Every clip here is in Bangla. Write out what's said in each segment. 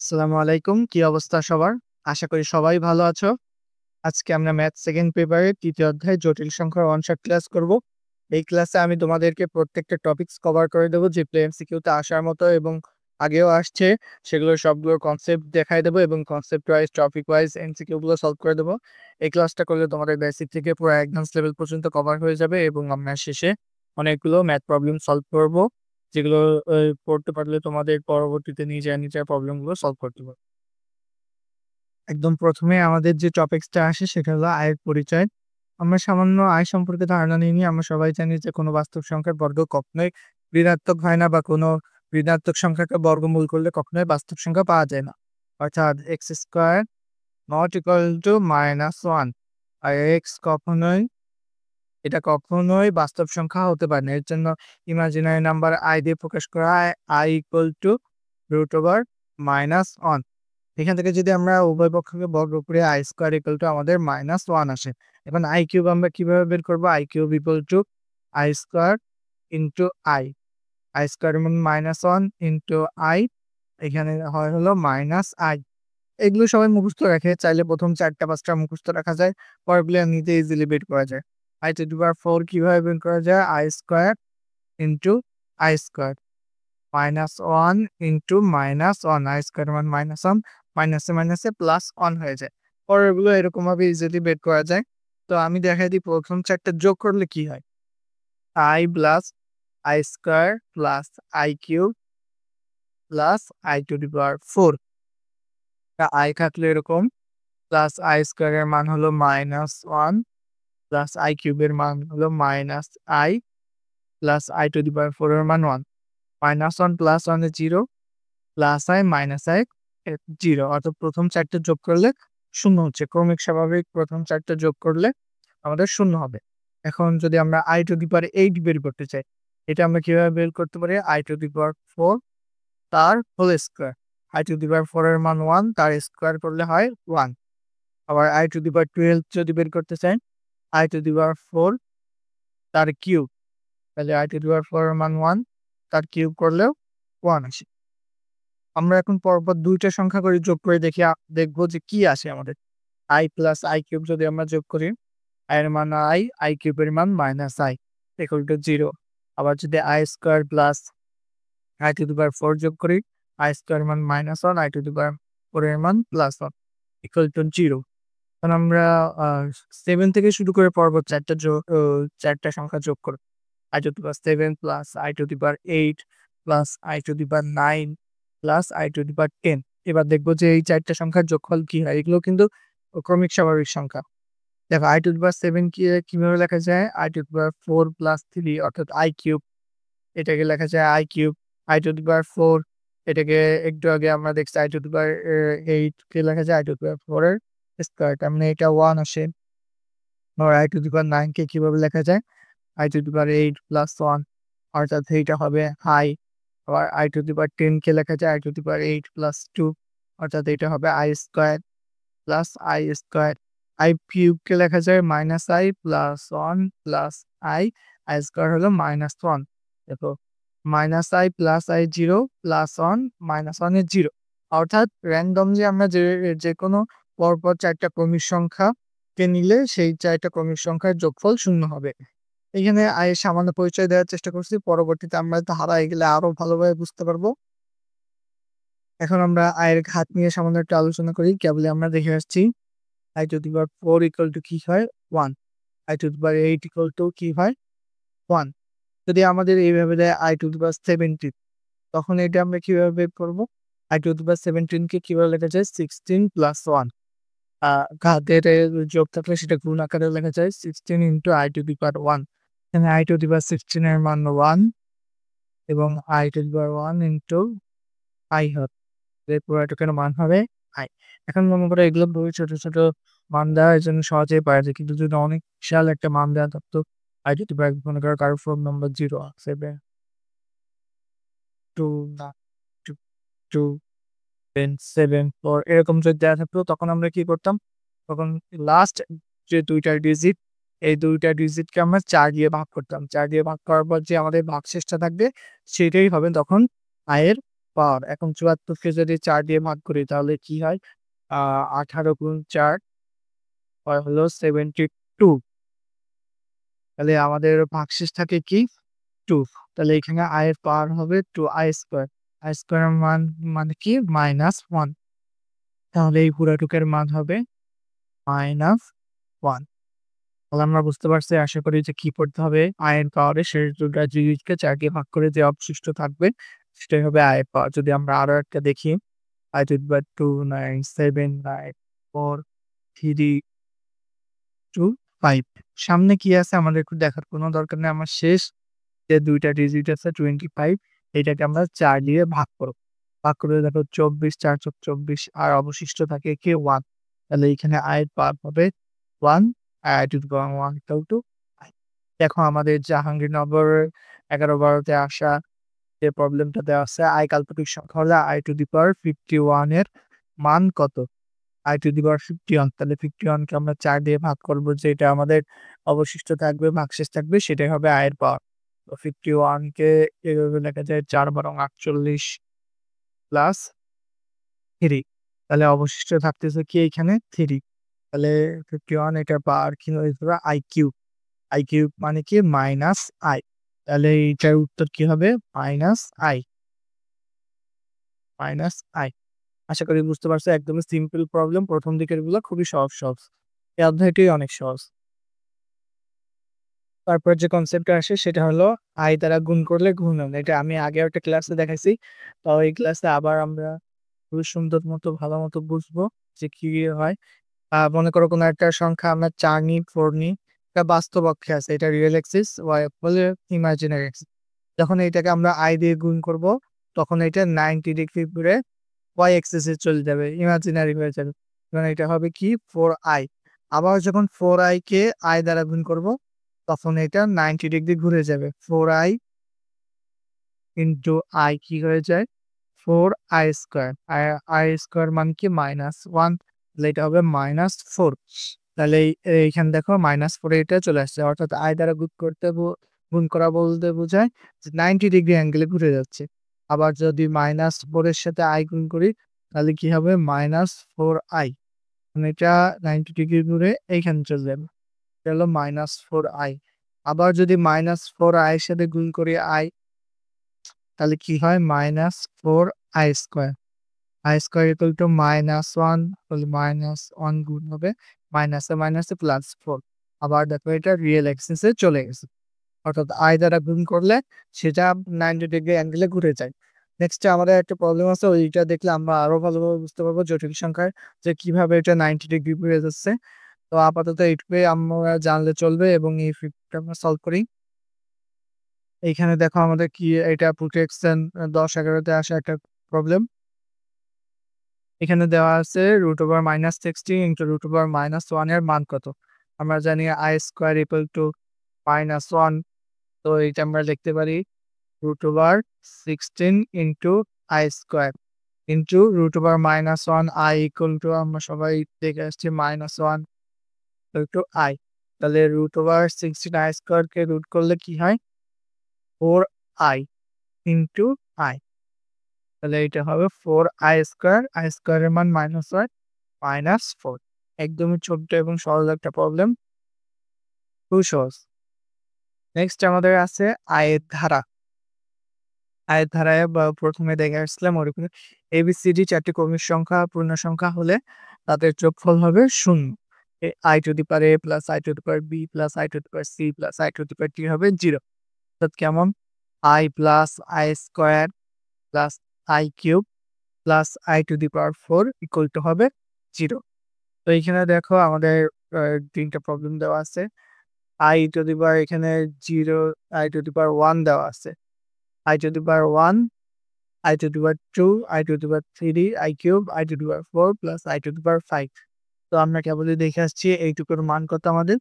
আসসালামু আলাইকুম। কি অবস্থা সবার? আশা করি সবাই ভালো আছো। আজকে আমরা ম্যাথ সেকেন্ড পেপারের ৩য় অধ্যায় জটিল সংখ্যার অনশট ক্লাস করব। এই ক্লাসে আমি তোমাদেরকে প্রত্যেকটা টপিকস কভার করে দেব যেগুলো এমসিকিউতে আসার মতো এবং আগেও আসছে। সেগুলোর সবগুলোর কনসেপ্ট দেখায় দেবো এবং কনসেপ্ট ওয়াইজ, টপিক ওয়াইজ এমসিকিউগুলো সলভ করে দেবো। এই ক্লাসটা করলে তোমাদের বেসিক থেকে পুরো অ্যাডভান্স লেভেল পর্যন্ত কভার হয়ে যাবে এবং আমরা শেষে অনেকগুলো ম্যাথ প্রবলেম সলভ করব। যেগুলো পড়তে পারলে তোমাদের পরবর্তীতে নিজের প্রবলেমগুলো সলভ করতে পারবে। একদম প্রথমে আমাদের যে টপিকসটা আসে সেটা হলো আয়ের পরিচয়। আমরা সামান্য আয় সম্পর্কে ধারণা নিয়ে নিই। আমরা সবাই জানি যে কোনো বাস্তব সংখ্যার বর্গ কখনোই ঋণাত্মক হয় না বা কোনো ঋণাত্মক সংখ্যাকে বর্গমূল করলে কখনোই বাস্তব সংখ্যা পাওয়া যায় না। অর্থাৎ x square not equal to -1 আর কখনোই বাস্তব সংখ্যা হতে পারে না। এর জন্য ইমাজিনারি নাম্বার আই দিয়ে প্রকাশ করা হয় আই ইকুয়াল টু √(-1)। এখান থেকে যদি আমরা উভয় পক্ষকে বর্গ করে আই স্কোয়ার ইকুয়াল টু আমাদের -1 আসে। এখন আই কিউব আমরা কিভাবে বের করবো? I cube equal to I square into I. I square মানে -1 ইন্টু আই, এখানে হয় হলো -i। এগুলো সবাই মুখস্থ রাখে, চাইলে প্রথম 4টা-5টা মুখস্থ রাখা যায়, পরেরগুলো নিজে ইজিলি বের করা যায়। i⁴ কিভাবে বের করা যায়? I square into I square -1 into -1, I square মানে -1, মাইনাসে মাইনাসে +1 হয়ে যায়। পরেরগুলো এরকমভাবে ইজিলি বের করা যায়। তো আমি দেখাই দিই প্রথম 4টা যোগ করলে কি হয়। i plus I square plus I cube plus i⁴। I থাকলে এরকম প্লাস আই স্কোয়ারের মান হলো -1 প্লাস আই কিউবের মান হলো -i প্লাস i⁴ এর মান 1। -1 plus 1 A 0, plus i minus i 0, অর্থাৎ প্রথম 4টা যোগ করলে 0 হচ্ছে। ক্রমিক স্বাভাবিক প্রথম 4টা যোগ করলে আমাদের 0 হবে। এখন যদি আমরা i⁴ বের করতে চাই, এটা আমরা কিভাবে বের করতে পারি? i⁴ তার হোল স্কোয়ার। i⁴ এর মান 1, তার স্কোয়ার করলে হয় 1। আবার i⁴ যদি বের করতে চাই, i⁴ তার কিউব, তাহলে i⁴ এর মান 1, তার কিউব করলেও 1 আসে। আমরা এখন পরপর 2টা সংখ্যা করে যোগ করে দেখবো যে কি আসে আমাদের। i প্লাস আই কিউব যদি আমরা যোগ করি, i এর মান i, আই কিউবের মান -i ইকুয়াল টু 0। আবার যদি আই স্কোয়ার প্লাস i⁴ যোগ করি, আই স্কোয়ার মান -1, i⁴ এর মান +1 ইকুয়াল টু 0। এখন আমরা 7 থেকে শুরু করে পরপর 4টা সংখ্যা যোগ করব। i⁴ plus i⁴ plus i⁴ plus i⁴ এবার দেখবো যে এই 4টা সংখ্যার যোগফল কি হয়। এগুলো কিন্তু ক্রমিক স্বাভাবিক সংখ্যা। দেখো i⁴ কিভাবে লেখা যায়? i⁴ প্লাস 3 অর্থাৎ i কিউব, এটাকে লেখা যায় i কিউব। i⁴ এটাকে একটু আগে আমরা দেখছি i⁴ কে লেখা যায় i⁴ এর স্কোয়ার, তার মানে এটা 1 আসে। আবার i⁴ কে কিভাবে লেখা যায়? i⁴ প্লাস 1, অর্থাৎ এইটা হবে i। আবার i⁴ কে লেখা যায় i⁴ প্লাস 2, অর্থাৎ এটা হবে i square plus i square. i cube কে লেখা যায় -i plus 1 plus i, i square হলো -1। দেখো -i প্লাস i 0 প্লাস 1 -1 এর 0, অর্থাৎ র্যান্ডমলি আমরা যেকোনো পরপর 4টা ক্রমিক সংখ্যাকে নিলে সেই 4টা ক্রমিক সংখ্যার যোগফল 0 হবে। এখানে আয়ের সামান্য পরিচয় দেওয়ার চেষ্টা করছি, পরবর্তীতে আমরা হারায় গেলে আরো ভালোভাবে বুঝতে পারবো। এখন আমরা আয়ের ঘাত নিয়ে সামান্য একটু আলোচনা করি। কেবলই আমরা দেখে আসছি i⁴ ইকুয়াল টু কি হয়? 1। i⁴ ইকুয়াল টু কি হয়? 1। যদি আমাদের এইভাবে দেয় i⁴ তখন এটা আমরা কিভাবে বের করব? i⁴ কে কিভাবে লেখা যায়? 16 প্লাস 1। ঘাতের যোগ থাকলে সেটা গুণ আকারে লেখা যায় 16 ইন্টু i⁴ এখানে i⁴ এর মান 1 এবং i⁴ ইন্টু i হবে, পুরোটার মান হবে i। এখন মনে করো এগুলো খুবই ছোট ছোট মান দেওয়া, এর জন্য সহজেই পাওয়া যায়। কিন্তু যদি অনেক বিশাল একটা মান দেওয়া থাকতো, i⁴ মনে করো কারো ফোন নম্বর 0 7 2 2 2 7 4 এরকম যদি দেওয়া থাকতো, তখন আমরা কি করতাম? তখন লাস্ট যে 2টা ডিজিট, এই 2টা ডিজিটকে আমরা 4 দিয়ে ভাগ করতাম। 4 দিয়ে ভাগ করার পর যে আমাদের ভাগশেষটা থাকবে সেটাই হবে তখন আয়ের পাওয়ার। এখন ৭৪ কে যদি ৪ দিয়ে ভাগ করি তাহলে কি হয়? ১৮ গুণ ৪ হয় হলো 72। তাহলে আমাদের ভাগশেষ থাকে কি? 2। তাহলে এখানে i এর পাওয়ার হবে 2i²। i² এর মান মানে কি? -1। তাহলে এই পুরাটুকের মান হবে -1। তাহলে আমরা বুঝতে পারছি আশা করি যে কি করতে হবে। i এর পাওয়ারে শেষ দুটা জিনিসকে ৪ দিয়ে ভাগ করে যে অবশিষ্ট থাকবে সেটাই হবে i এর পাওয়ার। যদি আমরা আরো একটা দেখি i², 9, 7, 9, 4, 3, 2, 5। সামনে কি আছে আমাদের একটু দেখার কোনো দরকার নেই। আমার শেষ যে ২ টা ডিজিট আছে 25, এটাকে আমরা ৪ দিয়ে ভাগ করব। ভাগ করে দেখো 24, ৪ × 24 আর অবশিষ্ট থাকে কি 1। তাহলে এখানে i এর পাওয়ার হবে 1 আর i² i। দেখো আমাদের জাহাঙ্গীরনগরের ১১-১২ তে আসা যে প্রবলেমটা দেওয়া আছে i কাল্পনিক সংখ্যা হলে i51 এর মান কত? i51, তাহলে 51 কে আমরা ৪ দিয়ে ভাগ করব, যেটা আমাদের অবশিষ্ট থাকবে, ভাগশেষ থাকবে সেটাই হবে i এর পাওয়ার। তো 51 কে এভাবে লেখা যায় ৪ × ৪৮ প্লাস 3। তাহলে অবশিষ্ট থাকতেছে কি এইখানে 3। তাহলে 51 এটার পাওয়ার কি হয়ে যাবে i কিউব মানে কি -i। তাহলে এইটার উত্তর কি হবে? -i। -i। আশা করি বুঝতে পারছো। একদমই সিম্পল প্রবলেম। প্রথম দিকের গুলো খুবই সহজ সহজ। এই অধ্যায়টি অনেক সহজ। তারপর যে কনসেপ্টটা আসে সেটা হলো i দ্বারা গুণ করলে গুণন। এটা আমি আগেও একটা ক্লাসে দেখাইছি। তো এই ক্লাসে আবার আমরা খুবই সুন্দর মতো ভালো মতো বুঝবো যে কি হয়। মনে করো কোনো একটা সংখ্যা আমরা ৪ নিই, ৪ নিই। এটা বাস্তব অক্ষে আছে। এটা রিয়াল এক্সিস, y বলে ইমাজিনারি এক্সিস। যখন এইটাকে আমরা i দিয়ে গুণ করব তখন এটা 90 ডিগ্রি ঘুরে y এক্সিস এ চলে যাবে, ইমাজিনারি হয়ে যাবে। তখন এটা হবে কি 4i। আবার যখন 4i কে i দ্বারা গুণ করব তখন এটা 90 ডিগ্রি ঘুরে যাবে। 4i ইনটু i কি হয়ে যায়? 4i²। i² মান কি -1। তাহলে এটা হবে -4। তাহলে এইখানে দেখো -4 এটা চলে আসছে। অর্থাৎ i দ্বারা গুণ করা বলতে বোঝায় যে 90 ডিগ্রি অ্যাঙ্গেলে ঘুরে যাচ্ছে। আবার যদি -4 এর সাথে i গুণ করি তাহলে কি হবে? -4i। মানে এটা 90 ডিগ্রি ঘুরে এইখানে চলে যাবে। এটা হলো -4i। আবার যদি -4i এর সাথে গুণ করি i, তাহলে কি হয়? -4i²। i² -1 হলে -1 গুণ হবে মাইনাসে মাইনাসে +4। আবার দেখো এটা রিয়েল এক্সিস এ চলে গেছে। অর্থাৎ i দ্বারা গুণ করলে সেটা 90 ডিগ্রি অ্যাঙ্গেলে ঘুরে যায়। নেক্সট আমাদের একটা প্রবলেম আছে, ওইটা দেখলে আমরা আরো ভালোভাবে বুঝতে পারবো জটিল সংখ্যার যে কিভাবে এটা 90 ডিগ্রি ঘুরে যাচ্ছে। তো আপাতত এইটুকুই আমরা জানলে চলবে এবং এই ফিটটা আমরা সলভ করি। এইখানে দেখো আমাদের কি এটা প্রোটেকশন 10-11 তে আসা একটা প্রবলেম। এখানে দেওয়া আছে √−16 × √−1 এর মান কত? আমরা জানি i² -1। তো এইটা আমরা লিখতে পারি √16 × i² √−1 i আমরা সবাই দেখে আসছি -1 i। তাহলে √16 i² কে রুট করলে কি হয়? 4i i। তাহলে এটা হবে 4i², i² এর মান -1 -4। একদমই ছোট্ট এবং সহজ একটা প্রবলেম। খুবই সহজ। নেক্সট আমাদের আছে আয়ের ধারা। আয়ের ধারায় প্রথমে দেখে আসছিলাম ওরকম ABCD ৪ টি ক্রমিক সংখ্যা পূর্ণ সংখ্যা হলে তাদের যোগফল হবে 0। i⁴ plus i⁴b plus i⁴c plus i⁴d হবে 0। অর্থাৎ কেমন? i plus i² plus i³ plus i⁴ equal to হবে 0। তো এইখানে দেখো আমাদের ৩ টা প্রবলেম দেওয়া আছে। এখানে 0, i⁴1 দেওয়া আছে। i⁴1, i⁴2, i⁴3, i³ i⁴4 plus i⁴5। তো আমরা কেবলই দেখে আসছি এইটুকুর মান কত আমাদের?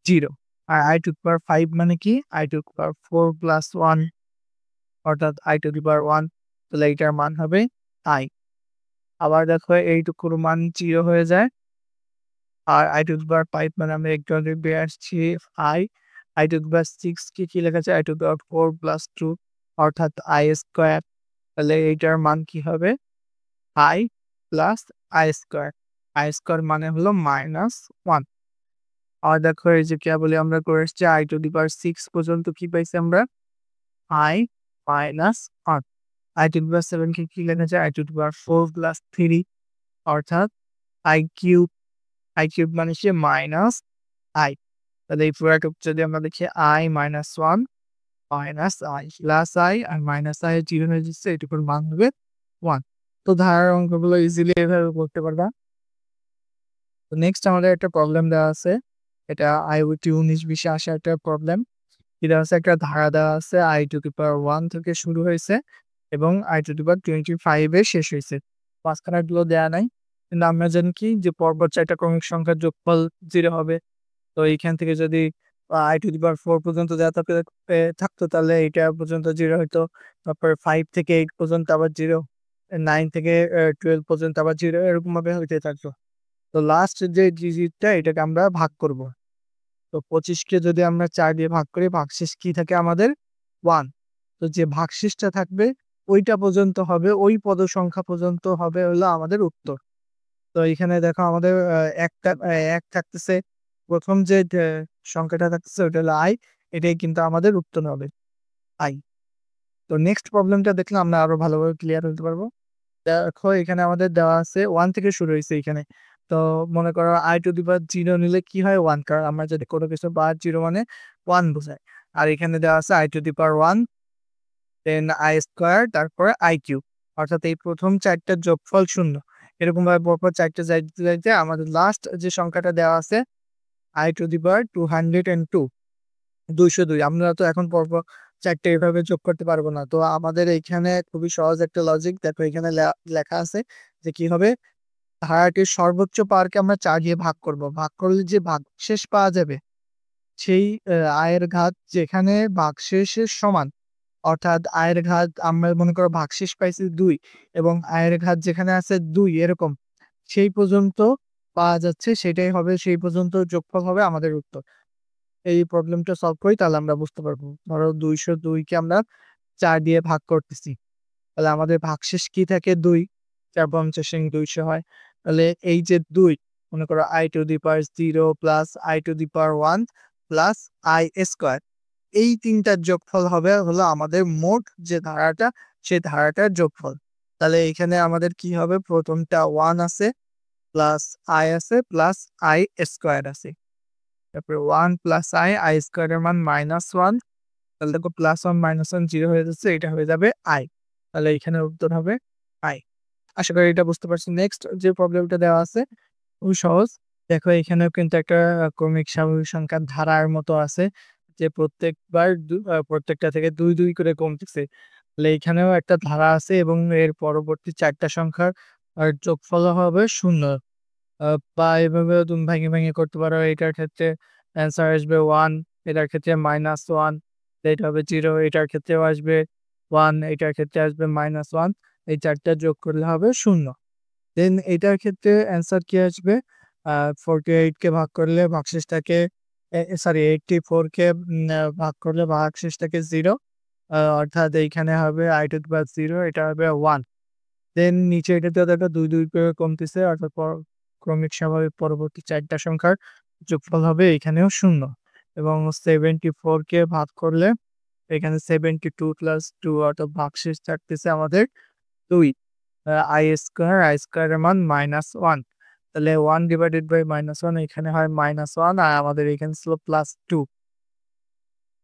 0। আর i⁴5 মানে কি? i⁴4 প্লাস 1 অর্থাৎ i⁴1। তাহলে এইটার মান হবে i। আবার দেখো এইটুকুর মান 0 হয়ে যায়। আর i⁴5 মানে আমরা একটু আগে পেয়ে আসছি i। i⁴6 কে কি লেখা যায়? i⁴4 প্লাস 2 অর্থাৎ i²। তাহলে এইটার মান কি হবে i plus I square. I square মানে হলো -1। আর দেখো এই যে কেবলই আমরা করে এসেছি i⁻6 পর্যন্ত কি পাইছি আমরা i -1। i⁻7 কে কি লেখা যায় i⁴ প্লাস 3 অর্থাৎ i কিউব। i কিউব মানে হচ্ছে -i। তাহলে এই পুরাটা যদি আমরা দেখি i -1 i প্লাস i আর -i এর 0 হয়ে যাচ্ছে, এটুকুর মান হবে 1। তো ধারার অঙ্কগুলো ইজিলি এভাবে করতে পারবা। তো নেক্সট আমাদের একটা প্রবলেম দেওয়া আছে, এটা IoT 19-20 আসা একটা প্রবলেম। কি দেওয়া আছে, একটা ধারা দেওয়া আছে i⁻1 থেকে শুরু হয়েছে এবং i⁻25 এ শেষ হয়েছে। মাঝখানেরগুলো দেয়া নাই। কিন্তু আমরা জানি কি যে পরপর 4টা ক্রমিক সংখ্যার যোগফল 0 হবে। তো এইখান থেকে যদি i⁴ পর্যন্ত দেওয়া থাকতো তাহলে এইটা পর্যন্ত 0 হইতো। তারপর 5 থেকে 8 পর্যন্ত আবার 0, 9 থেকে 12 পর্যন্ত আবার 0, এরকমভাবে হইতে থাকতো। তো লাস্ট যে ডিজিটটা এটাকে আমরা ভাগ করব। তো 25 কে যদি আমরা 4 দিয়ে ভাগ করি, ভাগশেষ কি থাকে আমাদের 1। তো যে ভাগশেষটা থাকবে ওইটা পর্যন্ত হবে, ওই পদ সংখ্যা পর্যন্ত হবে হলো আমাদের উত্তর। তো এখানে দেখো আমাদের একটা 1 থাকতেছে। প্রথম যে সংখ্যাটা থাকতেছে ওটা হলো i, এটাই কিন্তু আমাদের উত্তর হবে i। তো নেক্সট প্রবলেমটা দেখলে আমরা আরো ভালোভাবে ক্লিয়ার হতে পারবো। দেখো এখানে আমাদের দেওয়া আছে 1 থেকে শুরু হইছে এখানে। তো মনে করো i⁻0 নিলে কি হয় 1, কারণ আমরা যদি কোনো কিছু বার 0 মানে 1 বোঝায়। আর এখানে দেওয়া আছে i⁻1 দেন i স্কয়ার তারপরে i কিউব। অর্থাৎ এই প্রথম 4টার যোগফল 0। এরকমভাবে পরপর 4টা যাইতে যাইতে আমাদের লাস্ট যে সংখ্যাটা দেওয়া আছে i⁻202, 202। আমরা তো এখন পরপর 4টে এভাবে যোগ করতে পারবো না। তো আমাদের এইখানে খুবই সহজ একটা লজিক, দেখো এখানে লেখা আছে যে কি হবে, ধারাটির সর্বোচ্চ পাওয়ারকে আমরা 4 দিয়ে ভাগ করব। ভাগ করলে যে ভাগশেষ পাওয়া যাবে সেই আয়ের ঘাত যেখানে ভাগশেষের সমান, অর্থাৎ আয়ের ঘাত আমরা মনে করো ভাগশেষ পাইছি 2 এবং আয়ের ঘাত যেখানে আছে 2 এরকম, সেই পর্যন্ত পাওয়া যাচ্ছে সেটাই হবে, সেই পর্যন্ত যোগফল হবে আমাদের উত্তর। এই প্রবলেমটা সলভ করি তাহলে আমরা বুঝতে পারবো। ধরো 202 কে আমরা 4 দিয়ে ভাগ করতেছি। তাহলে আমাদের ভাগশেষ কি থাকে 2, 4 পঞ্চাশে 200 হয়। তাহলে এই যে 2 মনে করো i⁻0 plus i⁻1 plus i square, এই 3টার যোগফল হবে হলো আমাদের মোট যে ধারাটা, সেই ধারাটার যোগফল। তাহলে এখানে আমাদের কি হবে, প্রথমটা 1 আছে প্লাস i আছে প্লাস i স্কয়ার আছে। তারপরে 1 প্লাস i স্কয়ারের মান -1। তাহলে দেখো +1 -1 0 হয়ে যাচ্ছে, এটা হয়ে যাবে i। তাহলে এখানে উত্তর হবে i। আশা করি এটা বুঝতে পারছি। নেক্সট যে প্রবলেমটা দেওয়া আছে খুবই সহজ। দেখো এখানেও কিন্তু একটা ক্রমিক স্বাভাবিক সংখ্যার ধারার মতো আছে যে প্রত্যেকবার প্রত্যেকটা থেকে 2 2 করে কমতেছে। তাহলে এখানেও একটা ধারা আছে এবং এর পরবর্তী 4টা সংখ্যার যোগফল হবে 0। বা এভাবেও তুমি ভেঙে, ভেঙে করতে পারো। এটার ক্ষেত্রে অ্যান্সার আসবে 1, এটার ক্ষেত্রে -1, এটা হবে 0, এটার ক্ষেত্রেও আসবে 1, এটার ক্ষেত্রে আসবে -1। এই 4টা যোগ করলে হবে 0। দেন এটার ক্ষেত্রে অ্যান্সার কি আসবে? 48 কে ভাগ করলে ভাগশেষটাকে সরি 84 কে ভাগ করলে ভাগশেষটাকে 0। অর্থাৎ এইখানে হবে i⁻0, এটা হবে 1। দেন নিচে এটাতেও দেখো 2 2 করে কমতেছে, অর্থাৎ ক্রমিক স্বাভাবিক পরবর্তী 4টা সংখ্যার যোগফল হবে এখানেও 0। এবং 74 কে ভাগ করলে এখানে 72 + 2 অর্থাৎ ভাগশেষ থাকতেছে আমাদের 2। i স্কয়ারের মান -1। তাহলে 1/-1 এখানে হয় -1 আর আমাদের এখানে ছিল +2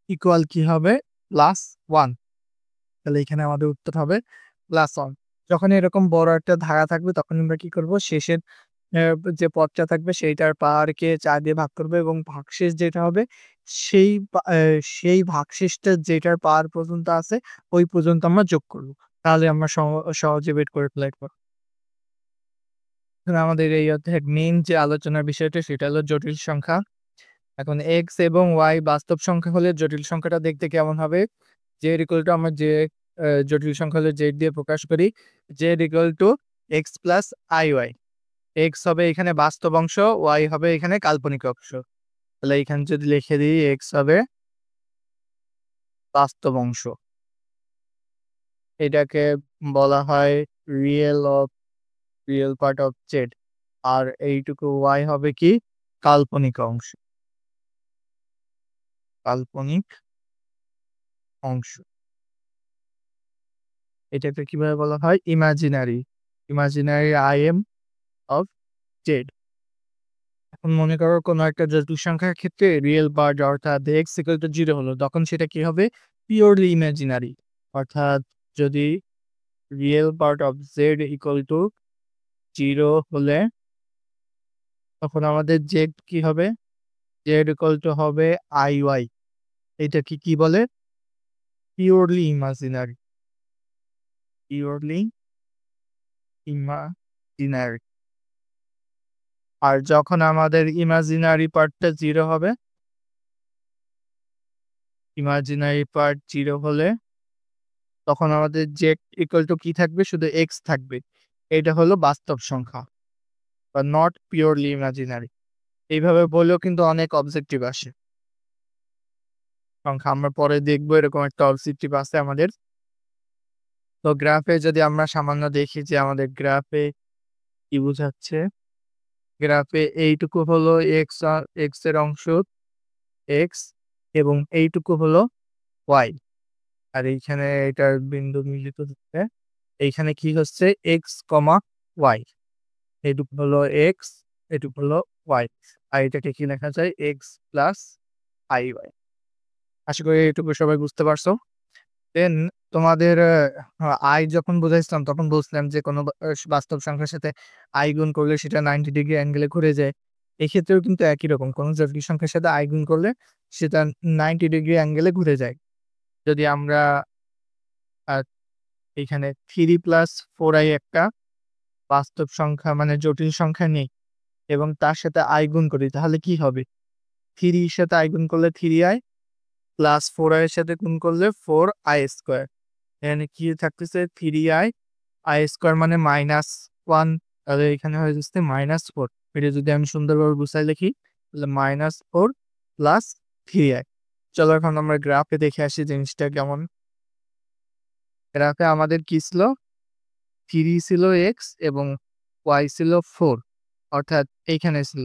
ইকুয়াল কি হবে +1। তাহলে এখানে আমাদের উত্তর হবে +1। যখন এরকম বড় একটা ধারা থাকবে তখন আমরা কি করব, শেষের যে পদটা থাকবে সেইটার পাওয়ারকে 4 দিয়ে ভাগ করব এবং ভাগশেষ যেটা হবে সেই ভাগশেষটা যেটার পাওয়ার পর্যন্ত আছে ওই পর্যন্ত আমরা যোগ করব। তাহলে আমরা সহজে বের করে ফেলতে পারব। আমাদের এই অধ্যায়ের মেইন যে আলোচনার বিষয়টা সেটা হলো জটিল সংখ্যা। এখন x এবং y বাস্তব সংখ্যা হলে জটিল সংখ্যাটা দেখতে কেমন হবে? z = আমরা যে জটিল সংখ্যা হলে z দিয়ে প্রকাশ করি। z = x + iy। x হবে এখানে বাস্তব অংশ, y হবে এখানে কাল্পনিক অংশ। তাহলে এখানে যদি লিখে দিই x হবে বাস্তব অংশ। এটাকে বলা হয় রিয়েল পার্ট অফ জেড, আর এইটুকু ওয়াই হবে কি কাল্পনিক অংশ। কাল্পনিক অংশ এটাকে কিভাবে বলা হয়? Imaginary I M of Z. এখন মনে করো কোনো একটা জটিল সংখ্যার ক্ষেত্রে রিয়েল পার্ট অর্থাৎ এক্স ইকুয়াল টু 0 হলো, তখন সেটা কি হবে? Purely imaginary. অর্থাৎ যদি real part of Z equal to 0 হলে তখন আমাদের জেড কি হবে? জেড ইকুয়াল টু হবে আই ওয়াই। এটা কি বলে? Purely imaginary. Purely imaginary. আর যখন আমাদের ইমাজিনারি পার্টটা 0 হবে, ইমাজিনারি পার্ট 0 হলে তখন আমাদের জেড ইকুয়াল টু কি থাকবে? শুধু এক্স থাকবে। এটা হলো বাস্তব সংখ্যা বা নট পিওরলি ইমাজিনারি। এইভাবে বললেও কিন্তু অনেক অবজেক্টিভ আসে সংখ্যা। আমরা পরে দেখবো এরকম একটা অবজেক্টিভ আছে আমাদের। তো গ্রাফে যদি আমরা সামান্য দেখি যে আমাদের গ্রাফে কি বোঝাচ্ছে, গ্রাফে এইটুকু হলো এক্স এর অংশ এক্স এবং এইটুকু হলো ওয়াই। আর এইখানে এটার বিন্দু মিলিত হচ্ছে, এইখানে কি হচ্ছে? এক্স কমা ওয়াই। এইটুকু হলো এক্স, এটুকু হলো ওয়াই। আর এটাকে কি লেখা যায়? X plus I Y. আশা করি এইটুকু সবাই বুঝতে পারছো। দেন তোমাদের আই যখন বুঝাইছিলাম তখন বলছিলাম যে কোনো বাস্তব সংখ্যার সাথে আই গুণ করলে সেটা 90 ডিগ্রি অ্যাঙ্গেলে ঘুরে যায়। এক্ষেত্রেও কিন্তু একই রকম, কোনো জটিল সংখ্যার সাথে আই গুণ করলে সেটা 90 ডিগ্রি অ্যাঙ্গেলে ঘুরে যায়। যদি আমরা এইখানে 3 প্লাস 4i একটা বাস্তব সংখ্যা মানে জটিল সংখ্যা নেই এবং তার সাথে আই গুণ করি, তাহলে কি হবে? 3 এর সাথে আই গুণ করলে 3i প্লাস 4i এর সাথে গুণ করলে 4i স্কোয়ার। এখানে কি থাকতেছে? 3i স্কোয়ার মানে -1, তাহলে এখানে হয়ে যাচ্ছে -4। এটা যদি আমি সুন্দরভাবে গুছাই লিখি তাহলে -4 প্লাস 3i। চলো এখন আমরা গ্রাফে দেখে আসি জিনিসটা কেমন। গ্রাফে আমাদের কি ছিল? 3 ছিল এক্স এবং ওয়াই ছিল 4, অর্থাৎ এইখানে ছিল।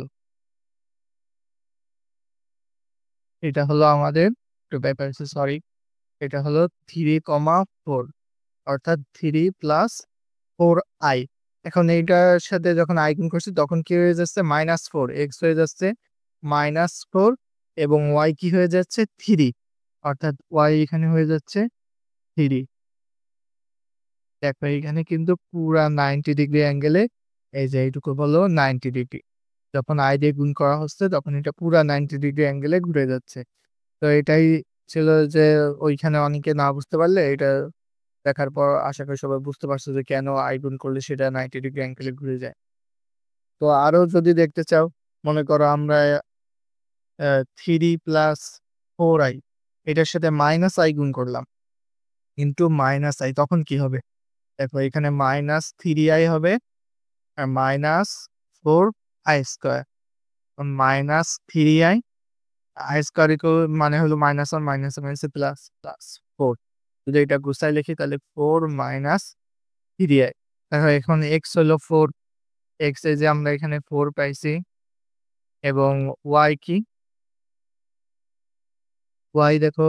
এটা হলো আমাদের একটু ব্যাপার আছে, সরি। এটা হলো 3,4 অর্থাৎ 3 প্লাস 4i। এখন এইটার সাথে যখন আই গুণ করছি তখন কি হয়ে যাচ্ছে? -4, এক্স হয়ে যাচ্ছে -4 এবং ওয়াই কি হয়ে যাচ্ছে? 3, অর্থাৎ ওয়াই এখানে হয়ে যাচ্ছে 3। দেখো এখানে কিন্তু পুরা 90 ডিগ্রি অ্যাঙ্গেলে এই যে এইটুকু হলো 90 ডিগ্রি। যখন আই দিয়ে গুণ করা হচ্ছে তখন এটা পুরা 90 ডিগ্রি অ্যাঙ্গেলে ঘুরে যাচ্ছে। তো এটাই ছিল যে ওইখানে অনেকে না বুঝতে পারলে এটা দেখার পর আশা করি সবাই বুঝতে পারছো যে কেন আই গুণ করলে সেটা 90 ডিগ্রি অ্যাঙ্গেলে ঘুরে যায়। তো আরো যদি দেখতে চাও, মনে করো আমরা 3 প্লাস 4i এটার সাথে মাইনাস আই গুণ করলাম কিন্তু মাইনাস আই, তখন কি হবে? দেখো এখানে -3i হবে আর -4i square. -3i I square equal মানে হলো -1 -1 হচ্ছে +4। যদি এটা গুছাই লিখি তাহলে 4 3i। দেখো এখন এক্স হলো 4, এক্স এই যে আমরা এখানে 4 পাইছি এবং ওয়াই কি? ওয়াই দেখো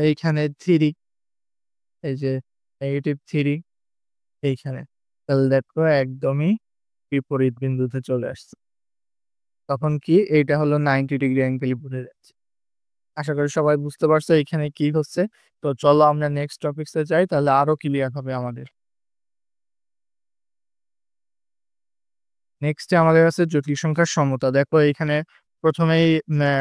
এইখানে 3, এই যে -3 এইখানে। তাহলে দেখো একদমই বিপরীত বিন্দুতে চলে আসছে। তখন কি? এইটা হলো 90 ডিগ্রি অ্যাঙ্গেল ঘুরে যাচ্ছে। আশা করি সবাই বুঝতে পারছো এখানে কি হচ্ছে। তো চলো আমরা নেক্সট টপিকসে যাই, তাহলে আরো ক্লিয়ার হবে আমাদের। নেক্সটে আমাদের আছে জটিল সংখ্যার সমতা। দেখো এখানে প্রথমেই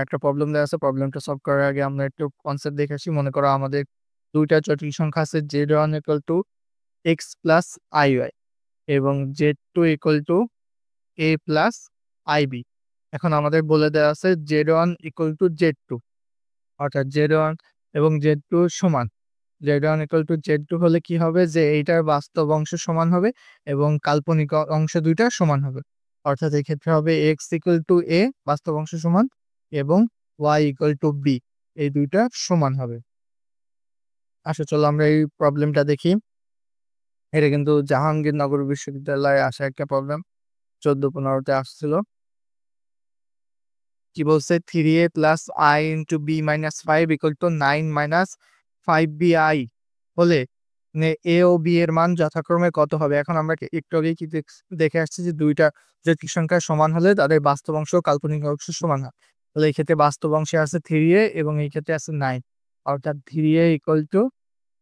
একটা প্রবলেম দেয়া আছে। প্রবলেমটা সলভ করার আগে আমরা একটু কনসেপ্ট দেখে আসি। মনে করো আমাদের ২ টা জটিল সংখ্যা আছে z1 = x প্লাস iy এবং z2 = a প্লাস ib। এখন আমাদের বলে দেয়া আছে z1 = z2, অর্থাৎ z1 এবং z2 সমান। z1 = z2 হলে কি হবে? যে এইটার বাস্তব অংশ সমান হবে এবং কাল্পনিক অংশ ২ টা সমান হবে। অর্থাৎ এক্ষেত্রে হবে x = a বাস্তব অংশ সমান এবং y = b এই ২ টা সমান হবে। চলো আমরা এই প্রবলেমটা দেখি। এটা কিন্তু জাহাঙ্গীরনগর বিশ্ববিদ্যালয়ে আসা একটা প্রবলেম, 14-15-তে আসছিল। কি বলছে, 3a plus i into b minus 5 equal to 9 minus 5bi হলে এ ও বি এর মান যথাক্রমে কত হবে? এখন আমরা একটু আগে কি দেখে আসছি যে দুইটা জটিল সংখ্যা সমান হলে তাদের বাস্তব অংশ ও কাল্পনিক অংশ সমান হয়। তাহলে এই ক্ষেত্রে বাস্তব অংশে আছে 3a এবং এই ক্ষেত্রে আছে 9, অর্থাৎ 3a ইকুয়াল টু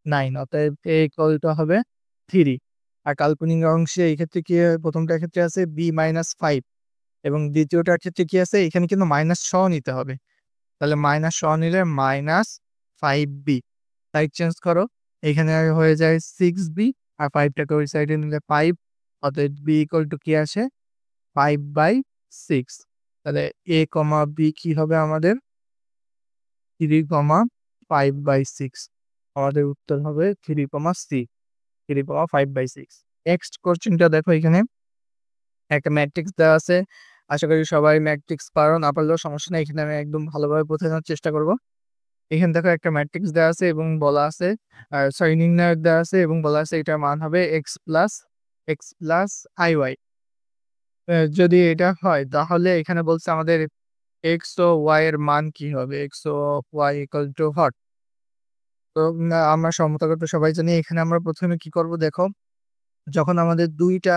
9, অতএব a ইকুয়াল টু হবে 3। আর কাল্পনিক অংশে এই ক্ষেত্রে কি, প্রথমটার ক্ষেত্রে আছে b মাইনাস 5 এবং দ্বিতীয়টার ক্ষেত্রে কি আছে, এখানে কিন্তু মাইনাস সহ নিতে হবে। তাহলে মাইনাস সহ নিলে মাইনাস 5b, সাইড চেঞ্জ করো, এখানে হয়ে যায় 6b আর 5টাকে ওই সাইডে নিলে 5, অতএব b ইকুয়াল টু কি আসে 5/6। তাহলে a কমা b কি হবে আমাদের 3,5/6, আমাদের উত্তর হবে 3,5/6। নেক্সট কোশ্চেনটা দেখো, এখানে একটা ম্যাট্রিক্স দেওয়া আছে। আশা করি সবাই ম্যাট্রিক্স পারো, না পারলেও সমস্যা নেই, এখানে আমি একদম ভালোভাবে বোঝানোর চেষ্টা করব। এখানে দেখো একটা ম্যাট্রিক্স দেওয়া আছে এবং বলা আছে, নির্ণায়ক দেওয়া আছে এবং বলা আছে এটার মান হবে x প্লাস iy। যদি এটা হয় তাহলে এখানে বলছে আমাদের x ও y এর মান কি হবে, x ও y ইকুয়াল টু হট। তো আমরা সমতাগত সবাই জানি, এখানে আমরা প্রথমে কি করব দেখো, যখন আমাদের দুইটা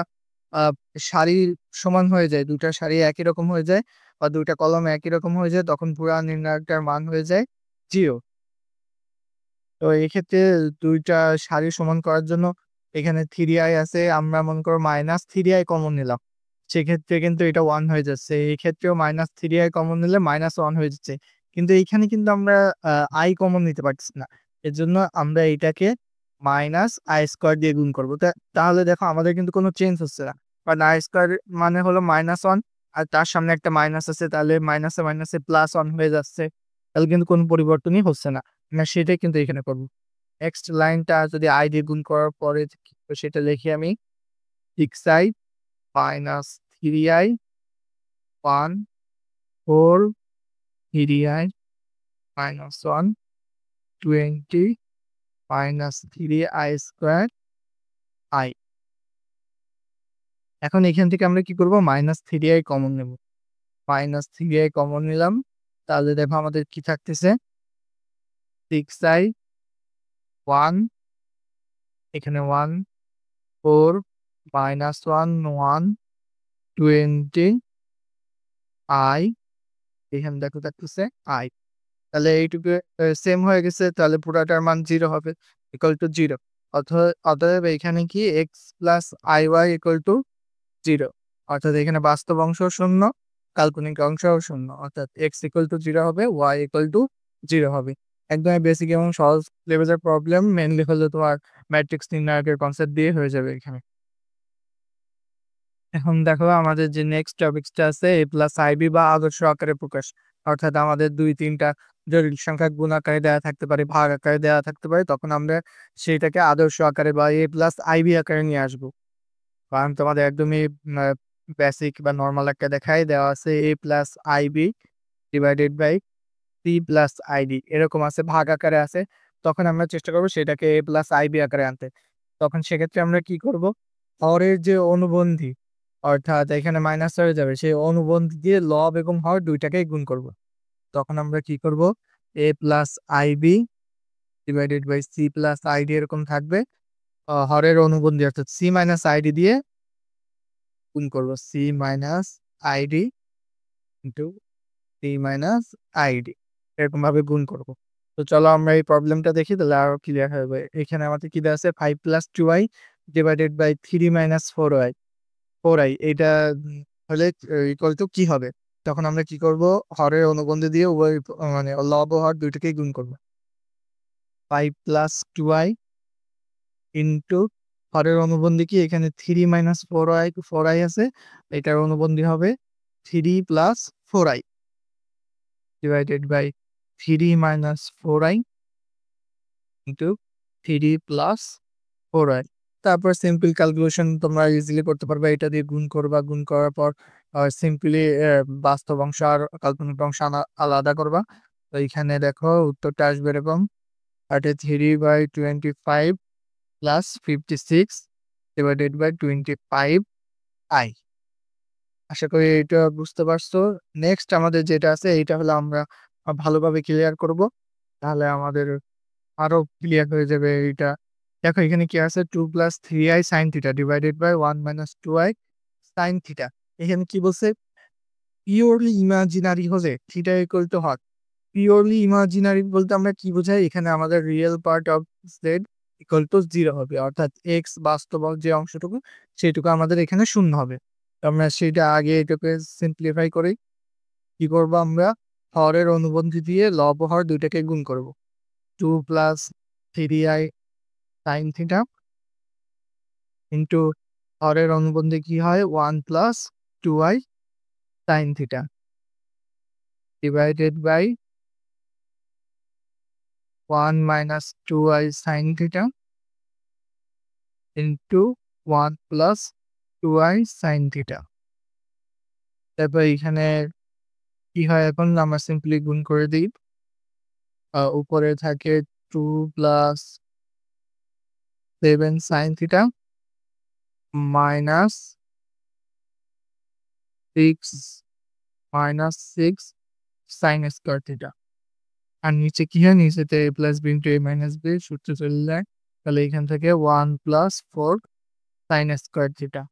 সারি সমান হয়ে যায়, দুইটা সারি একই রকম হয়ে যায় বা দুইটা কলম একই রকম হয়ে যায়, তখন পুরা নির্ণায়কটার মান হয়ে যায় 0। তো এক্ষেত্রে দুইটা সারি সমান করার জন্য এখানে 3i আছে, আমরা মনে করো মাইনাস 3i কমন নিলাম, সেক্ষেত্রে কিন্তু এটা 1 হয়ে যাচ্ছে। এই ক্ষেত্রেও মাইনাস 3i কমন নিলে মাইনাস 1 হয়ে যাচ্ছে, কিন্তু এইখানে কিন্তু আমরা i কমন নিতে পারছি না। এর জন্য আমরা এইটাকে মাইনাস আই স্কোয়ার দিয়ে গুণ করবো। তাহলে দেখো আমাদের কিন্তু কোনো চেঞ্জ হচ্ছে না, কারণ আই স্কোয়ার মানে হলো -1 আর তার সামনে একটা মাইনাস আছে, তাহলে মাইনাসে মাইনাসে +1 হয়ে যাচ্ছে, তাহলে কিন্তু কোনো পরিবর্তনই হচ্ছে না। না, সেটাই কিন্তু এখানে করবো। নেক্সট লাইনটা যদি i দিয়ে গুণ করার পরে সেটা লিখি আমি, 6i minus 3i 1 4 3i minus 1 20 minus 3i square i। এখন এখান থেকে আমরা কি করব, মাইনাস 3i কমন নেব, মাইনাস 3i কমন নিলাম, তাহলে দেখো আমাদের কি থাকতেছে 6i 1, এখানে 1 4 মাইনাস 1 1 20 i, এখানে দেখো থাকতেছে i। তাহলে এইটুকু সেম হয়ে গেছে, তাহলে পুরাটার মান 0 হবে, ইকুয়াল টু 0। অতএব এখানে কি x plus iy equal to 0, অর্থাৎ এখানে বাস্তব অংশ 0, কাল্পনিক অংশও 0, অর্থাৎ x ইকুয়াল টু 0 হবে, y ইকুয়াল টু 0 হবে। একদমই বেসিক এবং সহজ লেভেলের প্রবলেম, মেনলি হলো তোমার ম্যাট্রিক্স নির্ণায়কের কনসেপ্ট দিয়ে হয়ে যাবে এখানে। এখন দেখো আমাদের যে নেক্সট টপিকসটা আছে a প্লাস ib বা আদর্শ আকারে প্রকাশ, অর্থাৎ আমাদের 2-3টা জটিল সংখ্যা গুণ আকারে দেওয়া থাকতে পারে, ভাগ আকারে দেওয়া থাকতে পারে, তখন আমরা সেইটাকে আদর্শ আকারে বা a প্লাস ib আকারে নিয়ে আসবো। কারণ তোমাদের একদমই বেসিক বা নর্মাল একটা দেখাই দেওয়া আছে a plus ib divided by c plus id, এরকম আছে, ভাগ আকারে আছে। তখন আমরা চেষ্টা করবো সেটাকে a প্লাস ib আকারে আনতে। তখন সেক্ষেত্রে আমরা কি করব, হরের যে অনুবন্ধী, অর্থাৎ এখানে মাইনাস হয়ে যাবে, সেই অনুবন্ধী দিয়ে লব এবং হর দুইটাকেই গুণ করব। তখন আমরা কি করব, a plus ib divided by c plus id এরকম থাকবে, হরের অনুবন্ধী অর্থাৎ c মাইনাস id দিয়ে গুণ করব, c minus id into c minus id, এরকম ভাবে গুণ করব। তো চলো আমরা এই প্রবলেমটা দেখি, তাহলে আরো ক্লিয়ার হবে। এখানে আমাদের কি দেওয়া আছে, 5 plus 2i divided by 3 minus 4i এটা হলে ইকুয়াল টু কি হবে? তখন আমরা কি করব, হরের অনুবন্ধী দিয়ে উভয় মানে লব ও হর দুইটাকেই গুণ করব। 5 প্লাস 2i ইন্টু হরের অনুবন্ধী কি, এখানে 3 মাইনাস 4i আছে, এটার অনুবন্ধী হবে 3 plus 4i divided by 3 minus 4i into 3 plus 4i। তারপর সিম্পল ক্যালকুলেশন তোমরা ইজিলি করতে পারবে, এটা দিয়ে গুণ করবা, গুণ করার পর সিম্পলি বাস্তব অংশ আর কাল্পনিক অংশ আলাদা করবা। তো এখানে দেখো উত্তরটা আসবে এরকম, 33/25 প্লাস 56 ডিভাইডেড বাই 25i। আশা করি এটা বুঝতে পারছো। নেক্সট আমাদের যেটা আছে এইটা হলো আমরা ভালোভাবে ক্লিয়ার করব, তাহলে আমাদের আরো ক্লিয়ার হয়ে যাবে এইটা। দেখো এখানে কি আছে, 2 + 3i sin theta divided by 1 - 2i sin theta. এখানে কি বলছে, পিওরলি ইমাজিনারি হলে থিটা ইকুয়াল টু হট। পিওরলি ইমাজিনারি বলতে আমরা কি বোঝাই, এখানে আমাদের real part of Z equal to 0 হবে, অর্থাৎ এক্স বাস্তব যে অংশটুকু সেটুকু আমাদের এখানে শূন্য হবে। তো আমরা সেটা আগে এটাকে সিম্পলিফাই করি। কি করব, আমরা হরের অনুবন্ধী দিয়ে লব হর দুইটাকে গুণ করব। 2 + 3i sin থিটা ইন্টু হরের অনুবন্ধী কি হয় 1 + 2i sin theta divided by 1 - 2i sin theta into 1 + 2i sin theta. তারপর এখানে কি হয়, এখন আমরা সিম্পলি গুণ করে দিই। উপরে থাকে 2 + 7 sin theta minus 6 sin square theta. আর নিচে কি হয়, নিচেতে a + b * a - b সূত্র চলে যায়। তাহলে এখান থেকে 1 + 4 sin স্কয়ার থিটা।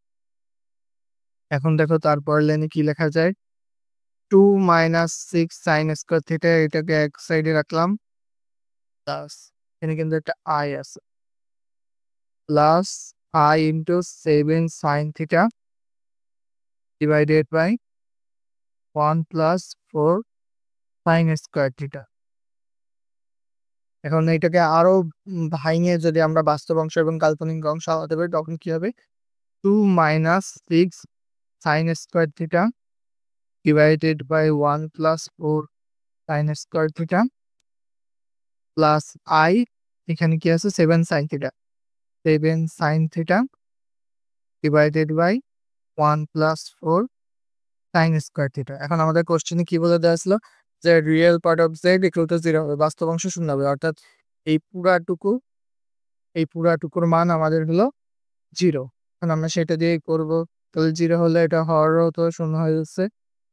এখন দেখো তারপর লাইনে কি লেখা যায়, 2 - 6 sin স্কয়ার থিটা এটাকে এক সাইডে রাখলাম, প্লাস এখানে কিন্তু একটা i আছে, plus i * 7 sin theta divided by 1 + 4 sin square theta. এখন এটাকে আরো ভাঙিয়ে যদি আমরা বাস্তব অংশ এবং কাল্পনিক অংশ আলাদা করি তখন কি হবে, 2 - 6 sin square theta divided by 1 + 4 sin square theta plus i, এখানে কি আছে 7 sin theta, 7 sin theta divided by 1 + 4 sin square theta. এখন আমাদের কোশ্চেনে কি বলে দেওয়া ছিল যে real part of Z equal to 0 হবে, বাস্তব অংশ শূন্য হবে, অর্থাৎ এই পুরাটুকু এই পুরাটুকুর মান আমাদের হলো 0। এখন আমরা সেটা দিয়ে করব। তাহলে 0 হলে এটা হরও তো শূন্য হয়ে যাচ্ছে।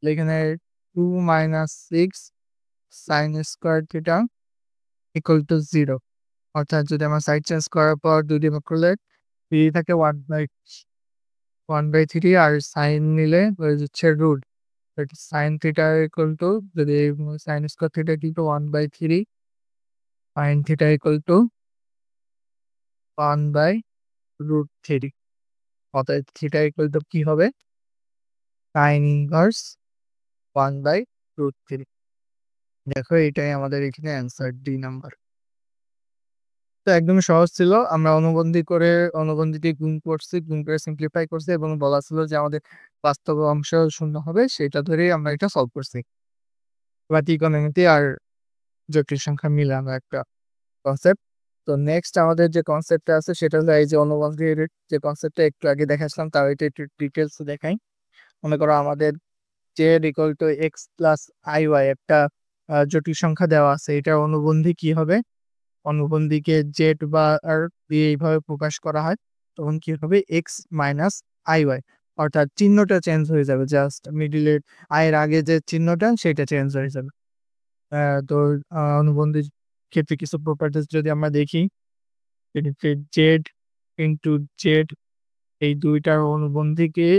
এখানে 2 - 6 sin square theta equal to 0, অর্থাৎ যদি আমরা সাইড চেঞ্জ করার পর 2 দিয়ে ভাগ করলে 3 থাকে 1/3 আর সাইন নিলে হয়ে যাচ্ছে root. Sine theta equal to, যদি sine square theta equal to 1/3 sine theta equal to 1/√3, অতএব থিটা ইকুয়াল টু কি হবে, সাইন ইনভার্স 1/√3। দেখো এটাই আমাদের এখানে অ্যান্সার ডি নাম্বার। তো একদমই সহজ ছিল। আমরা অনুবন্ধী দিয়ে গুণ করছি, গুণ করে সিম্পলিফাই করছি এবং বলা ছিল যে আমাদের বাস্তব অংশ শূন্য হবে, সেটা ধরেই আমরা এটা সলভ করছি। এবার ত্রিকোণমিতি আর জটিল সংখ্যা মিলে আমরা একটা কনসেপ্ট। তো নেক্সট আমাদের যে কনসেপ্টটা আছে সেটা হলো এই যে অনুবন্ধীর যে কনসেপ্টটা একটু আগে দেখাচ্ছিলাম তার এটা একটু ডিটেলস দেখাই। মনে করো আমাদের z = x + iy একটা জটিল সংখ্যা দেওয়া আছে, এটার অনুবন্ধী কি হবে, অনুবন্ধীকে জেড বা আর দিয়ে এইভাবে প্রকাশ করা হয়, তখন কি হবে x - iy, অর্থাৎ চিহ্নটা চেঞ্জ হয়ে যাবে, জাস্ট মিডিলের আয়ের আগে যে চিহ্নটা সেটা চেঞ্জ হয়ে যাবে। তো অনুবন্ধীর ক্ষেত্রে কিছু প্রপার্টিজ যদি আমরা দেখি, সেক্ষেত্রে জেড ইন্টু জেড এই দুইটার অনুবন্ধীকে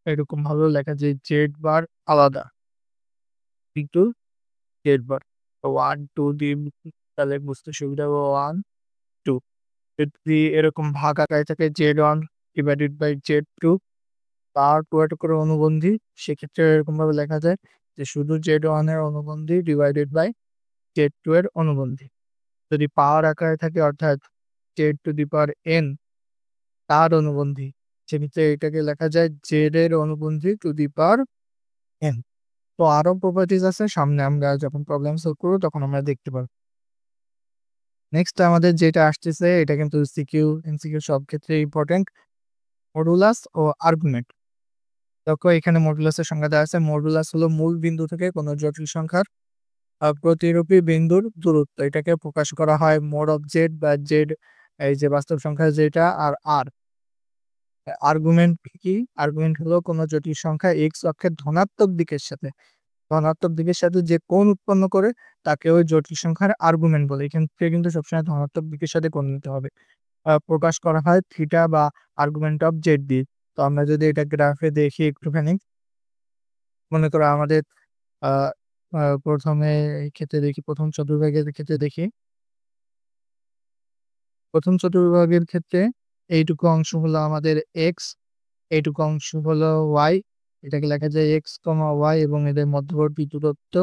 এরকম ভাবে লেখা যায় জেড বার আলাদা ইন্টু জেড বার 1 2 দিয়ে, তাহলে বুঝতে সুবিধা হবে 1 2। যদি এরকম ভাগ আকারে থাকে z1 ডিভাইডেড বাই z2 তার পুরোটুকুর অনুবন্ধী, সেক্ষেত্রে এরকম ভাবে লেখা যায় যে শুধু z1 এর অনুবন্ধী ডিভাইডেড বাই z2 এর অনুবন্ধী। যদি পাওয়ার আকারে থাকে অর্থাৎ z⁴n তার অনুবন্ধী, সেক্ষেত্রে এটাকে লেখা যায় z এর অনুবন্ধী টু দি পাওয়ার n। তো আরো প্রপার্টিজ আছে, সামনে আমরা যখন প্রবলেম সলভ করবো তখন আমরা দেখতে পারবো। নেক্সট আমাদের যেটা আসতেছে এটা কিন্তু সিকিউ এমসিকিউ সব ক্ষেত্রে ইম্পর্টেন্ট, মডুলাস ও আর্গুমেন্ট। দেখো এখানে মডুলাসের সংজ্ঞা দেওয়া আছে, মডুলাস হলো মূল বিন্দু থেকে কোনো জটিল সংখ্যার প্রতিরূপী বিন্দুর দূরত্ব, এটাকে প্রকাশ করা হয় মোড অফ জেড বা জেড এই যে বাস্তব সংখ্যা যেটা আর আর। আর্গুমেন্ট কি? আর্গুমেন্ট হলো কোনো জটিল সংখ্যা x অক্ষের ধনাত্মক দিকের সাথে যে কোণ উৎপন্ন করে তাকে ওই জটিল সংখ্যার আর্গুমেন্ট বলে। এখান থেকে কিন্তু সবসময় ধনাত্মক দিকের সাথে কোণ নিতে হবে। প্রকাশ করা হয় থিটা বা আর্গুমেন্ট অফ জেড দিয়ে। তো আমরা যদি এটা গ্রাফে দেখি একটুখানি, মনে করো আমাদের আহ প্রথমে এই ক্ষেত্রে দেখি, প্রথম চতুর্ভাগের ক্ষেত্রে দেখি। প্রথম চতুর্ভাগের ক্ষেত্রে এইটুকু অংশ হলো আমাদের এক্স, এইটুকু অংশ হলো ওয়াই। এটাকে লেখা যায় এক্স কমা ওয়াই এবং এদের মধ্যবর্তী দূরত্ব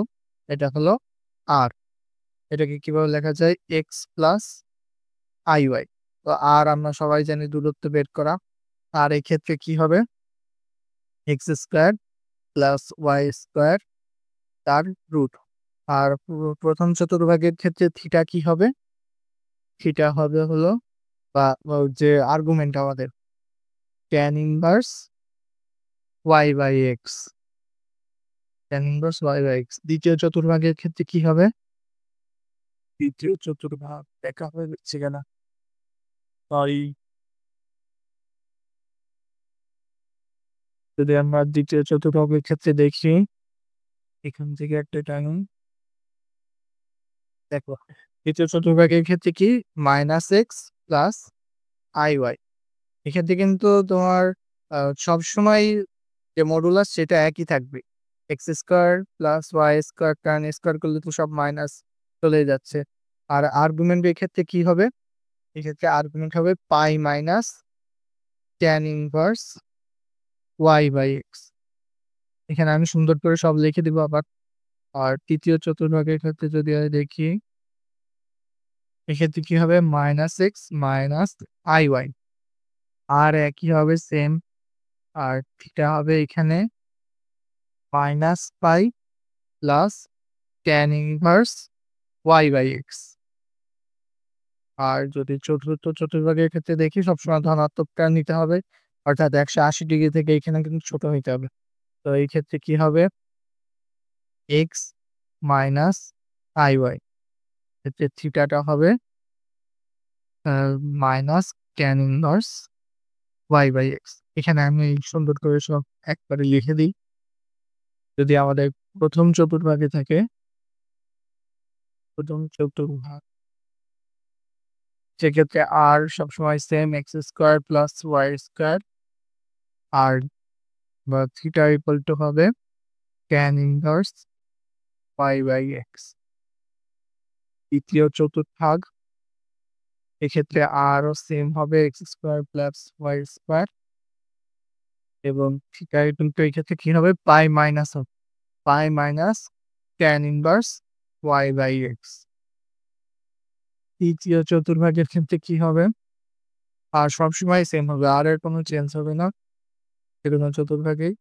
এটা হলো আর। এটাকে কিভাবে লেখা যায়? X plus I y. তো আর আমরা সবাই জানি দূরত্ব বের করা। আর এই ক্ষেত্রে কি হবে? X square plus Y square তার রুট। আর প্রথম চতুর্ভাগের ক্ষেত্রে থিটা কি হবে? থিটা হবে হলো বা যে আর্গুমেন্ট আমাদের tan inverse y by x, tan inverse y by x. দ্বিতীয় চতুর্ভাগের ক্ষেত্রে কি হবে? দ্বিতীয় চতুর্ভাগ দেখা হয়ে যাচ্ছে কেন? সরি, যদি আমরা দ্বিতীয় চতুর্ভাগের ক্ষেত্রে দেখি, এখান থেকে একটা টানুন, দেখো দ্বিতীয় চতুর্ভাগের ক্ষেত্রে কি? Minus x plus I y. এক্ষেত্রে কিন্তু তোমার সবসময় যে মডুলাস সেটা একই থাকবে। X square plus Y square টার্ন স্কোয়ার করলে তো সব মাইনাস চলে যাচ্ছে। আর আর্গুমেন্ট এক্ষেত্রে কি হবে? এক্ষেত্রে আর্গুমেন্ট হবে pi minus tan inverse y by x. এখানে আমি সুন্দর করে সব লিখে দিব আবার। আর তৃতীয় চতুর্ভাগের ক্ষেত্রে যদি আমি দেখি, এক্ষেত্রে কি হবে? Minus x minus i y. R একই হবে সেম। আর থিটা হবে এখানে minus pi plus tan inverse y by x. আর যদি চতুর্থ চতুর্ভাগের ক্ষেত্রে দেখি, সবসময় ধনাত্মকটা নিতে হবে, অর্থাৎ 180 ডিগ্রি থেকে এখানে কিন্তু ছোট হইতে হবে। তো এই ক্ষেত্রে কি হবে? X minus i y. ক্ষেত্রে থিটাটা হবে minus tan inverse y by x. এখানে আমি সুন্দর করে সব একবারে লিখে দিই। যদি আমাদের প্রথম চতুর্ভাগে থাকে, প্রথম চতুর্ভাগ, সেক্ষেত্রে আর সবসময় same x square plus Y square আর বা থিটা ইকুয়াল টু হবে tan inverse y by x. দ্বিতীয় চতুর্ভাগ, এক্ষেত্রে আরও সেম হবে x square plus Y square এবং থিটা ইকুয়াল টু এই ক্ষেত্রে কি হবে? পাই মাইনাস হবে, pi minus tan inverse y by x. তৃতীয় চতুর্ভাগের ক্ষেত্রে কি হবে? আর সবসময় সেম হবে, আর এর কোনো চেঞ্জ হবে না। সেজন্য চতুর্ভাগেই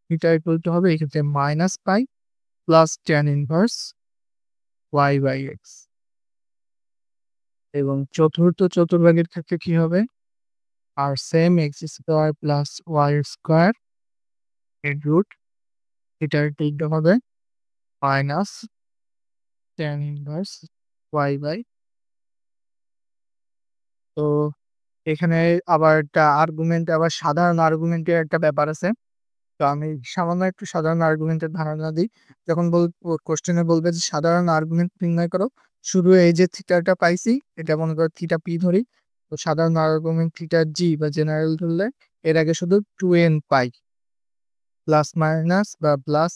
থিটা ইকুয়াল টু হবে এক্ষেত্রে minus pi plus tan inverse y by x. এবং চতুর্থ চতুর্ভাগের ক্ষেত্রে কি হবে? R same x square plus Y square এর রুট, থিটা ইকুয়াল টু হবে minus tan inverse y by. তো এখানে আবার একটা আর্গুমেন্ট, আবার সাধারণ আর্গুমেন্টের একটা ব্যাপার আছে। তো আমি সামান্য একটু সাধারণ আর্গুমেন্টের ধারণা দিই। যখন কোশ্চেনে বলবে যে সাধারণ আর্গুমেন্ট নির্ণয় করো, শুধু এই যে থিটাটা পাইছি এটা মনে করো থিটা পি ধরি। তো সাধারণ আর্গুমেন্ট থিটা জি বা জেনারেল ধরলে এর আগে শুধু 2n পাই প্লাস মাইনাস বা প্লাস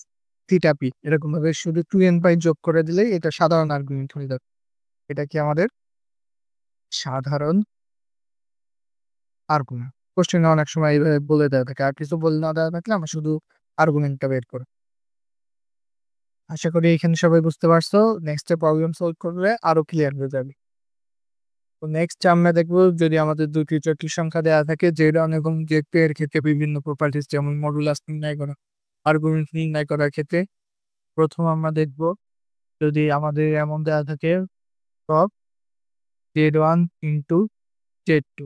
থিটা পি, এরকম ভাবে শুধু 2n পাই যোগ করে দিলেই এটা সাধারণ আর্গুমেন্ট হয়ে যাবে। এটা কি আমাদের সাধারণ আর্গুমেন্ট। কোশ্চেনে অনেক সময় এইভাবে বলে দেওয়া থাকে, আর কিছু বলে না দেওয়া থাকলে আমরা শুধু আর্গুমেন্টটা বের করি। আশা করি এখানে সবাই বুঝতে পারছো। নেক্সট প্রবলেম সলভ করলে আরো ক্লিয়ার হয়ে যাবে। তো নেক্সট আমরা দেখবো, যদি আমাদের দুটি জটিল সংখ্যা দেওয়া থাকে জেড ওয়ান এবং জেড টু, এর ক্ষেত্রে বিভিন্ন প্রপার্টিস যেমন মডুলাস নির্ণয় করা, আর্গুমেন্ট নির্ণয় করার ক্ষেত্রে প্রথম আমরা দেখব, যদি আমাদের এমন দেওয়া থাকে সব z one into z two,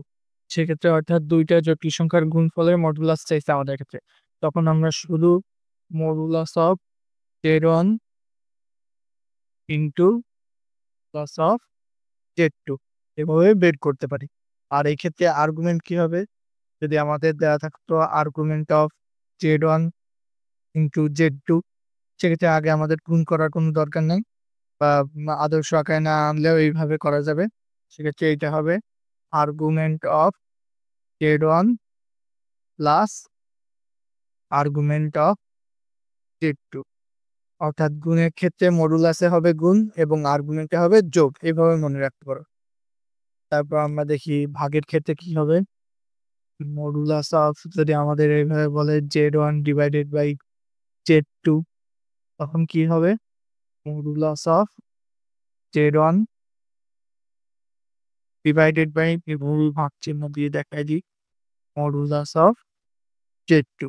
সেক্ষেত্রে অর্থাৎ দুইটা জটিল সংখ্যার গুণফলের মডুলাস চাইছে আমাদের ক্ষেত্রে, তখন আমরা শুধু modulus of z one into plus of z two এভাবে বের করতে পারি। আর এই ক্ষেত্রে আর্গুমেন্ট কি হবে? যদি আমাদের দেওয়া থাকতো argument of z1 into z2, সেক্ষেত্রে আগে আমাদের গুণ করার কোনো দরকার নাই, বা আদর্শ আকারে না আনলেও এইভাবে করা যাবে। সেক্ষেত্রে এইটা হবে argument of z1 plus argument of z2। অর্থাৎ গুণের ক্ষেত্রে মডুলাসে হবে গুণ এবং আর্গুমেন্টে হবে যোগ, এভাবে মনে রাখতে পারো। তারপর আমরা দেখি ভাগের ক্ষেত্রে কি হবে। মডুলাস অফ যদি আমাদের এইভাবে বলে z1 ডিভাইডেড বাই z2, তখন কি হবে? Modulus of z1 divided by, ভুল ভাগ চিহ্ন দিয়ে দেখাই দিই, মডুলাস অফ z2।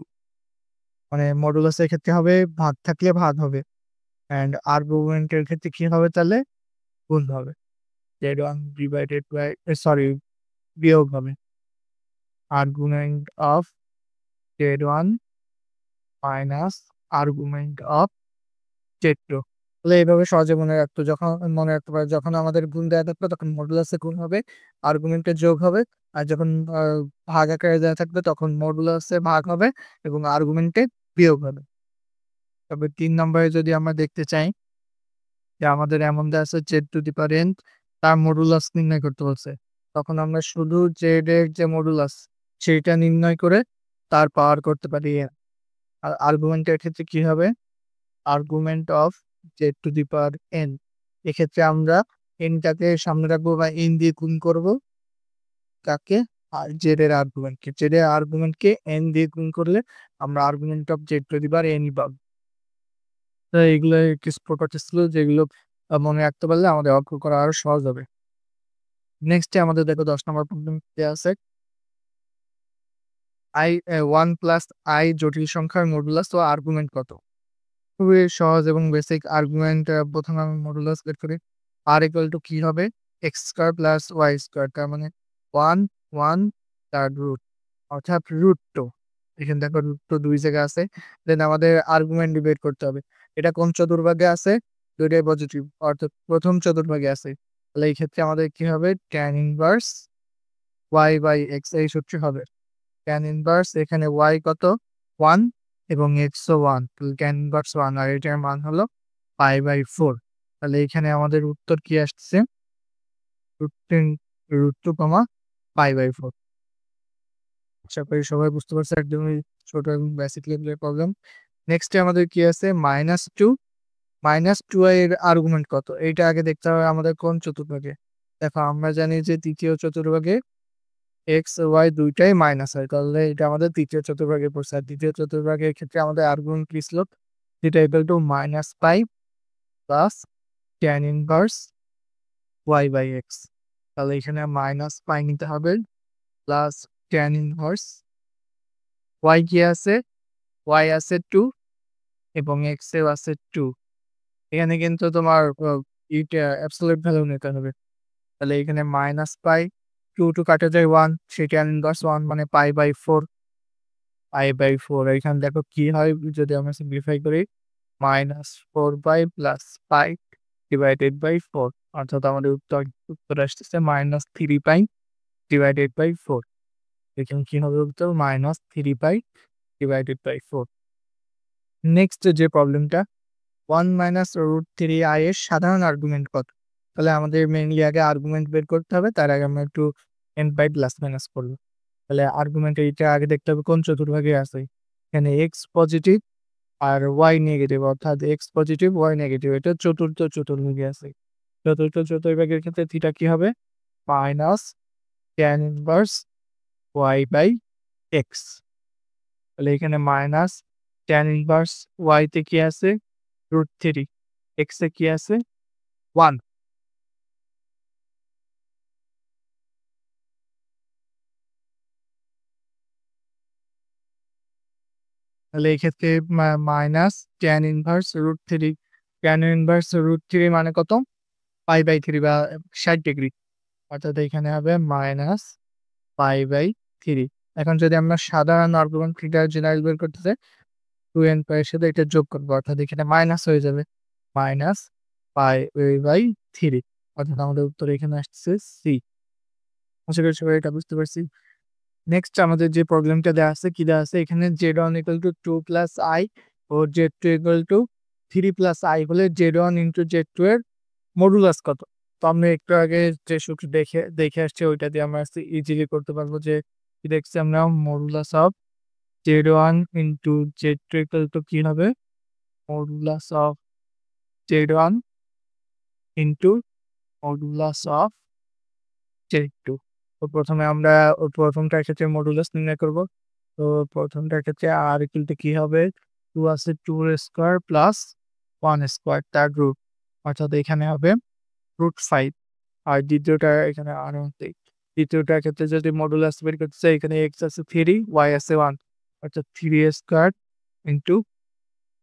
মানে মডুলাসের ক্ষেত্রে হবে ভাগ থাকলে ভাগ হবে, অ্যান্ড আর্গুমেন্টের ক্ষেত্রে কি হবে তাহলে? গুণ হবে। z1 ডিভাইডেড বাই, সরি, বিয়োগ হবে। Argument of z1 minus argument of z2। তাহলে এইভাবে সহজে মনে রাখতে পারে, যখন আমাদের গুণ দেওয়া থাকবে তখন মডুলাসে গুণ হবে, আর্গুমেন্টে যোগ হবে। আর যখন ভাগ আকারে দেওয়া থাকবে তখন মডুলাসে ভাগ হবে এবং আর্গুমেন্টে বিয়োগ হবে। তবে 3 নম্বরে যদি আমরা দেখতে চাই যে আমাদের এমন দেওয়া আছে z to the power n, তার মডুলাস নির্ণয় করতে বলছে, তখন আমরা শুধু z এর যে মডুলাস সেইটা নির্ণয় করে তার পাওয়ার করতে পারি n। আর আর্গুমেন্টের ক্ষেত্রে কি হবে? Argument of z to the power n, এক্ষেত্রে আমরা nটাকে সামনে রাখবো বা n দিয়ে গুণ করব কাকে? আর z এর আর্গুমেন্টকে। z এর আর্গুমেন্টকে n দিয়ে গুণ করলে আমরা argument of z to the power n পাবো। তো এগুলো কিছু প্রপার্টিস ছিল যেগুলো মনে রাখতে পারলে আমাদের অঙ্ক করা আরো সহজ হবে। নেক্সটে আমাদের দেখো 10 নম্বর প্রবলেম দেয়া আছে। i 1 প্লাস i জটিল সংখ্যার মডুলাস ও আর্গুমেন্ট কত? খুবই সহজ এবং বেসিক। আর্গুমেন্ট প্রথমে আমি মডুলাস বের করি। r ইকুয়াল টু কি হবে? x square plus y square, তার মানে 1 1 তার রুট, অর্থাৎ √2। এখানে দেখো √2 দুই জায়গায় আছে। দেন আমাদের আর্গুমেন্ট বের করতে হবে। এটা কোন চতুর্ভাগে আছে? দুইটাই পজিটিভ, অর্থাৎ প্রথম চতুর্ভাগে আছে। তাহলে এই ক্ষেত্রে আমাদের কি হবে? tan inverse y by x এই সূত্রে হবে। tan ইনভার্স এখানে y কত? 1 এবং x ও 1, তাহলে tan ইনভার্স 1, আর এটার মান হলো π/4। তাহলে এখানে আমাদের উত্তর কি আসছে? √2, π/4। আশা করি সবাই বুঝতে পারছে, একদমই ছোট এবং বেসিক লেভেলের প্রবলেম। নেক্সটে আমাদের কি আছে? -2 এর আর্গুমেন্ট কত? এইটা আগে দেখতে হবে আমাদের কোন চতুর্ভাগে। দেখো আমরা জানি যে তৃতীয় চতুর্ভাগে x y দুইটাই মাইনাস হয়, তাহলে এটা আমাদের তৃতীয় চতুর্ভাগে পড়ছে। আর দ্বিতীয় চতুর্ভাগের ক্ষেত্রে আমাদের আর্গুমেন্ট কি ছিল? যেটা equal to -π plus tan inverse y by x। তাহলে এখানে -π নিতে হবে প্লাস tan ইনভার্স y কি আছে? y আছে 2 এবং x এও আছে 2। এখানে কিন্তু তোমার এটা অ্যাবসলিউট ভ্যালু নিতে হবে। তাহলে এখানে -π, 2 কাটা যায় 1, সেই tan ইনভার্স 1 মানে π/4। এখানে দেখো কি হয় যদি আমরা সিম্পলিফাই করি, -4π প্লাস π ডিভাইডেড বাই 4, অর্থাৎ আমাদের উত্তর আসতেছে -3π ডিভাইডেড বাই 4। এখানে কি হবে উত্তর? -3π ডিভাইডেড বাই 4। নেক্সট যে প্রবলেমটা, 1 -√3i এর সাধারণ আর্গুমেন্ট কত? তাহলে আমাদের মেইনলি আগে আর্গুমেন্ট বের করতে হবে, তার আগে আমরা একটু n বাই প্লাস মাইনাস করব। তাহলে আর্গুমেন্ট এইটা আগে দেখতে হবে কোন চতুর্ভাগে আছে। এখানে x পজিটিভ আর y নেগেটিভ, অর্থাৎ x পজিটিভ y নেগেটিভ, এটা চতুর্থ চতুর্ভাগে আছে। চতুর্থ চতুর্ভাগের ক্ষেত্রে থিটা কি হবে? Minus tan inverse y by x। তাহলে এখানে মাইনাস tan ইনভার্স y তে কি আছে? √3, x এ কি আছে? 1। তাহলে এই ক্ষেত্রে minus tan inverse √3, tan inverse √3 মানে কত? π/3 বা 60 ডিগ্রি, অর্থাৎ এখানে হবে মাইনাস π/3। এখন যদি আমরা সাধারণ আর্গুমেন্ট থিটা জেনারেল বের করতে চাই, 2n এর সাথে এটা যোগ করবো, অর্থাৎ এখানে মাইনাস হয়ে যাবে, মাইনাস π/3, অর্থাৎ আমাদের উত্তর এখানে আসছে সি। আশা করি সবাই এটা বুঝতে পারছি। নেক্সট আমাদের যে প্রবলেমটা দেওয়া আছে কি দেওয়া আছে এখানে z1 = 2 প্লাস i ও z2 = 3 প্লাস i হলে z1 ইন্টু z2 এর মডুলাস কত? তো আমরা একটু আগে যে সূত্র দেখে আসছি ওইটা দিয়ে আমরা ইজিলি করতে পারবো যে কি দেখছি আমরা modulus of z1 into z2 কি হবে modulus of z1 into modulus of z2। তো প্রথমে আমরা প্রথমটার ক্ষেত্রে মডুলাস নির্ণয় করব। তো প্রথমটার ক্ষেত্রে r কি হবে 2 আছে 2 এর স্কয়ার প্লাস 1 স্কয়ার তার রুট, অর্থাৎ এখানে হবে √5। আর দ্বিতীয়টা এখানে আর দ্বিতীয়টার ক্ষেত্রে যদি মডুলাস বের করতে চাই এখানে x আছে 3 y আছে 1, অর্থাৎ 3 স্কয়ার ইন্টু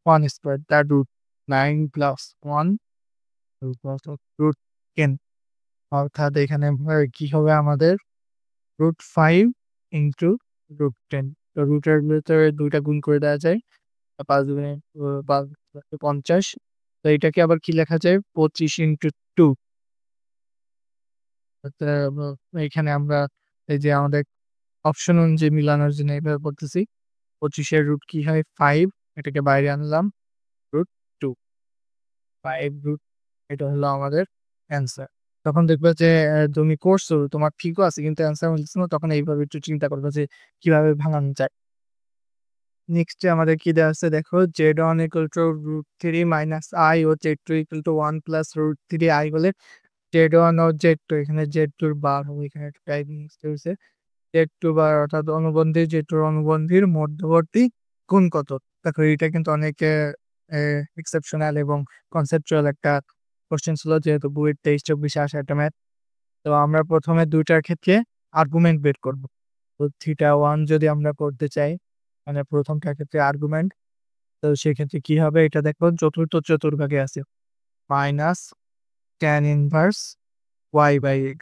1 স্কয়ার তার রুট 9 প্লাস 1 রুট 10, অর্থাৎ এখানে কি হবে আমাদের √5 ইন্টু √10। তো রুটের ভিতরে দুইটা গুণ করে দেওয়া যায় 5 গুণে 50। তো এটাকে আবার কি লেখা যায় 25 ইন্টু 2। এখানে আমরা এই যে আমাদের অপশন অনুযায়ী মিলানোর জন্য এইভাবে করতেছি 25 এর রুট কি হয় 5, এটাকে বাইরে আনলাম √2 5 রুট, এটা হলো আমাদের অ্যান্সার। তখন দেখবে যে তুমি করছো তোমার ঠিকও আছে কিন্তু অ্যান্সার মিলছে না, তখন এইভাবে একটু চিন্তা করবে যে কিভাবে ভাঙানো যায়। নেক্সট আমাদের কি দেওয়া আছে দেখো z1 √3 মাইনাস i ও z2 1 প্লাস √3i হলে z1 ও z2 এখানে z2 এর বার হবে, এখানে একটা টাইপ হয়েছে z2 বার অর্থাৎ অনুবন্ধী z2 অনুবন্ধীর মধ্যবর্তী কোণ কত? দেখো এটা কিন্তু অনেক এক্সেপশনাল এবং কনসেপচুয়াল একটা কোশ্চেন ছিল, যেহেতু বুয়েট 23-24 আসে একটা ম্যাথ। তো আমরা প্রথমে দুইটার ক্ষেত্রে আর্গুমেন্ট বের করব। তো θ1 যদি আমরা করতে চাই মানে প্রথমটার ক্ষেত্রে আর্গুমেন্ট, তো সেক্ষেত্রে কি হবে এটা দেখো চতুর্থ চতুর্ভাগে আছে মাইনাস tan ইনভার্স y/x।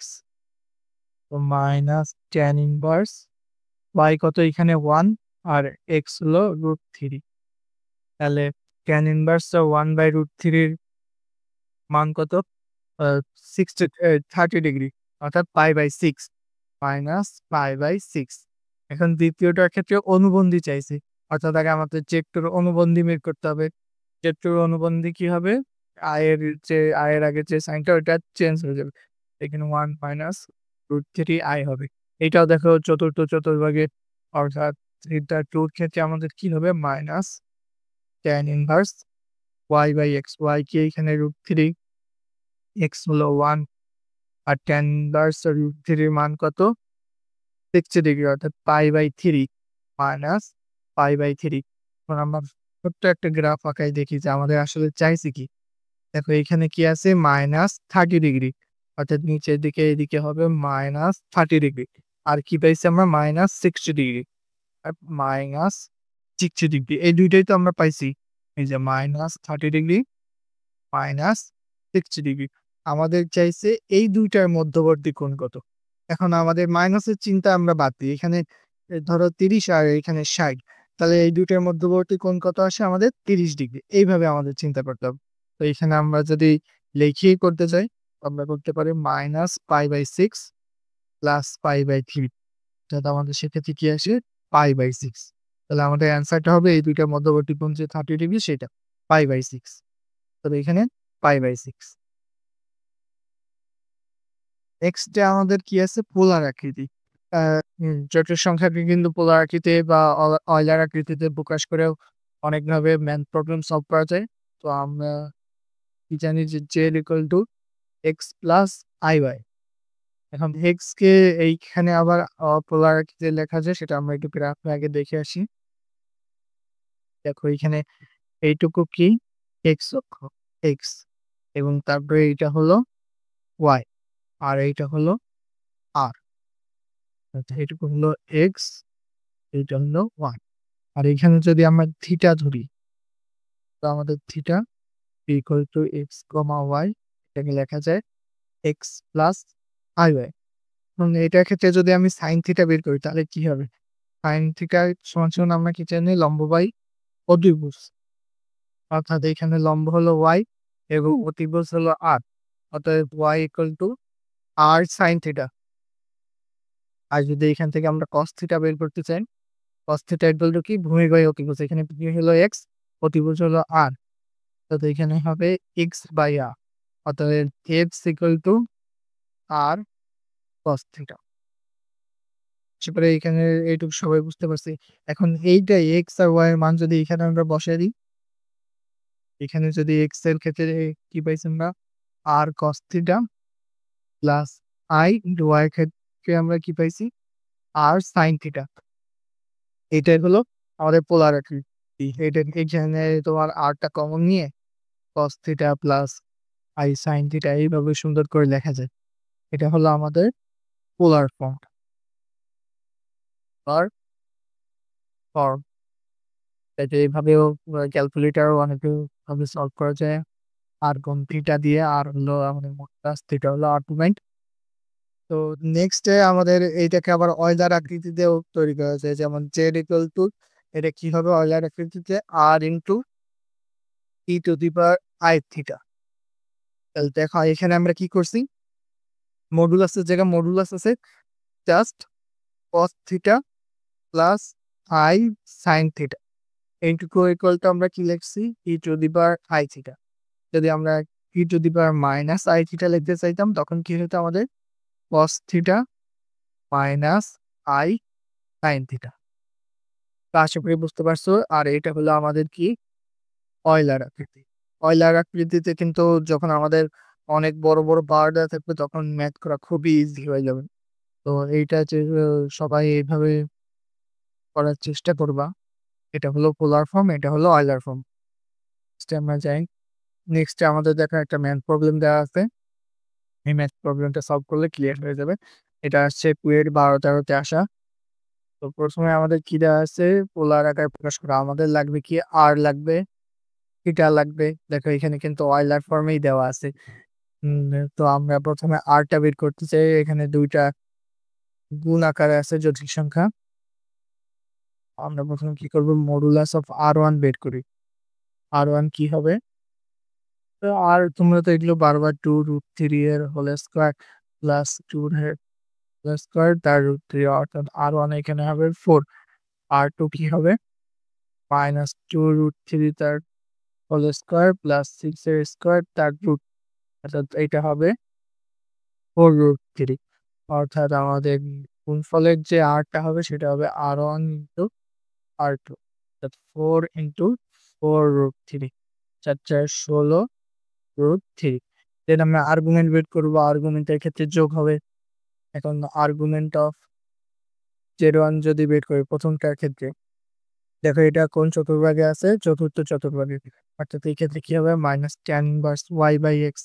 তো মাইনাস tan ইনভার্স y কত এখানে 1 আর x হলো √3। তাহলে tan ইনভার্স 1/√3 এর মান কত 30 ডিগ্রি, অর্থাৎ π/6 মাইনাস π/6। এখন দ্বিতীয়টার ক্ষেত্রে অনুবন্ধী চাইছি, অর্থাৎ আগে আমাদের z2 অনুবন্ধী বের করতে হবে। z2 অনুবন্ধী কি হবে i এর আগে যে সাইনটা ওটা চেঞ্জ হয়ে যাবে, এখানে 1 মাইনাস √3i হবে। এটাও দেখো চতুর্থ চতুর্ভাগে, অর্থাৎ θ2 এর ক্ষেত্রে আমাদের কি হবে minus tan inverse y/x, y কি এখানে √3, x হলো 1 আর tan ইনভার্স √3 এর মান কত 60 ডিগ্রি, অর্থাৎ π/3 মাইনাস π/3। এখন আমরা ছোট্ট একটা গ্রাফ আঁকাই দেখি যে আমাদের আসলে চাইছে কি। দেখো এখানে কি আছে মাইনাস 30 ডিগ্রি, অর্থাৎ নিচের দিকে এদিকে হবে মাইনাস 30 ডিগ্রি। আর কি পাইছি আমরা মাইনাস 60 ডিগ্রি আর মাইনাস 60 ডিগ্রি, এই দুইটাই তো আমরা পাইছি। এই যে মাইনাস 30 ডিগ্রি মাইনাস 60 ডিগ্রি আমাদের চাইছে এই দুইটার মধ্যবর্তী কোণ কত। এখন আমাদের মাইনাসের চিন্তা আমরা বাদ দিই, এখানে ধরো 30 আর এখানে 60, তাহলে এই দুইটার মধ্যবর্তী কোণ কত আসে আমাদের 30 ডিগ্রি। এইভাবে আমাদের চিন্তা করতে হবে। তো এখানে আমরা যদি লিখিয়ে করতে চাই আমরা করতে পারি মাইনাস π/6 প্লাস π/3, অর্থাৎ আমাদের সেক্ষেত্রে কি আসে π/6। তাহলে আমাদের অ্যান্সারটা হবে এই দুইটার মধ্যবর্তী কোণ যে 30 ডিগ্রি সেটা π/6, তবে এখানে π/6। নেক্সট আমাদের কি আছে পোলার আকৃতি। জটিল সংখ্যাকে কিন্তু পোলার আকৃতি বা অয়লার আকৃতিতে প্রকাশ করেও অনেকভাবে ম্যাথ প্রবলেম সলভ করা যায়। তো আমরা কি জানি যে z = x প্লাস iy। এখন x কে এইখানে আবার পোলার আকৃতিতে লেখা যায়, সেটা আমরা একটু গ্রাফে আগে দেখে আসি। দেখো এখানে এইটুকু কি x অক্ষ x, এবং তারপরে এইটা হলো y আর এইটা হলো r, আচ্ছা এইটুকু হলো x, এইটা হলো y। আর এখানে যদি আমরা থিটা ধরি তো আমাদের থিটা = x, y, এটাকে লেখা যায় x প্লাস iy। এবং এটার ক্ষেত্রে যদি আমি সাইন থিটা বের করি তাহলে কি হবে সাইন থিটা সমান আমরা কি জানি লম্ব বাই অতিভুজ, অর্থাৎ এখানে লম্ব হলো y এবং অতিভুজ হলো r, অর্থাৎ y = r sin থিটা। আর যদি এখান থেকে আমরা cos থিটা বের করতে চাই, cos থিটা ইকুয়াল টু কি ভূমি বাই অতিভুজ, এখানে ভূমি হলো x, অতিভুজ হলো r, তো এখানে হবে x বাই r, অতএব x equal to r cos theta. তারপরে এখানে এইটুকু সবাই বুঝতে পারছি। এখন এইটা x আর y এর মান যদি এখানে আমরা বসাই দিই, এখানে যদি x এর ক্ষেত্রে কি পাইছি আমরা r cos theta plus i into y এর ক্ষেত্রে আমরা কি পাইছি r sin থিটা। এটাই হলো আমাদের পোলারিটি। এটা এখানে তোমার r টা কমন নিয়ে cos theta plus i sin theta এইভাবে সুন্দর করে লেখা যায়। এটা হলো আমাদের পোলার ফর্ম। পোলার ফর্ম এটা এইভাবেও ক্যালকুলেটরও অনেকে ভাবে সলভ করা যায়। আর কোন থিটা দিয়ে আর হলো আমাদের মোট প্লাস থিটা হলো আর্গুমেন্ট। তো নেক্সট আমাদের এইটাকে আবার অয়লার আকৃতিতেও তৈরি করা যায়, যেমন জেড ইকুয়াল টু এটা কি হবে অয়লার আকৃতিতে r into e to the power i theta. তাহলে দেখো এখানে আমরা কি করছি, মডুলাসের জায়গায় মডুলাস আছে just cos theta plus i sine theta, এইটুকু ইকুয়াল টু আমরা কি লিখছি e to the power i theta. যদি আমরা e to the power minus i theta লিখতে চাইতাম তখন কি হতো আমাদের cos theta minus i sine theta. তো আশা করি বুঝতে পারছো। আর এটা হলো আমাদের কি অয়লার আকৃতি। অয়লার আকৃতিতে কিন্তু যখন আমাদের অনেক বড় বড় বার দেওয়া থাকবে তখন ম্যাথ করা খুবই ইজি হয়ে যাবে। তো এইটা যে সবাই এইভাবে করার চেষ্টা করবা। এটা হলো পোলার ফর্ম, এটা হলো অয়লার ফর্ম। আমরা যাই নেক্সট, আমাদের দেখা একটা ম্যাথ প্রবলেম দেওয়া আছে। এই ম্যাথ প্রবলেমটা সলভ করলে ক্লিয়ার হয়ে যাবে। এটা আসছে কুয়েট 12-13-তে আসা। তো প্রথমে আমাদের কি দেওয়া আছে পোলার আকারে প্রকাশ করা, আমাদের লাগবে কি আর লাগবে, থিটা লাগবে। দেখো এখানে কিন্তু অয়লার ফর্মেই দেওয়া আছে। তো আমরা প্রথমে আরটা বের করতে চাই, এখানে দুইটা গুণ আকারে আছে জটিল সংখ্যা। আমরা প্রথমে কি করব মডুলাস অফ r1 বের করি। r1 কি হবে, তো আর তোমরা তো এগুলো বারবার 2√3 এর হোল স্কয়ার প্লাস 2 এর হোল স্কয়ার তার √3, অর্থাৎ r1 এখানে হবে 4, r2 কি হবে মাইনাস 2√3 তার হোল স্কয়ার প্লাস 6 এর স্কয়ার তার রুট, অর্থাৎ এটা হবে 4√3, অর্থাৎ আমাদের গুণফলের যে আরটা হবে সেটা হবে r1 ইন্টু r2, অর্থাৎ 4 ইন্টু 4√3, 4 16√3। দেন আমরা আর্গুমেন্ট বের করবো, আর্গুমেন্টের ক্ষেত্রে যোগ হবে। এখন আর্গুমেন্ট অফ z1 যদি বের করি প্রথমটার ক্ষেত্রে, দেখো এটা কোন চতুর্ভাগে আছে চতুর্থ চতুর্ভাগে, অর্থাৎ এই ক্ষেত্রে কি হবে minus tan inverse y by x,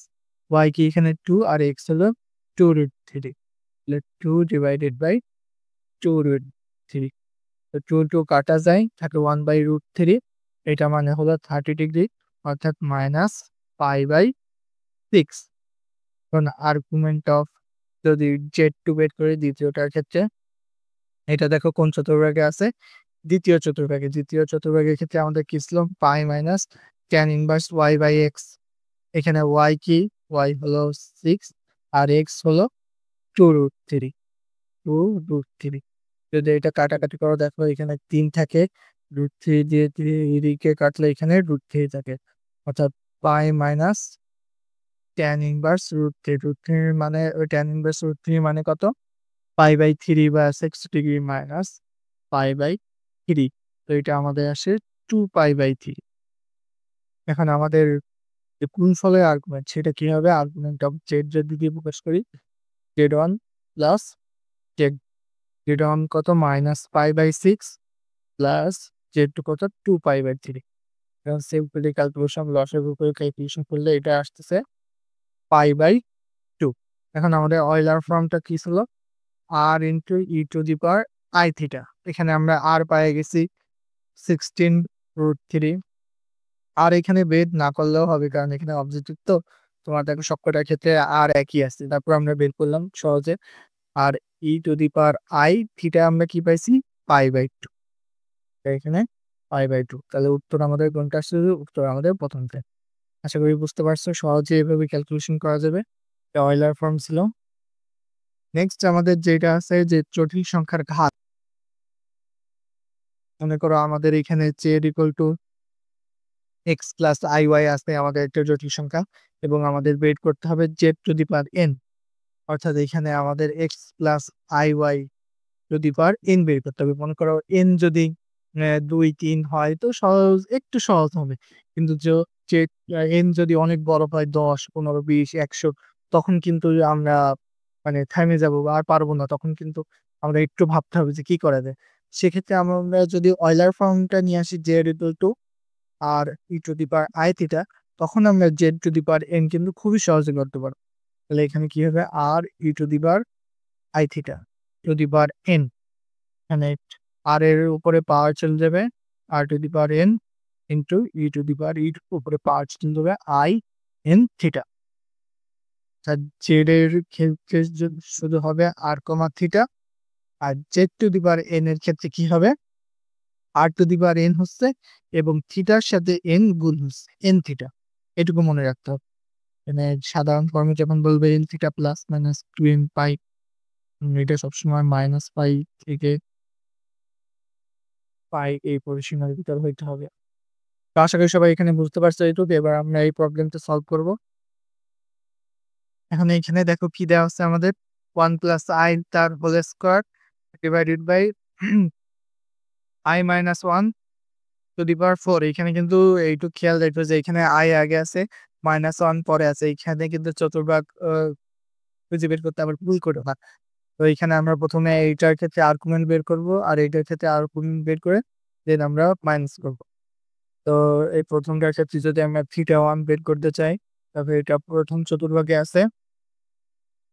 y কি এখানে 2 আর এক্স হলো 2√3, 2 ডিভাইডেড বাই 2√3, তো 2 কাটা যায় থাকে 1/√3, এটা মানে হলো 30 ডিগ্রি, অর্থাৎ মাইনাস π/6। এখন আর্গুমেন্ট অফ যদি z2 বের করি দ্বিতীয়টার ক্ষেত্রে, এটা দেখো কোন চতুর্ভাগে আছে দ্বিতীয় চতুর্ভাগে, দ্বিতীয় চতুর্ভাগের ক্ষেত্রে আমাদের কি ছিল pi minus tan inverse y by x, এখানে ওয়াই কি ওয়াই হলো 6 আর এক্স হলো 2√3, 2√3। যদি এটা কাটাকাটি করো দেখো এখানে 3 থাকে, √3 দিয়ে এদিকে কাটলে এখানে √3 থাকে, অর্থাৎ পাই মাইনাস ট্যান ইনভার্স √3, √3 মানে ওই ট্যান ইনভার্স √3 মানে কত π/3 বা 6 ডিগ্রি মাইনাস π/3, তো এটা আমাদের আসে 2π/3। এখন আমাদের যে গুণফলের আর্গুমেন্ট সেটা কি হবে, আর্গুমেন্ট অফ জেড যদি দিয়ে প্রকাশ করি z1 প্লাস z1 কত মাইনাস π/6 প্লাস z2 কত 2π/3। এখন সিম্পলি ক্যালকুলেশন লসের উপরে ক্যালকুলেশন করলে এটা আসতেছে π/2। এখন আমাদের অয়লার ফর্মটা কি ছিল r into e to the power i theta, এখানে আমরা r পেয়ে গেছি 16√3, আর এখানে বের না করলেও হবে কারণ এখানে অবজেক্টিভ তো তোমার দেখো সবকটার ক্ষেত্রে আর একই আছে, তারপর আমরা বের করলাম সহজে। আর e to the power i theta আমরা কি পাইছি π/2, এখানে π/2, তাহলে উত্তর আমাদের কোনটা আসছে, উত্তর আমাদের প্রথমটা। আশা করি বুঝতে পারছো, সহজে এভাবে ক্যালকুলেশন করা যাবে। অয়লার ফর্ম ছিল। নেক্সট আমাদের যেটা আছে যে জটিল সংখ্যার ঘাত। মনে করো আমাদের এখানে z equal two x plus iy আছে আমাদের একটা জটিল সংখ্যা এবং আমাদের বের করতে হবে z to the power n, অর্থাৎ এখানে আমাদের x plus iy two the power n বের করতে হবে। মনে করো n যদি 2, 3 হয় তো একটু সহজ হবে, কিন্তু যে n যদি অনেক বড় হয় 10, 15, 20, 100 তখন কিন্তু আমরা মানে থেমে যাবো বা আর পারবো না। তখন কিন্তু আমরা একটু ভাবতে হবে যে কি করা যায়। সেক্ষেত্রে আমরা যদি অয়লার ফর্মটা নিয়ে আসি z equal to r e to the power i theta, তখন আমরা z to the power n কিন্তু খুবই সহজে করতে পারবো। তাহলে এখানে কি হবে r e to the power i theta to the power n, এখানে আর এর উপরে পাওয়ার চলে যাবে r to the power n into e to the power ইর উপরে পাওয়ার চলে যাবে আই এন থিটা। জেড এর ক্ষেত্রে শুধু হবে আর কমা থিটা, আর z to the power n এর ক্ষেত্রে কি হবে আর টু দি পাওয়ার n হচ্ছে এবং থিটার সাথে n গুণ হচ্ছে n থিটা। এটুকু মনে রাখতে হবে। মানে সাধারণ ফর্মে যখন বলবে n theta plus minus 2n পাই, এটা সবসময় মাইনাস পাই থেকে পাই এই পরিসীমার ভিতর হইতে হবে। তো আশা করি সবাই এখানে বুঝতে পারছো এইটুকু। এবার আমরা এই প্রবলেমটা সলভ করব। এখন এখানে দেখো কি দেওয়া আছে আমাদের 1 প্লাস আই তার whole square divided by i minus 1 to the power 4। এখানে কিন্তু এইটুকু খেয়াল রাখো যে এখানে i আগে আছে মাইনাস 1 পরে আছে। এখানে কিন্তু চতুর্ভাগ খুঁজে বের করতে আবার ভুল করো না। তো এখানে আমরা প্রথমে এইটার ক্ষেত্রে আর্গুমেন্ট বের করব আর এইটার ক্ষেত্রে আর্গুমেন্ট বের করে দেন আমরা মাইনাস করব। তো এই প্রথমটার ক্ষেত্রে যদি আমরা থিটা 1 বের করতে চাই, তবে এটা প্রথম চতুর্ভাগে আছে।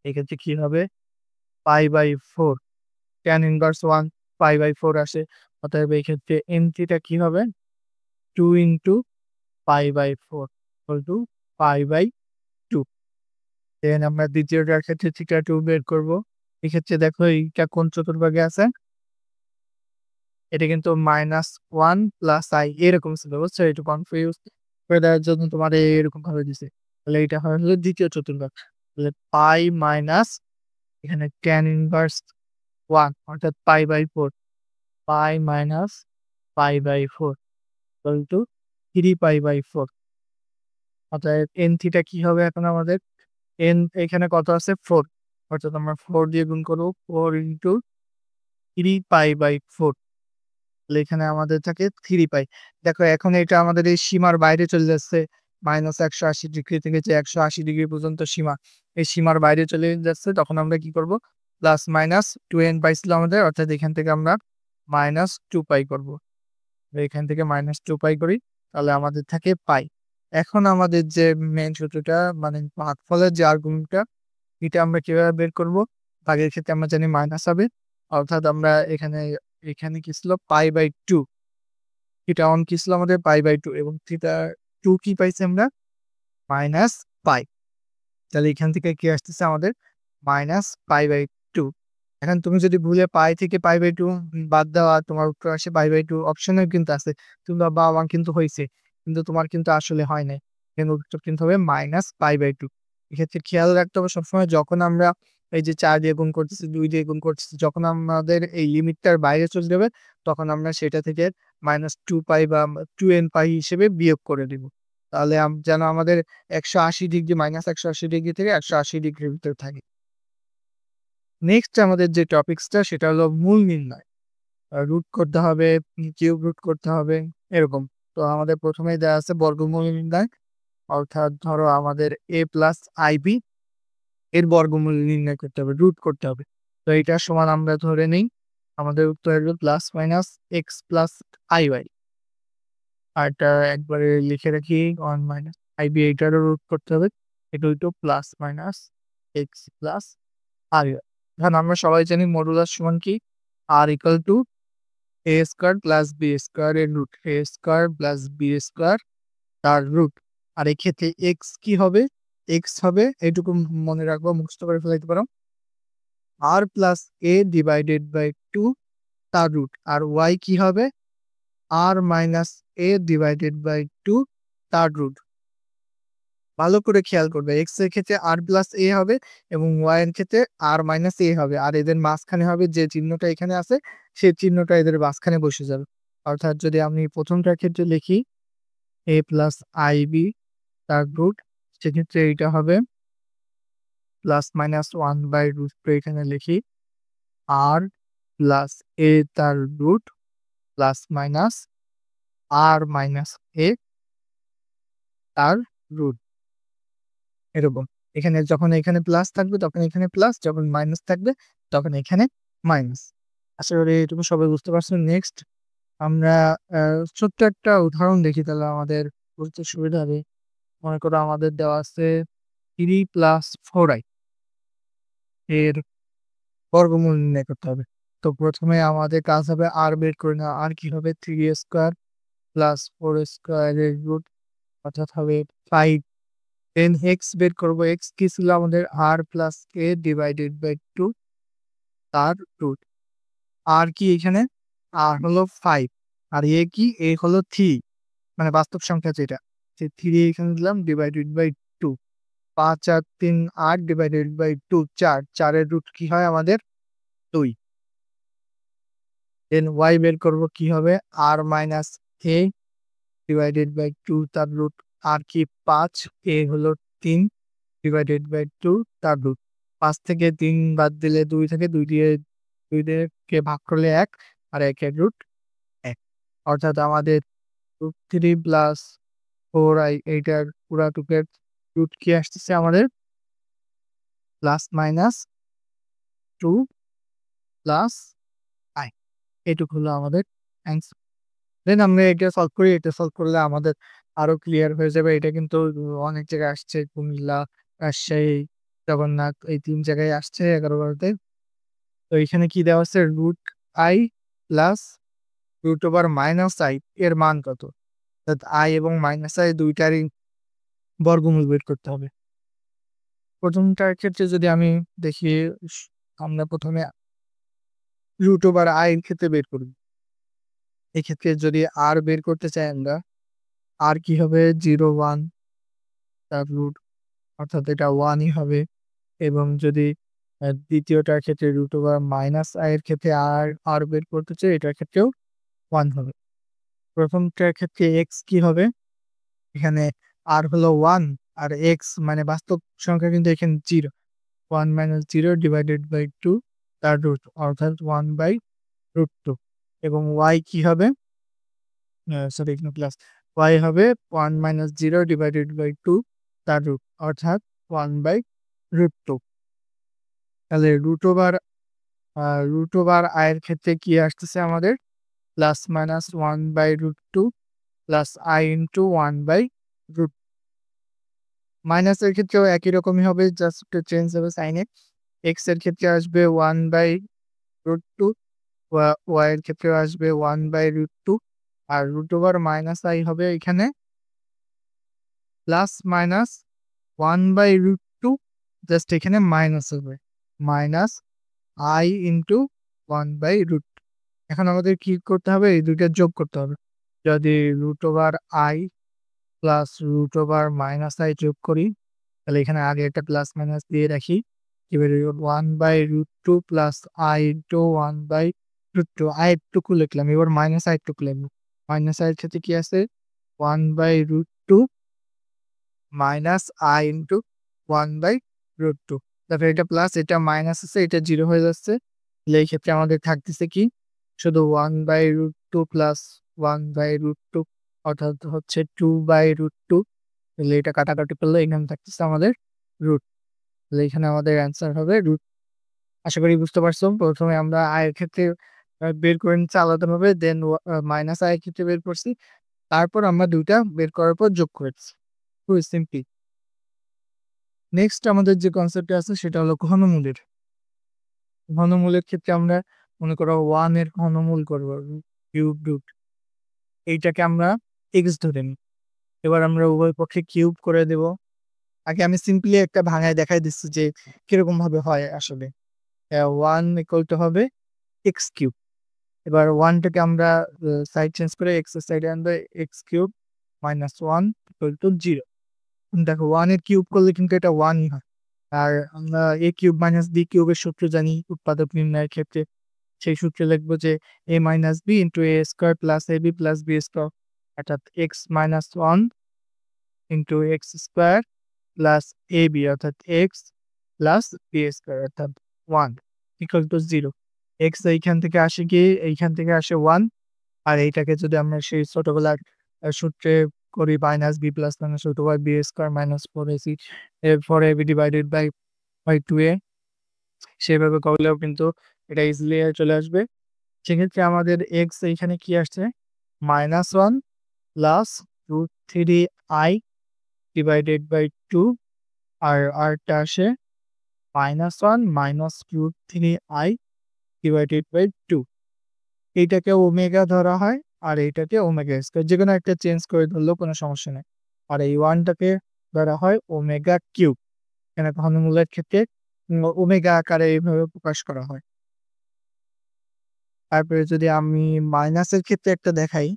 এক্ষেত্রে কি হবে pi by 4 tan inverse 1 pi by 4 আসে। অতএব এই ক্ষেত্রে n থিটা কি হবে 2 into pi by 4 equal to pi by 2। Then আমরা দ্বিতীয়টার ক্ষেত্রে থিটা 2 বের করব। এক্ষেত্রে দেখো এইটা কোন চতুর্ভাগে আছে, এটা কিন্তু মাইনাস 1 প্লাস আই এরকম ছিল, বুঝছো? একটু কনফিউজ করে দেওয়ার জন্য তোমার এরকম ভাবে দিছে। তাহলে এটা হলো দ্বিতীয় চতুর্ভাগ। তাহলে পাই মাইনাস এখানে tan ইনভার্স 1 অর্থাৎ pi by 4, pi minus pi by 4 equal to 3 pi by 4। অতএব n থিটা কি হবে এখন আমাদের n এখানে কত আছে 4, অর্থাৎ আমরা 4 দিয়ে গুণ করব 4 ইনটু 3 পাই বাই 4। তাহলে এখানে আমাদের থাকে 3 পাই। দেখো এখন এটা আমাদের এই সীমার বাইরে চলে যাচ্ছে। মাইনাস 180 ডিগ্রি থেকে যে 180 ডিগ্রি পর্যন্ত সীমা, এই সীমার বাইরে চলে যাচ্ছে। তখন আমরা কি করব প্লাস মাইনাস 2n পাইছিল আমাদের, অর্থাৎ এখান থেকে আমরা মাইনাস 2 পাই করব। এখান থেকে মাইনাস 2 পাই করি, তাহলে আমাদের থাকে পাই। এখন আমাদের যে মেইন সূত্রটা মানে ভাগফলের যে আর্গুমেন্টটা, এটা আমরা কিভাবে বের করব? ভাগের ক্ষেত্রে আমরা জানি মাইনাস হবে, অর্থাৎ আমরা এখানে এখানে কি ছিল পাই বাই 2, থিটা 1 কি ছিল আমাদের পাই বাই 2 এবং থিটা 2 কি পাইছি আমরা মাইনাস পাই। তাহলে এখান থেকে কি আসতেছে আমাদের মাইনাস পাই বাই 2। এখন তুমি যদি ভুলে পাই থেকে পাই বাই 2 বাদ দাও আর তোমার উত্তর আসে পাই বাই 2, অপশনেও কিন্তু আছে। তুমি বা আমার কিন্তু হয়েছে, কিন্তু তোমার কিন্তু আসলে হয় নাই। এখানে উত্তর কিন্তু হবে মাইনাস পাই বাই 2। এক্ষেত্রে খেয়াল রাখতে হবে সবসময় যখন আমরা এই যে 4 দিয়ে গুণ করতেছি 2 দিয়ে গুণ করতেছি, যখন আমাদের এই লিমিটটার বাইরে চলে যাবে তখন আমরা সেটা থেকে মাইনাস 2 পাই বা 2n পাই হিসেবে বিয়োগ করে দিব। তাহলে যেন আমাদের 180 ডিগ্রি মাইনাস 180 ডিগ্রি থেকে 180 ডিগ্রির ভিতরে থাকে। নেক্সট আমাদের যে টপিকসটা সেটা হলো মূল নির্ণয়। রুট করতে হবে, কিউব রুট করতে হবে এরকম। তো আমাদের প্রথমেই দেওয়া আছে বর্গমূল নির্ণয়, অর্থাৎ ধরো আমাদের a প্লাস আইবি এর বর্গমূল নির্ণয় করতে হবে, রুট করতে হবে। তো এটা সমান আমরা ধরে নেই আমাদের উত্তর হলো প্লাস মাইনাস এক্স প্লাস আইওয়াই। আর এটা একবারে লিখে রাখি 1 মাইনাস আইবি, এইটারও রুট করতে হবে। এটা হইতো প্লাস মাইনাস এক্স প্লাস আর এখন আমরা সবাই জানি মডুলাস সমান কি r equal to a square plus b square এর root, a square plus b square তার রুট। আর এক্ষেত্রে এক্স কি হবে, এক্স হবে এইটুকু মনে রাখবো, মুখস্থ করে ফেলাইতে পারো আর প্লাস এ ডিভাইডেড বাই 2 তার রুট। আর ওয়াই কি হবে আর মাইনাস এ ডিভাইডেড বাই 2 তার রুট। ভালো করে খেয়াল করবে। x এর ক্ষেত্রে r প্লাস a হবে এবং y এর ক্ষেত্রে r মাইনাস a হবে। আর এদের মাঝখানে হবে যে চিহ্নটা এখানে আছে, সেই চিহ্নটা এদের মাঝখানে বসে যাবে। অর্থাৎ যদি আমি প্রথমটার ক্ষেত্রে লিখি a প্লাস ib তার রুট, সেক্ষেত্রে এইটা হবে প্লাস মাইনাস 1/√2 এখানে লিখি r প্লাস a তার root plus minus r minus a তার রুট। এরকম। যখন এখানে প্লাস থাকবে তখন এখানে প্লাস, যখন মাইনাস থাকবে তখন এখানে মাইনাস। আশা করি এটুকু সবাই বুঝতে পারছেন। নেক্সট আমরা ছোট্ট একটা উদাহরণ দেখি, তাহলে আমাদের বুঝতে সুবিধা হবে। মনে করো আমাদের দেওয়া আছে 3 প্লাস 4i এর বর্গমূল নির্ণয় করতে হবে। তো প্রথমে আমাদের কাজ হবে r বের করে নেওয়া। r কি হবে 3a square plus 4a স্কয়ারের root, অর্থাৎ হবে 5। দেন x বের করব। x কি ছিল আমাদের r plus a divided by 2 তার রুট। r কি এখানে r হলো 5 আর a কি a হলো 3, মানে বাস্তব সংখ্যা যেটা, যে 3 এখানে দিলাম ডিভাইডেড বাই 2। 5 আর 3 8 ডিভাইডেড বাই 2 4, 4 এর রুট কি হয় আমাদের 2। দেন y বের করব, কি হবে r minus a divided by 2 তার রুট। r কি 5, a হলো 3 ডিভাইডেড বাই 2 তার রুট। 5 থেকে 3 বাদ দিলে 2 থাকে, 2 দিয়ে 2 দিয়ে কে ভাগ করলে 1 আর 1 এর রুট 1। অর্থাৎ আমাদের √3 প্লাস 4i এইটার পুরাটুকের রুট কি আসতেছে আমাদের প্লাস মাইনাস 2 প্লাস i। এটুকু হলো আমাদের অ্যান্সার। দেন আমরা এটা সলভ করি। এটা সলভ করলে আমাদের আরো ক্লিয়ার হয়ে যাবে। এটা কিন্তু অনেক জায়গায় আসছে, কুমিল্লা, রাজশাহী, জগন্নাথ এই 3 জায়গায় আসছে 11-12 তে। তো এখানে কি দেওয়া আছে রুট i প্লাস √-i এর মান কত? অর্থাৎ i এবং মাইনাস i দুইটারই বর্গমূল বের করতে হবে। প্রথমটার ক্ষেত্রে যদি আমি দেখি, স আমরা প্রথমে √i এর ক্ষেত্রে বের করব। এক্ষেত্রে যদি r বের করতে চাই আমরা, r কি হবে 0 1 তার রুট, অর্থাৎ এটা 1 ই হবে। এবং যদি দ্বিতীয়টার ক্ষেত্রে √-i এর ক্ষেত্রে r বের করতে চাই, এটার ক্ষেত্রেও 1 হবে। প্রথমটার ক্ষেত্রে x কি হবে? এখানে r হলো 1 আর x মানে বাস্তব সংখ্যা কিন্তু এখানে 0। 1 - 0 ডিভাইডেড বাই 2 তার রুট, অর্থাৎ 1/√2। এবং y কি হবে? সরি এখানে প্লাস। y হবে 1 - 0 ডিভাইডেড বাই 2 তার রুট, অর্থাৎ 1/√2। তাহলে √i এর ক্ষেত্রে কি আসতেছে আমাদের plus minus 1/√2 plus i into 1/√2। Minus এর ক্ষেত্রেও একই রকমই হবে, জাস্ট একটু চেঞ্জ হবে সাইনে। x এর ক্ষেত্রে আসবে 1/√2, y এর ক্ষেত্রে আসবে 1/√2 আর √-i হবে এখানে প্লাস মাইনাস 1/√2, জাস্ট এখানে মাইনাস হবে মাইনাস i ইন্টু 1/√2। এখন আমাদের কি করতে হবে? এই দুইটা যোগ করতে হবে। যদি √i প্লাস √-i যোগ করি, তাহলে এখানে আগে একটা প্লাস মাইনাস দিয়ে রাখি। এবারে 1/√2 প্লাস i ইন্টু 1/√2, i টুকু লিখলাম। এবার মাইনাস i টুকু লিখবো। মাইনাস i এর ক্ষেত্রে কি আছে 1/√2 মাইনাস i ইন্টু 1/√2। তারপরে এটা প্লাস, এটা মাইনাস আছে, এটা 0 হয়ে যাচ্ছে। তাহলে এই ক্ষেত্রে আমাদের থাকতেছে কি শুধু 1/√2 প্লাস 1/√2, অর্থাৎ হচ্ছে 2/√2। তাহলে এটা কাটাকাটি করলে এখানে থাকতেছে আমাদের রুট। তাহলে এখানে আমাদের অ্যান্সার হবে রুট। আশা করি বুঝতে পারছো। প্রথমে আমরা i এর ক্ষেত্রে বের করে নিচ্ছি আলাদাভাবে, দেন মাইনাস i এর ক্ষেত্রে বের করছি। তারপর আমরা ২ টা বের করার পর যোগ করেছি। খুবই সিম্পল। নেক্সট আমাদের যে কনসেপ্টটা আছে সেটা হলো ঘনমূলের। ঘনমূলের ক্ষেত্রে আমরা মনে করো 1 এর ঘনমূল করব, কিউব রুট। এইটাকে আমরা x ধরে নিই। এবার আমরা উভয় পক্ষে কিউব করে দেব। আগে আমি সিম্পলি একটা ভাঙায় দেখাই দিচ্ছি যে কিরকম ভাবে হয় আসলে। 1 ইকুয়াল টু হবে x কিউব। এবার 1 টাকে আমরা সাইড চেঞ্জ করে x এর সাইডে আনবো, x cube minus 1 equal to 0। দেখো 1 এর কিউব করলে কিন্তু এটা 1 ই হয়। আর আমরা a কিউব মাইনাস b কিউবের সূত্র জানি উৎপাদক নির্ণয়ের ক্ষেত্রে। সেই সূত্রে লিখব যে a minus b into a square plus ab plus b square, অর্থাৎ x minus 1 into x square plus ab অর্থাৎ x প্লাস b স্কয়ার অর্থাৎ 1 ইকুয়াল টু 0। x এইখান থেকে আসে কি, এইখান থেকে আসে 1। আর এইটাকে যদি আমরা সেই ছোটবেলার সূত্রে করি minus B plus minus root over B square minus 4ac এরপর ab ডিভাইডেড বাই 2a, সেভাবে করলেও কিন্তু এটা ইজিলি চলে আসবে। সেক্ষেত্রে আমাদের x এইখানে কি আসছে, -1 প্লাস √3i ডিভাইডেড বাই 2, আর আরটা আসে -1 মাইনাস √3i ডিভাইডেড বাই 2। এইটাকে ওমেগা ধরা হয় আর এইটাকে ওমেগা স্কয়ার, যেকোনো একটা চেঞ্জ করে ধরলেও কোনো সমস্যা নেই। আর এই 1 টাকে ধরা হয় ওমেগা কিউব। এখানে ঘনমূলের ক্ষেত্রে ওমেগা আকারে এইভাবে প্রকাশ করা হয়। তারপরে যদি আমি মাইনাসের ক্ষেত্রে একটা দেখাই,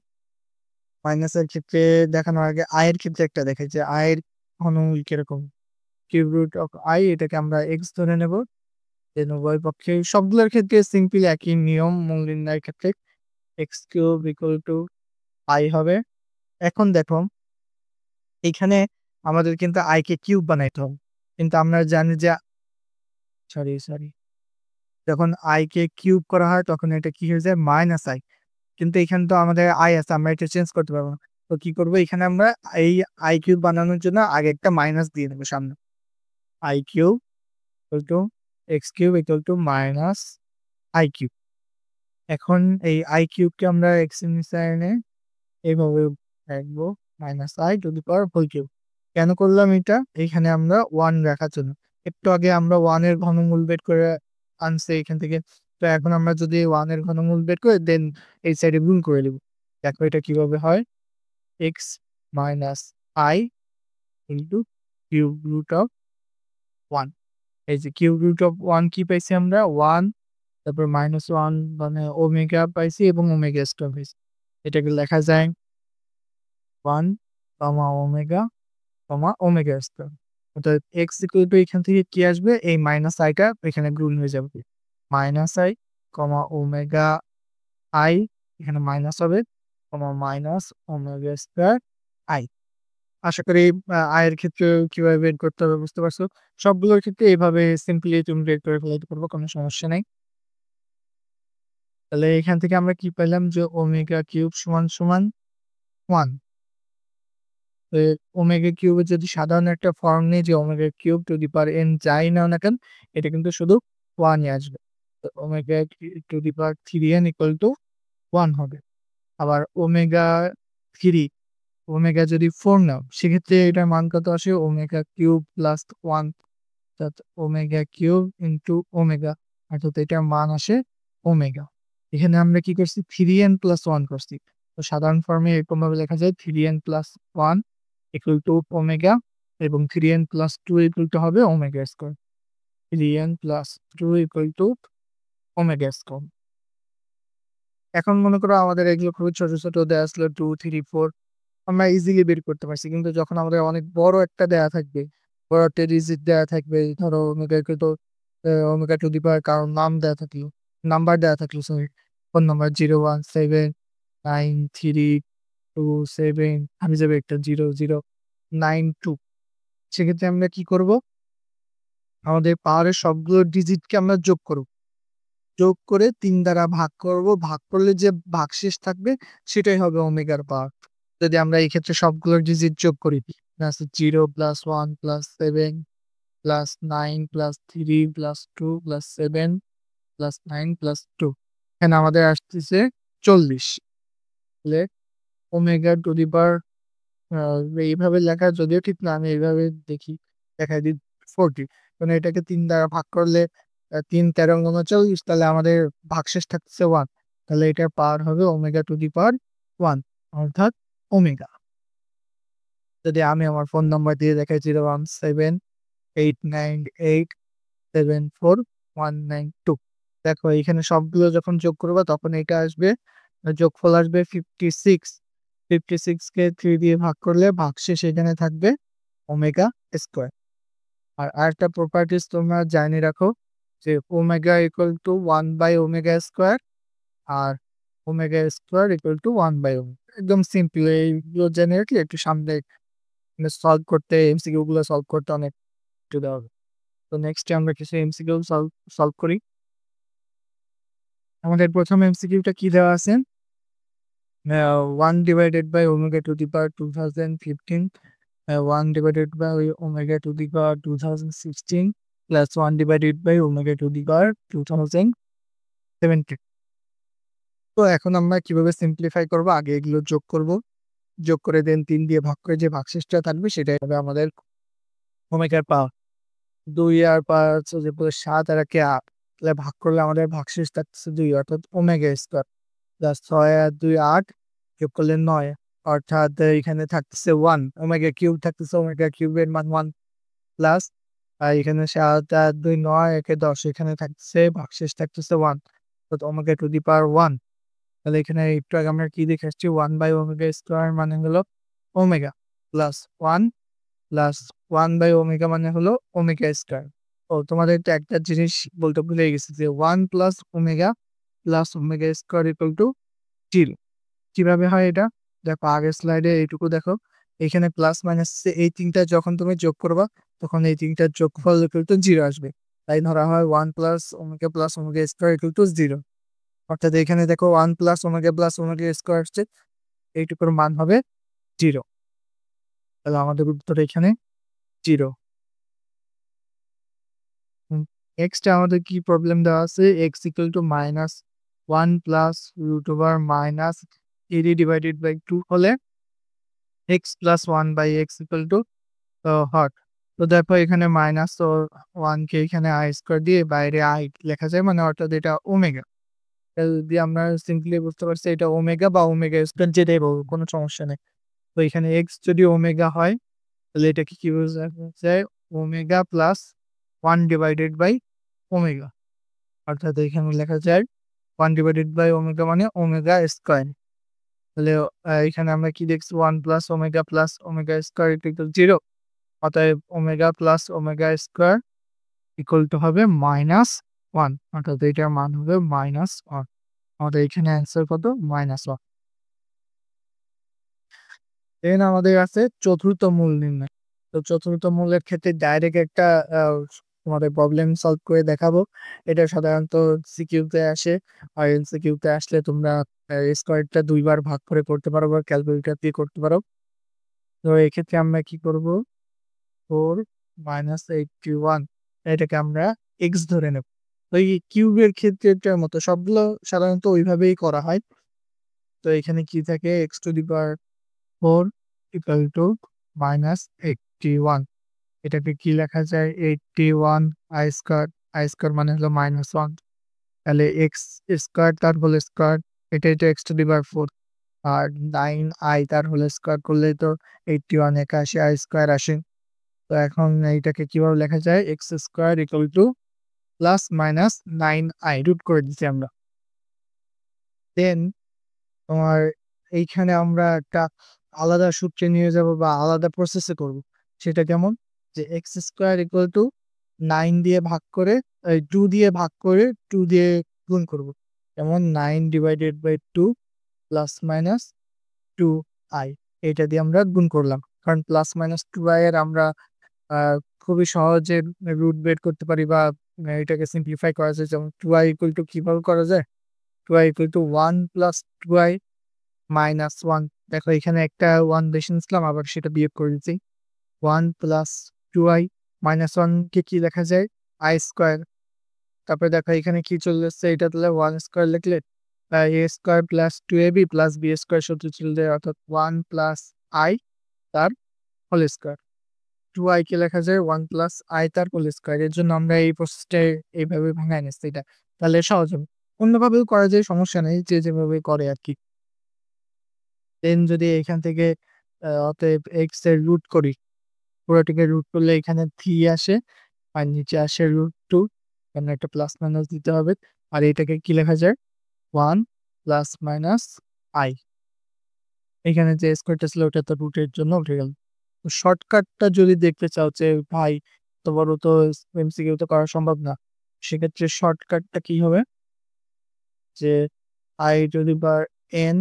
মাইনাসের ক্ষেত্রে দেখানোর আগে এর ক্ষেত্রে একটা দেখাই যে এর ঘনমূল কিরকম। কিউব রুট অফ এটাকে আমরা x ধরে নেব। দেন উভয় পক্ষে সবগুলোর ক্ষেত্রে সিম্পলি একই নিয়ম মূল নির্ণয়ের ক্ষেত্রে x কিউব ইকুয়াল টু হবে। এখন দেখো এইখানে আমাদের কিন্তু কে কিউব বানাইতে হবে, কিন্তু আমরা জানি যে সরি যখন কে কিউব করা হয় তখন এটা কি হয়ে যায় মাইনাস i, কিন্তু এখানে তো আমাদের আছে, আমরা এটা চেঞ্জ করতে পারবো না। তো কি করবো, এখানে আমরা এই কিউব বানানোর জন্য আগে একটা মাইনাস দিয়ে দেবো সামনে। Cube equal to x cube equal to minus cube. এখন এই কিউবকে আমরা x এর নিচে এনে এইভাবে রাখবো minus i to the power whole cube. কেন করলাম এটা, এখানে আমরা 1 রাখার জন্য। একটু আগে আমরা 1 এর ঘনমূল বের করে আনছি এখান থেকে। তো এখন আমরা যদি 1 এর ঘনমূল বের করে দেন এই সাইডে গুণ করে দিব। দেখো এটা কিভাবে হয়, x minus i into cube root of 1। এই যে কিউব রুট অফ 1 কি পাইছি আমরা 1, তারপর -1 মানে ওমেগা পাইছি এবং ওমেগা স্কয়ার পাইছি। এটাকে লেখা যায় 1, ওমেগা স্কয়ার। অর্থাৎ x ইকুয়াল টু এখান থেকে কি আসবে, এই মাইনাস টা এখানে গুণ হয়ে যাবে। -i, ওমেগা i এখানে মাইনাস হবে, মাইনাস ওমেগা স্কয়ার i। আশা করি এর ক্ষেত্রে কিভাবে বের করতে হবে বুঝতে পারছো। সবগুলোর ক্ষেত্রে এইভাবে সিম্পলি তুমি বের করে ফেলাইতে পারবো, কোনো সমস্যা নাই। তাহলে এখান থেকে আমরা কি পেলাম যে ওমেগা কিউব সমান সমান 1। ওমেগা কিউবের যদি সাধারণ একটা ফর্ম নেই যে omega cube two the power n যাই নাও না কেন, এটা কিন্তু শুধু 1 ই আসবে। তো omega to the power 3n equal to 1 হবে। আবার ওমেগা 3, ওমেগা যদি 4 নাও সেক্ষেত্রে এটার মান কত আসে, ওমেগা কিউব প্লাস 1, অর্থাৎ ওমেগা কিউব ইনটু ওমেগা, অর্থাৎ এটার মান আসে ওমেগা। এখানে আমরা কি করছি 3n প্লাস 1 করছি। তো সাধারণ ফর্মে এরকম ভাবে লেখা যায় 3n plus 1 equal to omega, এবং 3n প্লাস 2 ইকুয়াল টু হবে omega square. 3n plus 2 equal to omega square. এখন মনে করো আমাদের এগুলো খুবই ছোট ছোট দেয়া আসলে 2, 3, 4 আমরা ইজিলি বের করতে পারছি, কিন্তু যখন আমাদের অনেক বড় একটা দেয়া থাকবে, বড় একটা ডিজিট দেয়া থাকবে, ধরো omega equal to omega to the power কারণ নাম দেয়া থাকলো, নাম্বার দেয়া থাকলো, সরি ফোন নাম্বার 0179327, আমি যাবে একটা 0092। সেক্ষেত্রে আমরা কি করব, আমাদের পাওয়ারের সবগুলো ডিজিটকে আমরা যোগ করব, যোগ করে 3 দ্বারা ভাগ করব, ভাগ করলে যে ভাগশেষ থাকবে সেটাই হবে ওমেগার পাওয়ার। যদি আমরা এই ক্ষেত্রে সবগুলো ডিজিট যোগ করি, 0 plus 1 plus 7 plus 9 plus 3 plus 2 plus 7 plus 9 plus 2, এখানে আমাদের আসতেছে 40। তাহলে ওমেগা টু দি পাওয়ার এইভাবে লেখা যদিও ঠিক না, আমি এইভাবে দেখি দেখাই দিই 40, কারণ এটাকে 3 দ্বারা ভাগ করলে 3 13 39, তাহলে আমাদের ভাগশেষ থাকছে 1। তাহলে এটার পাওয়ার হবে ওমেগা টু দি পাওয়ার 1, অর্থাৎ ওমেগা। যদি আমি আমার ফোন নাম্বার দিয়ে দেখাই 01788741192, দেখো এখানে সবগুলো যখন যোগ করবো তখন এটা আসবে, যোগফল আসবে 56। 56 কে 3 দিয়ে ভাগ করলে ভাগশেষ এখানে থাকবে ওমেগা স্কোয়ার। আর আরেকটা প্রপার্টিস তোমরা জানিয়ে রাখো যে ওমেগা ইকুয়াল টু 1/ওমেগা স্কোয়ার আর ওমেগা স্কোয়ার ইকুয়াল টু 1/ওমেগা। একদম সিম্পল, এইগুলো জেনে রাখলে একটু সামনে সলভ করতে, এমসিকিউ গুলো সলভ করতে অনেক সুবিধা হবে। তো নেক্সটে আমরা কিছু এমসিকিউ সলভ করি। আমাদের প্রথম এমসিকিউটা কি দেওয়া আছে? 1/ওমেগা টু দি পাওয়ার 2015 1/ওমেগা টু দি পাওয়ার 2016 প্লাস 1/ওমেগা টু দি পাওয়ার 2017। তো এখন আমরা কিভাবে সিম্পলিফাই করব? আগে এগুলো যোগ করব, যোগ করে দেন 3 দিয়ে ভাগ করে যে ভাগশেষটা থাকবে সেটাই হবে আমাদের ওমেগার পাওয়ার। 2 আর 5 যে 7 আর 8 তাহলে ভাগ করলে আমাদের ভাগশেষ থাকছে 2 অর্থাৎ ওমেগা স্কোয়ার। প্লাস 6 আর 2 8 যোগ করলে 9 অর্থাৎ এখানে থাকতেছে 1 ওমেগা কিউব থাকতেছে, ওমেগা কিউবের মান 1 প্লাস আর এখানে 7 আর 2 9 একে 10 এখানে থাকতেছে ভাগশেষ থাকতেছে 1 অর্থাৎ ওমেগা টু দি পাওয়ার 1। তাহলে এখানে একটু আগে আমরা কি দেখে আসছি 1/ওমেগা স্কোয়ার মানে হলো ওমেগা প্লাস 1 প্লাস 1/ওমেগা মানে হলো ওমেগা স্কোয়ার। ও তোমাদের তো একটা জিনিস বলতে ভুলে গেছি যে 1 plus omega plus omega square equal to 0। কিভাবে হয় এটা? দেখো আগের স্লাইডে এইটুকু দেখো, এখানে প্লাস মাইনাস এই তিনটা যখন তুমি যোগ করবা তখন এই তিনটার যোগফল ইকুয়াল টু 0 আসবে। তাই ধরা হয় 1 plus omega square equal to 0। অর্থাৎ এখানে দেখো 1 প্লাস ওমেগা স্কোয়ার আসছে, এইটুকুর মান হবে 0। তাহলে আমাদের উত্তর এখানে 0। নেক্সট আমাদের কি প্রবলেম দেওয়া আছে? X equal to -1 plus root over minus 80 divided by 2 হলে X plus 1/x equal to hot. তো দেখো এখানে মাইনাস 1 কে এখানে আই স্কোয়ার দিয়ে বাইরে আই লেখা যায়, মানে অর্থাৎ এটা ওমেগা। যদি আমরা সিম্পলি বুঝতে পারছি এটা ওমেগা বা ওমেগা স্কোয়ার যেটাই বলবো কোনো সমস্যা নেই। তো এখানে এক্স যদি ওমেগা হয় তাহলে এটাকে কি বোঝা যায়? Omega plus 1 divided by omega, অর্থাৎ এখানে লেখা যায় 1 ডিভাইডেড বাই ওমেগা মানে ওমেগা স্কোয়ার। তাহলে এখানে আমরা কি দেখছি? 1 প্লাস ওমেগা স্কোয়ার ইকুয়াল 0, অতএব omega plus omega square equal to হবে -1, অর্থাৎ এটার মান হবে -1। আমাদের এখানে অ্যান্সার কত? -1। দেন আমাদের আছে চতুর্থ মূল নির্ণয়। তো চতুর্থ মূলের ক্ষেত্রে ডাইরেক্ট একটা তোমাদের প্রবলেম সলভ করে দেখাবো। এটা সাধারণত সিকিউতে আসে, আর এমসিকিউতে আসলে তোমরা স্কোয়ারটা 2 বার ভাগ করে করতে পারো বা ক্যালকুলেটর দিয়ে করতে পারো। তো এক্ষেত্রে আমরা কি করব? 4 - 81 এটাকে আমরা এক্স ধরে নেব। তো এই কিউবের ক্ষেত্রে এটার মতো সবগুলো সাধারণত ওইভাবেই করা হয়। তো এখানে কি থাকে? X to the power 4 equal two -81। এটাকে কি লেখা যায়? 81 আই স্কোয়ার, আই স্কোয়ার মানে হলো -1। তাহলে এক্স স্কোয়ার তার হোল স্কোয়ার, এটা এক্স টু দি পাওয়ার 4 আর 9 আই তার হোল স্কোয়ার করলে তো 81 81 আই স্কোয়ার আসে। তো এখন এইটাকে কিভাবে লেখা যায়? X square equal to plus minus 9 I root করে দিচ্ছি আমরা। দেন তোমার এইখানে আমরা একটা আলাদা সূত্রে নিয়ে যাব বা আলাদা প্রসেসে করব। সেটা কেমন? যে এক্স স্কোয়ার ইকুয়াল টু 9 দিয়ে ভাগ করে 2 দিয়ে ভাগ করে 2 দিয়ে গুণ করব। যেমন 9 divided by 2 plus minus 2 I, এটা দিয়ে আমরা গুণ করলাম। কারণ প্লাস মাইনাস 2 আই এর আমরা খুবই সহজে রুট বের করতে পারি বা এটাকে সিম্পলিফাই করা যায়। যেমন 2i ইকুয়াল টু কিভাবে করা যায়? 2i equal to 1 plus 2i minus 1। দেখো এখানে একটা 1 বেশি নিছিলাম, আবার সেটা বিয়োগ করে দিচ্ছি। 1 প্লাস 2i মাইনাস 1 কে কি লেখা যায়? I square. তারপরে দেখো এখানে কি চলে যাচ্ছে? এটা তাহলে 1 স্কোয়ার লিখলে a square plus 2ab plus b square সূত্র চলে যায়, অর্থাৎ 1 প্লাস আই তার হোল স্কোয়ার। 2i কে লেখা যায় 1 প্লাস আই তার হোল স্কোয়ার। এর জন্য আমরা এই প্রসেসটা এইভাবে ভাঙায় নিচ্ছি এটা। তাহলে সহজ হবে। অন্যভাবেও করা যায়, সমস্যা নেই, যে যেভাবে করে আর কি। দেন যদি এখান থেকে অতএব এক্স এর রুট করি, পুরোটিকে রুট করলে এখানে 3 আসে আর নিচে আসে √2, এখানে একটা প্লাস মাইনাস দিতে হবে। আর এটাকে কি লেখা যায়? 1 প্লাস মাইনাস আই। এখানে যে স্কোয়ারটা ছিল ওটা তো রুটের জন্য উঠে গেল। শর্টকাটটা যদি দেখতে চাও যে ভাই এত বড় তো এমসিকিউ তে করা সম্ভব না, সেক্ষেত্রে শর্টকাটটা কি হবে যে I to the power n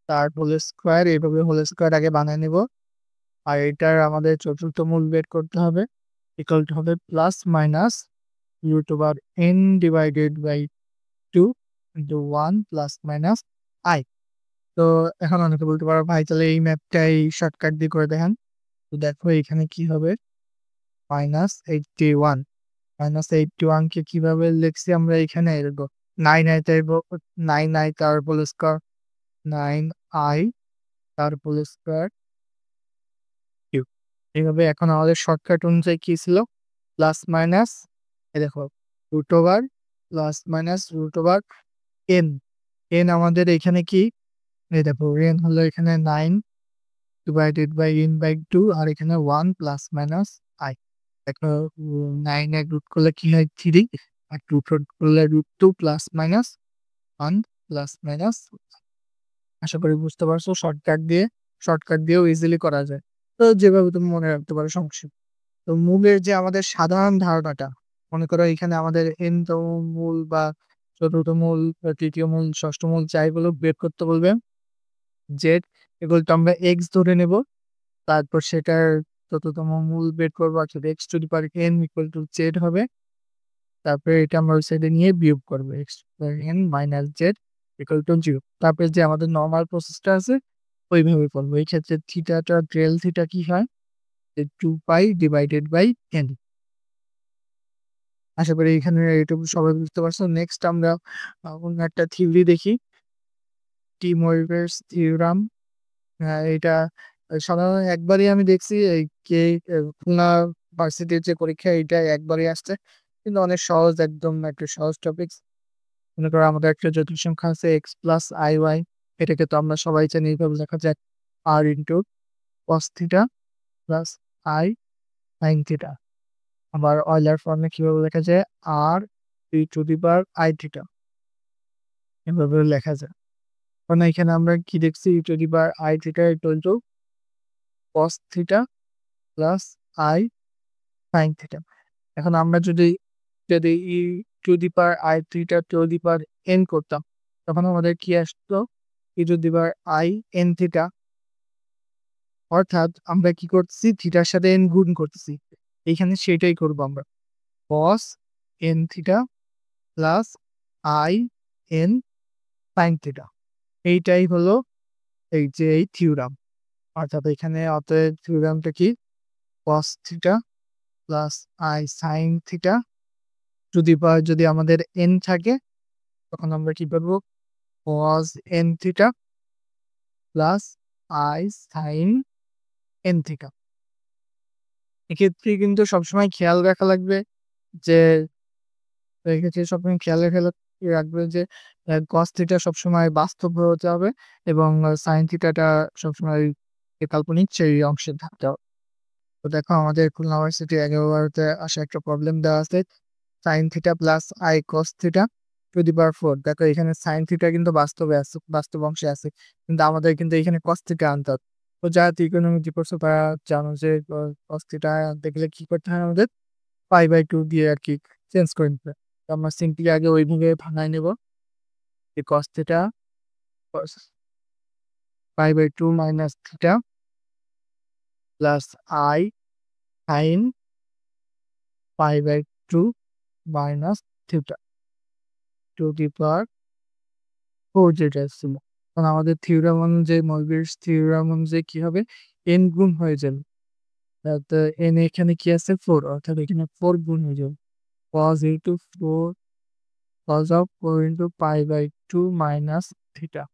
তার হোল স্কয়ার, এইভাবে হোল স্কয়ার আগে বানায় নিব। আর এটার আমাদের চতুর্থ মূল বের করতে হবে, ইকুয়াল টু হবে plus minus root over n divided by 2 into 1 plus minus i। তো এখন অনেকে বলতে পারো ভাই তাহলে এই ম্যাথটাই শর্টকাট দিয়ে করে দেখান। তো দেখো এখানে কি হবে, -81 -81 কে কিভাবে লিখছি আমরা এখানে দেখো 9i তাইব 9i তার হোল স্কয়ার 9i তার হোল স্কয়ার কিউব। এইভাবে এখন আমাদের শর্টকাট অনুযায়ী কি ছিল, প্লাস মাইনাস এই দেখো root over plus minus root over n। n আমাদের এখানে কি, এই দেখো n হলো এখানে 9 ডিভাইডেড বাই n বাই 2 আর এখানে 1 প্লাস মাইনাস i। দেখো 9 এক রুট করলে কি হয় 3 আর রুট করলে root 2 plus minus 1 plus minus. আশা করি বুঝতে পারছো, শর্টকাট দিয়েও ইজিলি করা যায়। তো যেভাবে তুমি মনে রাখতে পারো সংক্ষিপ্ত। তো মূলের যে আমাদের সাধারণ ধারণাটা, মনে করো এখানে আমাদের n তম মূল বা চতুর্থ মূল বা তৃতীয় মূল ষষ্ঠ মূল যাইগুলো বের করতে বলবে, জেড এগুলো তো আমরা এক্স ধরে নেব, তারপর সেটার চতুর্থম মূল বের করবো, অর্থাৎ x to the power n equal to Z হবে। তারপরে এটা আমরা ওই সাইডে নিয়ে বিয়োগ করবো, x to the power n minus Z equal to 0। তারপরে যে আমাদের নর্মাল প্রসেসটা আছে ওইভাবে করবো। এই ক্ষেত্রে থিটাটা ডেল থিটা কি হয়, 2 পাই ডিভাইডেড বাই n। আশা করি এখানে এইটুকু সবাই বুঝতে পারছো। নেক্সট আমরা অন্য একটা থিওরি দেখি, টি মরিভেরস থিওরাম। এটা সাধারণত একবারই আমি দেখছি, এই কে খুলনা ভার্সিটির যে পরীক্ষা এটা একবারই আসছে, কিন্তু অনেক সহজ, একদম একটা সহজ টপিক। মনে করো আমাদের একটা জটিল সংখ্যা আছে এক্স প্লাস আই ওয়াই, এটাকে তো আমরা সবাই জানি এইভাবে লেখা যায় r into cos theta plus i sine theta. আবার অয়লার ফর্মে কিভাবে লেখা যায় r e to the power i theta, এভাবে লেখা যায়। কারণ এখানে আমরা কি দেখছি, e to the power i theta equal to cos theta plus i sine theta. এখন আমরা যদি যদি e to the power i theta to the power n করতাম, তখন আমাদের কি আসতো, e to the power I N theta. অর্থাৎ আমরা কি করতেছি, থিটার সাথে এন গুণ করতেছি, এইখানে সেটাই করবো আমরা, cos n theta plus i n sine theta. এইটাই হলো এই যে এই থিওরাম। অর্থাৎ এখানে অতএব থিওরামটা কি, cos theta plus i sine theta to the power যদি আমাদের এন থাকে, তখন আমরা কি পাবো, cos n theta plus i sine n theta. এক্ষেত্রে কিন্তু সবসময় খেয়াল রাখা লাগবে যে, এক্ষেত্রে সবসময় খেয়াল রাখবে যে কস থিটা সবসময় বাস্তব হতে হবে এবং সাইন থিটাটা সবসময় কাল্পনিক সেই অংশে থাকতে হবে। তো দেখো আমাদের খুলনা ইউনিভার্সিটি 11-12 আসা একটা প্রবলেম দেওয়া আছে, sine theta plus i cos theta to the power 4। দেখো এখানে সাইন থিটা কিন্তু বাস্তবে আছে, বাস্তব অংশে আছে, কিন্তু আমাদের কিন্তু এখানে কস থিটা আনতে হবে। তো যারা ত্রিকোণমিতি পড়ছো তারা জানো যে কস থিটা আনতে গেলে কি করতে হয়, আমাদের পাই বাই 2 দিয়ে আর কি চেঞ্জ করে নিতে হবে। তো আমরা সিম্পলি আগে ওইভাবে ভাঙায় নেব, যে cos theta pi by 2 minus theta plus i sine pi by 2 minus theta to the power 4 যেটা ছিল। কারণ আমাদের থিওরাম অনুযায়ী, ময়বিয়ার্স থিওরাম অনুযায়ী কি হবে, n গুণ হয়ে যাবে। তো n এখানে কি আছে 4, অর্থাৎ এখানে 4 গুণ হয়ে যাবে, cos into 4 cos of 4 into pi by 2 minus theta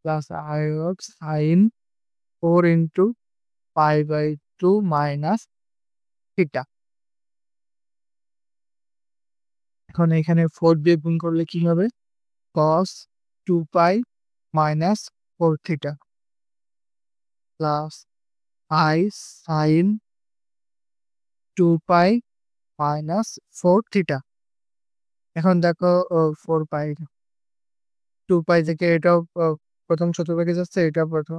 plus I of sin 4 into pi by 2 minus theta। এখন এখানে 4 দিয়ে গুণ করলে কি হবে, cos 2 pi minus 4 theta plus I sin 2 pi minus 4 theta। এখন দেখো 4 pi 2 pi থেকে এটাও প্রথম চতুর্ভাগে যাচ্ছে, এটা প্রথম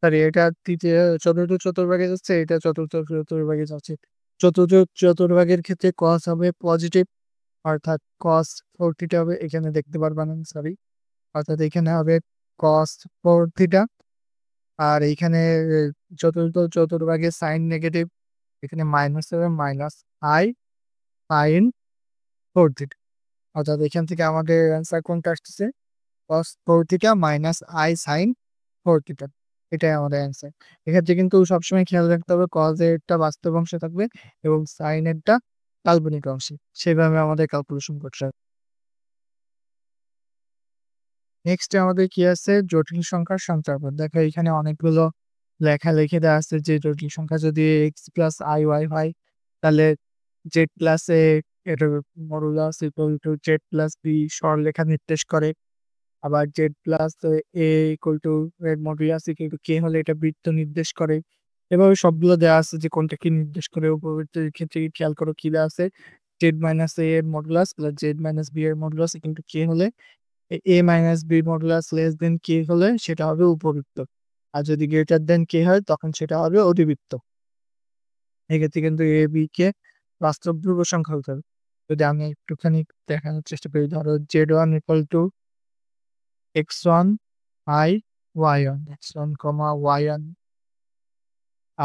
সরি, এটা তৃতীয় চতুর্থ চতুর্ভাগে যাচ্ছে, এটা চতুর্থ চতুর্ভাগে যাচ্ছে। চতুর্থ চতুর্ভাগের ক্ষেত্রে cos হবে পজিটিভ, অর্থাৎ cos 4θ হবে। এখানে দেখতে পারবেন, সরি, অর্থাৎ এখানে হবে cos 4θ। আর এইখানে চতুর্থ চতুর্ভাগে সাইন নেগেটিভ, এখানে মাইনাস হবে, মাইনাস i sin 4θ। অর্থাৎ এখান থেকে আমাদের অ্যান্সার কোনটা আসতেছে? cos 4θ minus i sin 4θ। এটাই আমাদের অ্যান্সার। এক্ষেত্রে কিন্তু সবসময় খেয়াল রাখতে হবে cos এরটা বাস্তব অংশে থাকবে এবং sin এরটা কাল্পনিক অংশে। সেভাবে আমাদের ক্যালকুলেশন করতে হবে। নেক্সট আমাদের কি আছে? জটিল সংখ্যার সঞ্চারপদ। দেখো এখানে অনেকগুলো লেখালেখি দেওয়া আছে যে জটিল সংখ্যা যদি x প্লাস iy হয়, তাহলে z প্লাস a এটার modulus equal two z plus b সরলরেখা নির্দেশ করে। আবার z plus a equal to এর মডুলাস ইকুয়াল টু k হলে এটা বৃত্ত নির্দেশ করে। এভাবে সবগুলো দেওয়া আছে যে কোনটা কি নির্দেশ করে। উপবৃত্তের ক্ষেত্রে খেয়াল করো কি দেওয়া আছে? z মাইনাস a এর modulus plus z minus b এর মডুলাস ইকুয়াল টু k হলে a minus b modulus less than k হলে সেটা হবে উপবৃত্ত। আর যদি গ্রেটার দেন k হয় তখন সেটা হবে অধিবৃত্ত। এক্ষেত্রে কিন্তু a b কে বাস্তব ধ্রুব সংখ্যা হতে হবে। যদি আমি একটুখানি দেখানোর চেষ্টা করি, ধরো z1 equal to x1 i y1, x1 y1,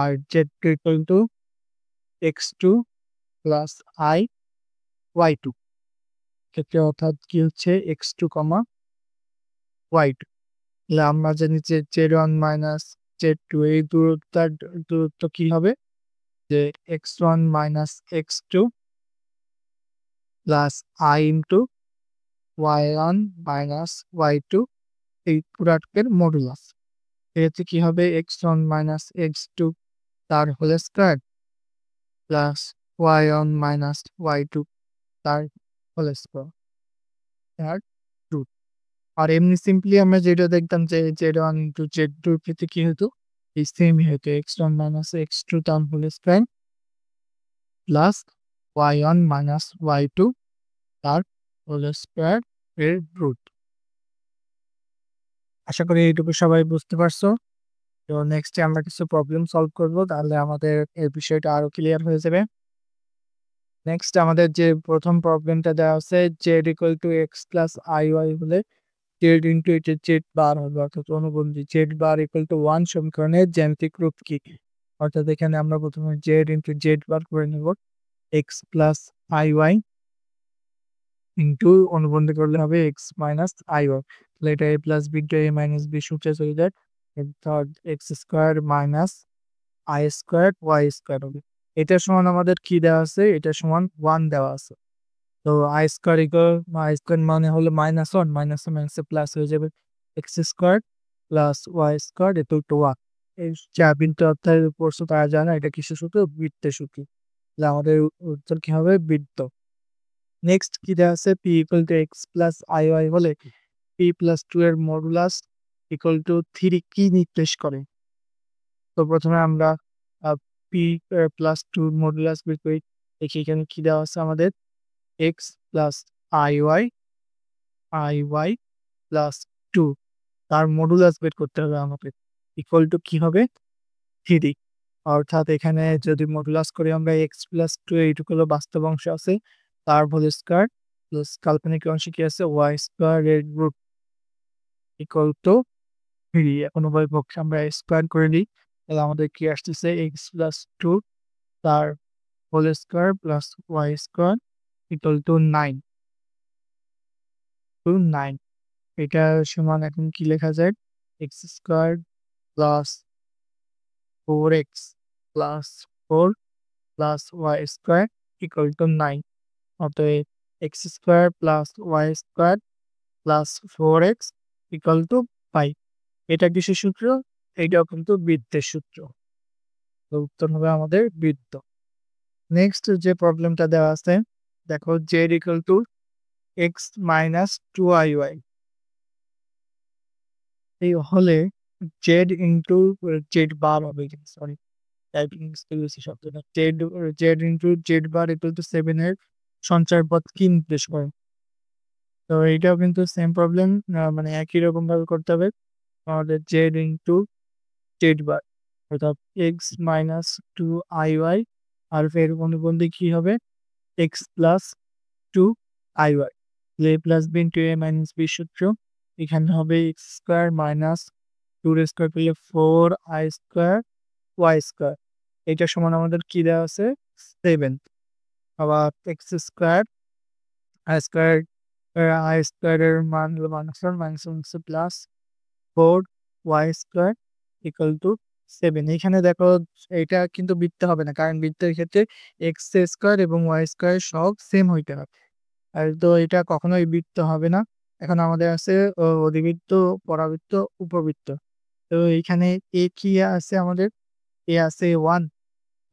আর z2 equal to x2 plus i y2। ক্ষেত্রে অর্থাৎ কি হচ্ছে x2 y2। তাহলে আমরা জানি যে z1 মাইনাস z2 এই দূরত্ব কি হবে? যে x1 minus x2 plus i into y1 minus y2 এই প্রোডাক্টের মডুলাস। এতে কি হবে? x1 মাইনাস x2 তার whole square plus y1 minus y2 তার হোল স্কয়ার তার রুট। আর এমনি সিম্পলি আমরা যেটা দেখতাম যে z1 ইন্টু z2 এর ক্ষেত্রে কি হতো? এই সেমই হতো, x1 মাইনাস x2 তার whole square plus y1 minus y2 তার হোল স্কয়ার এর রুট। আশা করি এইটুকু সবাই বুঝতে পারছো। তো নেক্সটে আমরা কিছু প্রবলেম সলভ করব, তাহলে আমাদের এই বিষয়টা আরো ক্লিয়ার হয়ে যাবে। নেক্সট আমাদের যে প্রথম প্রবলেমটা দেওয়া আছে z equal two x plus iy হলে z ইন্টু এটা z বার হবে, অর্থাৎ অনুবন্ধী z বার ইকুয়াল টু 1 সমীকরণের জ্যামিতিক রূপ কি? অর্থাৎ এখানে আমরা প্রথমে z ইন্টু z বার করে নেব, x প্লাস iy ইন্টু অনুবন্ধী করলে হবে x মাইনাস iy। তাহলে এটা a plus b into a minus b সূত্রে চলে যায়, অর্থাৎ x square minus i square y square হবে। এটা সমান আমাদের কি দেওয়া আছে? এটা সমান 1 দেওয়া আছে। তো i square equal i square মানে হলো -1, মাইনাস মাইনাসে প্লাস হয়ে যাবে, x square plus y square equal to 1। এই যা বিন্দু অর্থাৎ পড়ছো তারা জানা এটা কিসের সূত্র? বৃত্তের সূত্র। তাহলে আমাদের উত্তর কি হবে? বৃত্ত। নেক্সট কি দেওয়া আছে? p equal to x plus iy হলে p প্লাস 2 এর মডুলাস ইকুয়াল টু 3 কি নির্দেশ করে? তো প্রথমে আমরা p প্লাস 2 মডুলাস বের করি। দেখি এখানে কি দেওয়া আছে আমাদের? x প্লাস iy প্লাস 2 তার মডুলাস বের করতে হবে আমাদের। ইকুয়াল টু কি হবে? 3। অর্থাৎ এখানে যদি মডুলাস করি আমরা x প্লাস 2 এইটুকু হলো বাস্তব অংশ আছে, তার হোল স্কয়ার প্লাস কাল্পনিক অংশে কি আছে? y স্কয়ার এর রুট ইকুয়াল টু 3। এখন উভয় পক্ষে আমরা স্কয়ার করে দিই, তাহলে আমাদের কি আসতেছে? x প্লাস 2 তার whole square plus y square equal to 9। এটা সমান এখন কি লেখা যায়? x square plus 4x plus 4 plus y square equal to 9। অতএব x square plus y square plus 4x equal to 5। এটা কিসের সূত্র? এইটাও কিন্তু বৃত্তের সূত্র। তো উত্তর হবে আমাদের বৃত্ত। নেক্সট যে প্রবলেমটা দেওয়া আছে, দেখো z equal two x minus 2iy এই হলে z ইন্টু z বার হবে, সরি টাইপিং স্কিল বেশি শব্দটা, z into z bar equal to 7 এর সঞ্চার পথ কি নির্দেশ করে? তো এইটাও কিন্তু সেম প্রবলেম, মানে একই রকম ভাবে করতে হবে। আমাদের z ইন্টু জেড বার, অর্থাৎ এক্স মাইনাস 2iy আর এর অনুবন্ধী কি হবে এক্স প্লাস 2iy। এ প্লাস বি ইন্টু এ মাইনাস বি সূত্র, এখানে হবে এক্স স্কোয়ার মাইনাস 2 স্কোয়ার পেলে 4i² y²। এটা সমান আমাদের কি দেওয়া আছে 7। আবার এক্স স্কোয়ার i² i² এর মান হলো minus plus 4y² equal to 7। এখানে দেখো এটা কিন্তু বৃত্ত হবে না, কারণ বৃত্তের ক্ষেত্রে এক্স স্কোয়ার এবং y² সব সেম হইতে হবে। আর তো এটা কখনোই বৃত্ত হবে না। এখন আমাদের আছে অধিবৃত্ত, পরাবৃত্ত, উপবৃত্ত। তো এইখানে এ কি আছে আমাদের, এ আছে 1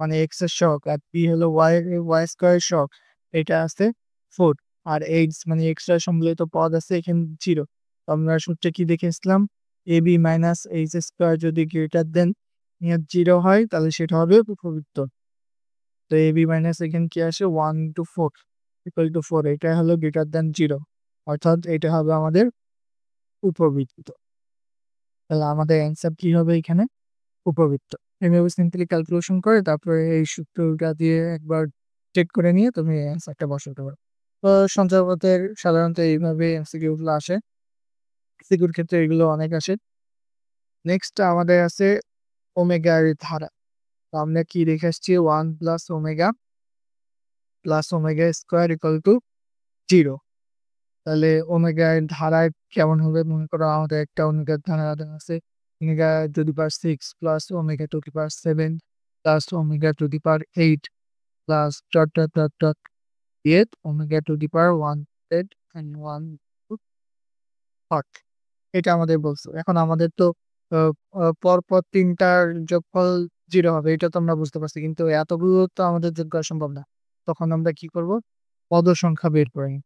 মানে এক্স এর সহগ, আর বি হলো y² সহগ, এটা আছে 4। আর এইচ মানে এক্সট্রা সম্মিলিত পদ আছে এখানে 0। তো আমরা সূত্রে কি দেখেছিলাম, A B minus H square যদি গ্রেটার দেন 0 হয় তাহলে সেটা হবে উপবৃত্ত। তো এ বি মাইনাস এখানে কি আসে 1 to 4 ইকুয়াল টু 4, এটা হলো গ্রেটার দেন 0, অর্থাৎ এটা হবে আমাদের উপবৃত্ত। তাহলে আমাদের অ্যান্সার কি হবে এখানে উপবৃত্ত। এভাবে সিম্পলি ক্যালকুলেশন করে তারপরে এই সূত্রটা দিয়ে একবার চেক করে নিয়ে তুমি অ্যান্সারটা বসাতে পারো। তো সঞ্চয়পত্রের সাধারণত এইভাবে এমসিকিউ গুলো আসে, এমসিকিউর ক্ষেত্রে এগুলো অনেক আসে। নেক্সট আমাদের আছে ওমেগার ধারা। তো আমরা কি দেখে আসছি 1 plus omega square equal to 0। তাহলে ওমেগার ধারা কেমন হবে, মনে করো আমাদের একটা ওমেগার ধারা আছে omega to the power 6 plus omega to the power 7 plus omega to the power 8 plus dot dot dot dot দিয়ে omega to the power 1 and 1 হট। এটা আমাদের বলছো। এখন আমাদের তো পরপর তিনটার যোগফল 0 হবে, এটা তো আমরা বুঝতে পারছি, কিন্তু এতগুলো তো আমাদের যোগ করা সম্ভব না। তখন আমরা কি করব, পদ সংখ্যা বের করে নিই।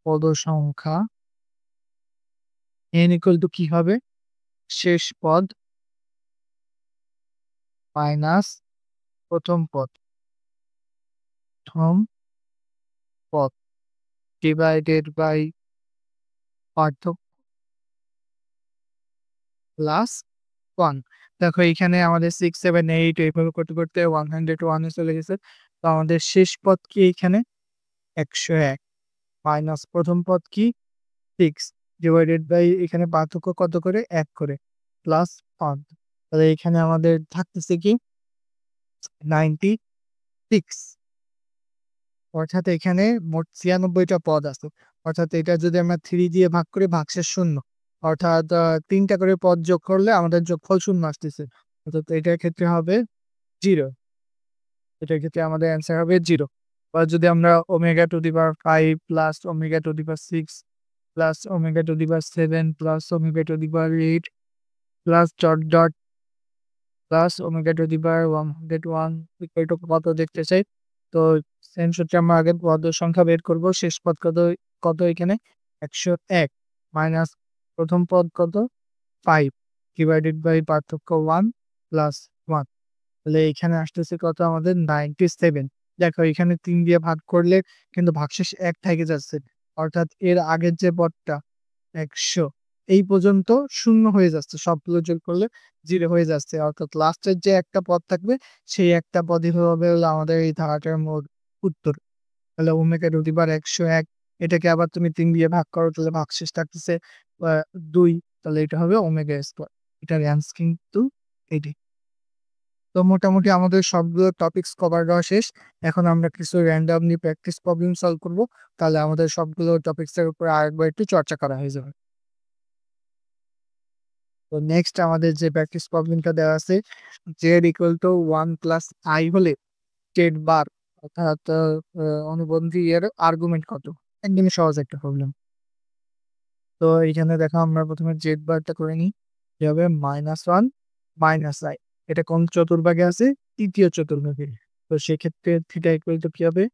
পদ সংখ্যা n ইকুয়াল টু কি হবে, শেষ পদ মাইনাস প্রথম পদ ডিভাইডেড বাই পার্থক্য প্লাস 1। দেখো এখানে আমাদের 6 7 8 এইভাবে করতে করতে 101 এ চলে গেছে। তো আমাদের শেষ পদ কি এখানে 101 মাইনাস প্রথম পদ কি 6 ডিভাইডেড বাই এখানে পার্থক্য কত করে 1 করে প্লাস 1। তাহলে এখানে আমাদের থাকতেছে কি 96। অর্থাৎ এখানে মোট 96টা পদ আছে। অর্থাৎ এটা যদি আমরা 3 দিয়ে ভাগ করি ভাগশেষ 0, অর্থাৎ 3টা করে পদ যোগ করলে আমাদের যোগফল 0 আসতেছে। অর্থাৎ এটার ক্ষেত্রে হবে 0। এটার ক্ষেত্রে আমাদের অ্যান্সার হবে 0। বা যদি আমরা omega to the power 5 plus omega to the power 6 plus omega to the power 7 plus omega to the power 8 plus dot dot plus omega to the power 101 equal to কত দেখতে চাই। তো সেম সূত্রে আমরা আগে পদ সংখ্যা বের করব। শেষ পদ কত, এখানে 101 মাইনাস প্রথম পদ কত 5 ডিভাইডেড বাই পার্থক্য 1 প্লাস 1। তাহলে এখানে আসতেছে কত আমাদের 97। দেখো এখানে 3 দিয়ে ভাগ করলে কিন্তু ভাগশেষ 1 থেকে যাচ্ছে, অর্থাৎ এর আগের যে পদটা 100 এই পর্যন্ত শূন্য হয়ে যাচ্ছে, সবগুলো যোগ করলে 0 হয়ে যাচ্ছে। অর্থাৎ লাস্টের যে একটা পদ থাকবে সেই একটা পদই হবে হলো আমাদের এই ধারাটার মোট উত্তর। তাহলে ওমেগা টু দি পাওয়ার 101, এটাকে আবার তুমি 3 দিয়ে ভাগ করো তাহলে ভাগশেষ থাকতেছে 2। তাহলে এটা হবে ওমেগা স্কয়ার। এটার অ্যান্সার কিন্তু এটি। তো মোটামুটি আমাদের সবগুলো টপিকস কভার করা শেষ। এখন আমরা কিছু র্যান্ডমলি প্র্যাকটিস প্রবলেম সলভ করব। তাহলে আমাদের সবগুলো টপিকসের উপর আরেকবার একটু চর্চা করা হয়ে যাবে। তো নেক্সট আমাদের যে প্র্যাকটিস প্রবলেমটা দেওয়া আছে, z equal to 1 plus i হলে z বার অর্থাৎ অনুবন্ধী এর আর্গুমেন্ট কত। একদমই সহজ একটা প্রবলেম। তো এইখানে দেখো আমরা প্রথমে z বারটা করে নিই, কি হবে -1 মাইনাস i। এটা কোন চতুর্ভাগে আছে, তৃতীয় চতুর্ভাগে। তো সেক্ষেত্রে থিটা ইকুয়াল টু কি হবে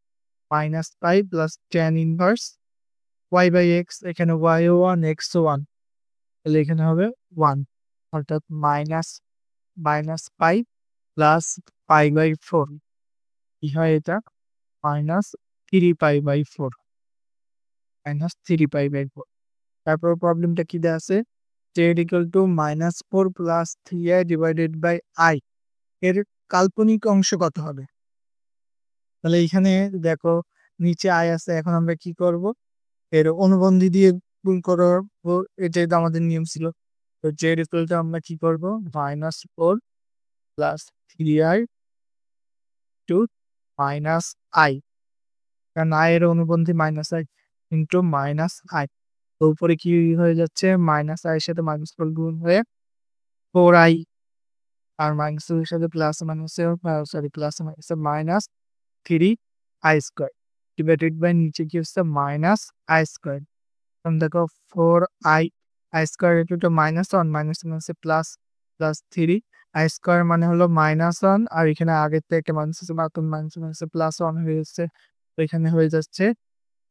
minus pi plus tan inverse y by x। এখানে y ও 1 x ও 1, তাহলে এখানে হবে 1, অর্থাৎ minus pi plus pi by 4। কি হয় এটা মাইনাস 3 পাই বাই 4, তারপর প্রবলেমটা কি দেওয়া আছে, Z equal to -4 plus 3i divided by I এর কাল্পনিক অংশ কত হবে? তাহলে এইখানে দেখো নিচে আই আছে, এখন আমরা কি করব, এর অনুবন্ধী দিয়ে গুণ করবো, এটাই তো আমাদের নিয়ম ছিল। তো জেড ইকুয়াল টু আমরা কি করব, -4 plus 3i to minus i, কারণ আই এর অনুবন্ধী minus i into minus i. তো উপরে কি হয়ে যাচ্ছে, মাইনাস আই এর সাথে -4 গুণ হয়ে 4i, আর মাইনাস এর সাথে প্লাস মাইনাসে প্লাস মাইনাসে minus 3i square divided by নিচে কি হচ্ছে মাইনাস আই স্কোয়ার। এখন দেখো 4i I square equal -1 minus মাইনাসে প্লাস প্লাস 3i স্কোয়ার মানে হলো -1, আর এখানে আগের থেকে মাইনাস আছে, মাত্র মাইনাস মাইনাসে প্লাস 1 হয়ে যাচ্ছে। তো এখানে হয়ে যাচ্ছে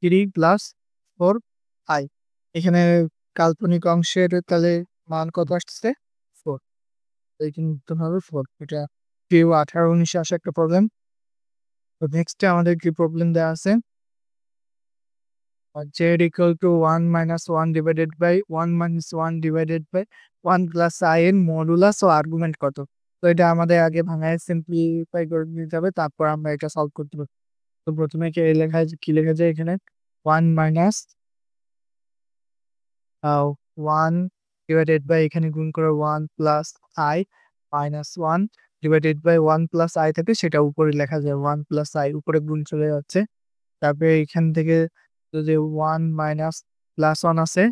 3 প্লাস 4i। এখানে কাল্পনিক অংশের তাহলে মান কত আসছে, 4। এখানে উত্তর হবে 4। এটা কেউ 18-19 আসে একটা প্রবলেম। তো নেক্সট আমাদের কি প্রবলেম দেওয়া আছে, z equal to 1 minus 1 divided by 1 minus 1 divided by 1 plus i এর মডুলাস ও আর্গুমেন্ট কত? তো এটা আমাদের আগে ভাঙায় সিম্পলিফাই করে নিতে হবে, তারপর আমরা এটা সলভ করতে পারবো। তো প্রথমে কি লেখা যায় এখানে 1 minus 1 ডিভাইডেড বাই এখানে গুণ করে 1 plus i minus 1 divided by 1 plus i থাকে, সেটা উপরে লেখা যায় 1 প্লাস i, উপরে গুণ চলে যাচ্ছে। তারপরে এখান থেকে যদি 1 মাইনাস প্লাস 1 আছে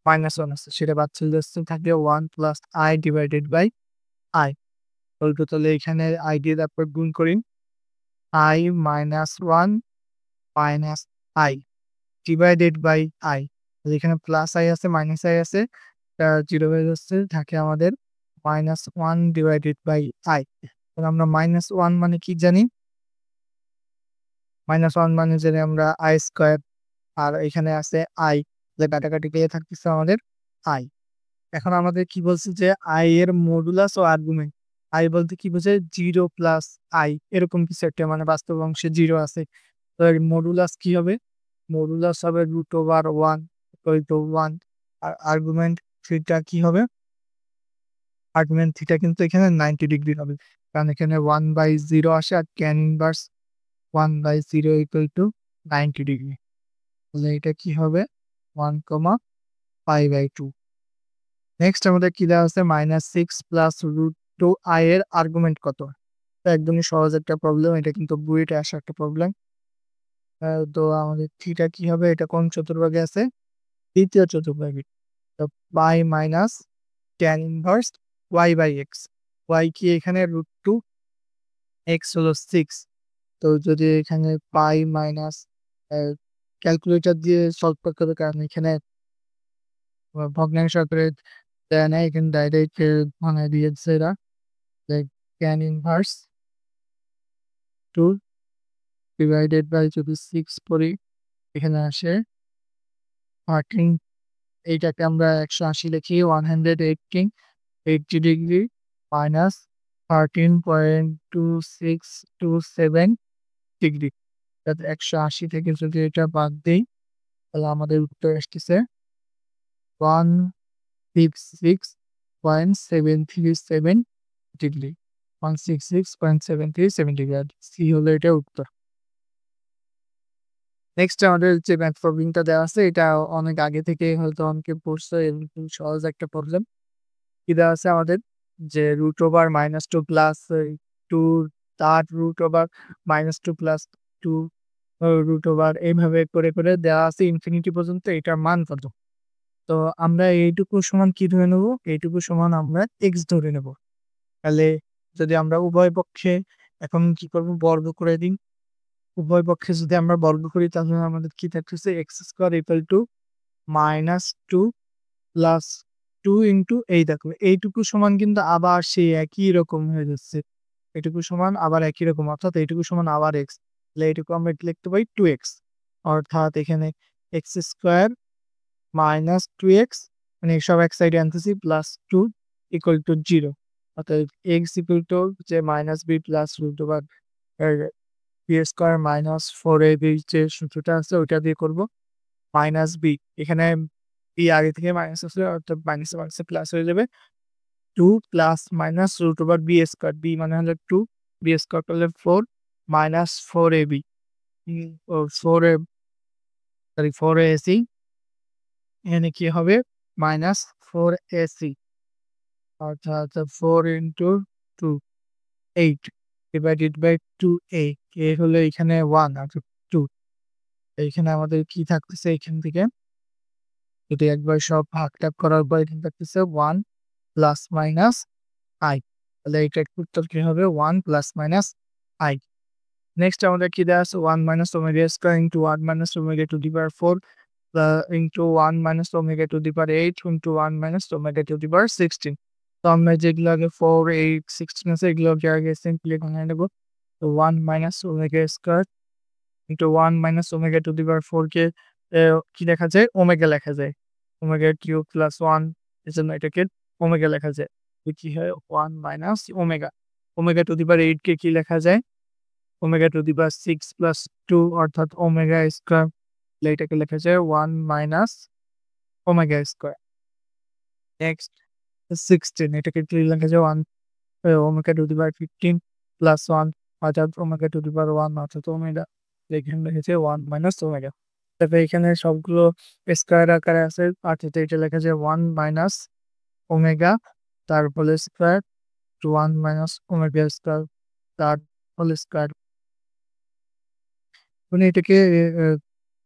মাইনাস 1 আছে, সেটা বাদ চলে যাচ্ছে, থাকবে 1 plus i divided by i। তাহলে এখানে i দিয়ে তারপর গুণ করি, i minus 1 minus i divided by i। এখানে প্লাস i আছে মাইনাস i আছে, 0 হয়ে যাচ্ছে, থাকে আমাদের -1 ডিভাইডেড বাই i। আমরা -1 মানে কি জানি, -1 মানে জানি আমরা i স্কয়ার, আর এখানে আছে i, কাটাকাটি পেয়ে থাকতেছে আমাদের i। এখন আমাদের কি বলছে যে i এর মডুলাস ও আর্গুমেন্ট। i বলতে কি বোঝায়, 0 প্লাস i এরকম কিছু একটা, মানে বাস্তব অংশে 0 আছে। তো এর মডুলাস কি হবে, মডুলাস হবে √1 ইকুয়াল টু 1, আর আর্গুমেন্ট থিটা কি হবে, আর্গুমেন্ট থিটা কিন্তু এখানে 90 ডিগ্রি হবে, কারণ এখানে 1/0 আসে, আর tan inverse 1/0 equal to 90 degree. তাহলে এটা কি হবে 1,π/2। নেক্সট আমাদের কি দেওয়া আছে, -6 প্লাস √2i এর আর্গুমেন্ট কত? তো একদমই সহজ একটা প্রবলেম, এটা কিন্তু বুয়েটে আসা একটা প্রবলেম। তো আমাদের থিটা কি হবে, এটা কোন চতুর্ভাগে আছে, দ্বিতীয় চতুর্ভাগে। তো pi minus tan inverse y/x, y কি এখানে √2, x হলো 6। তো যদি এখানে পাই মাইনাস ক্যালকুলেটর দিয়ে সলভ করতে হবে, কারণ এখানে ভগ্নাংশ আকারে দেয় না, এখানে ডাইরেক্ট মানে দিয়েছে এরা, tan ইনভার্স 2 ডিভাইডেড বাই যদি 6 করি, এখানে আসে 13। এইটাকে আমরা 180 লিখি, 180 ডিগ্রি মাইনাস 13.2627 ডিগ্রি। 180 থেকে যদি এটা বাদ দিই, তাহলে আমাদের উত্তর আসতেছে 166.737 ডিগ্রি, 166.737 ডিগ্রি, আর সি হলো এটা উত্তর। নেক্সট আমাদের যে ম্যাথ প্রবলেমটা দেওয়া আছে, এটা অনেক আগে থেকে হয়তো অনেকে পড়ছে, এরকম সহজ একটা প্রবলেম। কি দেওয়া আছে আমাদের, যে √2 প্লাস 2 তার √2 প্লাস 2 এইভাবে করে করে দেওয়া আছে ইনফিনিটি পর্যন্ত, এটার মান কত? তো আমরা এইটুকু সমান কি ধরে নেব, এইটুকু সমান আমরা এক্স ধরে নেব। তাহলে যদি আমরা উভয় পক্ষে এখন কি করব, বর্গ করে দিই। উভয় পক্ষে যদি আমরা বর্গ করি, তাহলে আমাদের কি থাকতেছে, x square equal two -2 plus 2 into এই দেখো এইটুকু সমান কিন্তু আবার সেই একই রকম হয়ে যাচ্ছে, এটুকু সমান আবার একই রকম, অর্থাৎ এইটুকু সমান আবার এক্স। তাহলে এইটুকু আমরা লিখতে পারি 2x, অর্থাৎ এখানে এক্স স্কোয়ার মাইনাস 2x, মানে সব এক সাইডে আনতেছি, প্লাস 2 ইকুয়াল টু 0, অর্থাৎ এক্স ইকুয়াল টু যে -b plus √2 B square minus 4ab যে সূত্রটা আছে ওইটা দিয়ে করব, -b এখানে এই আগে থেকে মাইনাস আসলে অর্থাৎ মাইনাসে মাইনাসে প্লাস হয়ে যাবে। 2 plus minus root over B square, B মানে হলো 2, বি স্কোয়ার করলে 4 মাইনাস 4ab, 4 এ সরি 4ac, এখানে কি হবে মাইনাস 4ac অর্থাৎ 4 into 2 8 divided by 2a, a হলো এখানে 1 আর 2, এইখানে আমাদের কি থাকতেছে এখান থেকে যদি একবার সব ভাগ-টাগ করার পর এখানে থাকতেছে 1 প্লাস মাইনাস i, তাহলে এটার উত্তর কি হবে 1 প্লাস মাইনাস i। নেক্সট আমাদের কি দেওয়া আছে 1 minus omega square into 1 minus omega to the power 4 into 1 minus omega to the power 8 into 1 minus omega to the power 16। তো আমরা যেগুলো আগে 4 8 16 আছে এগুলোকে আগে সিম্পলি বানিয়ে নেব। তো 1 minus omega square into 1 minus omega to the power 4 কে কি লেখা যায় ওমেগা লেখা যায়, ওমেগা কিউব প্লাস 1 এজন্য এটাকে ওমেগা লেখা যায়। তো কি হয় 1 minus omega, omega to the power 8 কে কি লেখা যায় omega to the power 6 plus 2 অর্থাৎ ওমেগা স্কয়ার, এটাকে লেখা যায় 1 মাইনাস ওমেগা স্কয়ার। নেক্সট 16 এটাকে কি লেখা যায় 1 omega to the power 15 plus 1 অর্থাৎ ওমেগা টু দি পাওয়ার 1 অর্থাৎ ওমেগা, এখানে লিখেছে 1 মাইনাস ওমেগা। তারপরে এখানে সবগুলো স্কয়ার আকারে আছে অর্থাৎ এটা লেখা যায় 1 মাইনাস ওমেগা তার whole square to 1 minus omega square তার হোল স্কয়ার। মানে এটাকে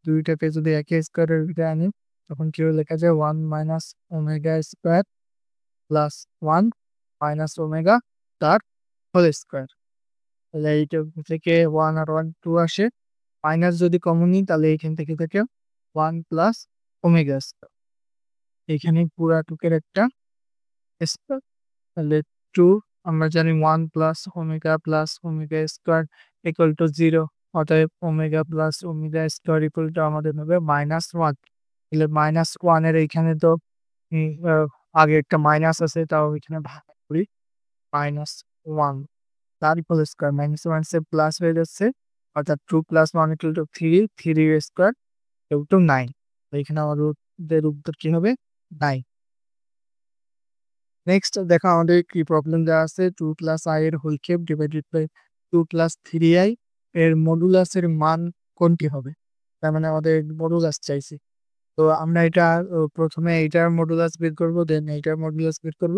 দুইটাকে যদি একই স্কয়ারের ভিতরে আনি তখন কি লেখা যায় 1 minus omega square plus 1 minus omega তার হোল স্কয়ার। তাহলে এইটা থেকে 1 আর 1 2 আসে, মাইনাস যদি কমন নিই তাহলে এখান থেকে থাকে 1 প্লাস ওমেগা স্কয়ার, এখানে পুরাটুকের একটা স্কয়ার, তাহলে 2 আমরা জানি 1 plus omega square equal to 0, অতএব omega plus omega square equal two আমাদের হবে -1। তাহলে -1 এর এইখানে তো আগে একটা মাইনাস আছে তাও এখানে ভাগ করি -1 তার হোল স্কয়ার, -1 সে প্লাস হয়ে যাচ্ছে অর্থাৎ 2 প্লাস 1 ইকুয়াল টু 3, 3 এর স্কয়ার ইকুয়াল টু 9। তো এখানে আমাদের উত্তর কি হবে 9। নেক্সট দেখো আমাদের কি প্রবলেম দেওয়া আছে 2 প্লাস i এর whole cube divided by 2 plus 3i এর মডুলাসের মান কোনটি হবে? তার মানে আমাদের মডুলাস চাইছে। তো আমরা এটা প্রথমে এইটার মডুলাস বের করব, দেন এইটার মডুলাস বের করব,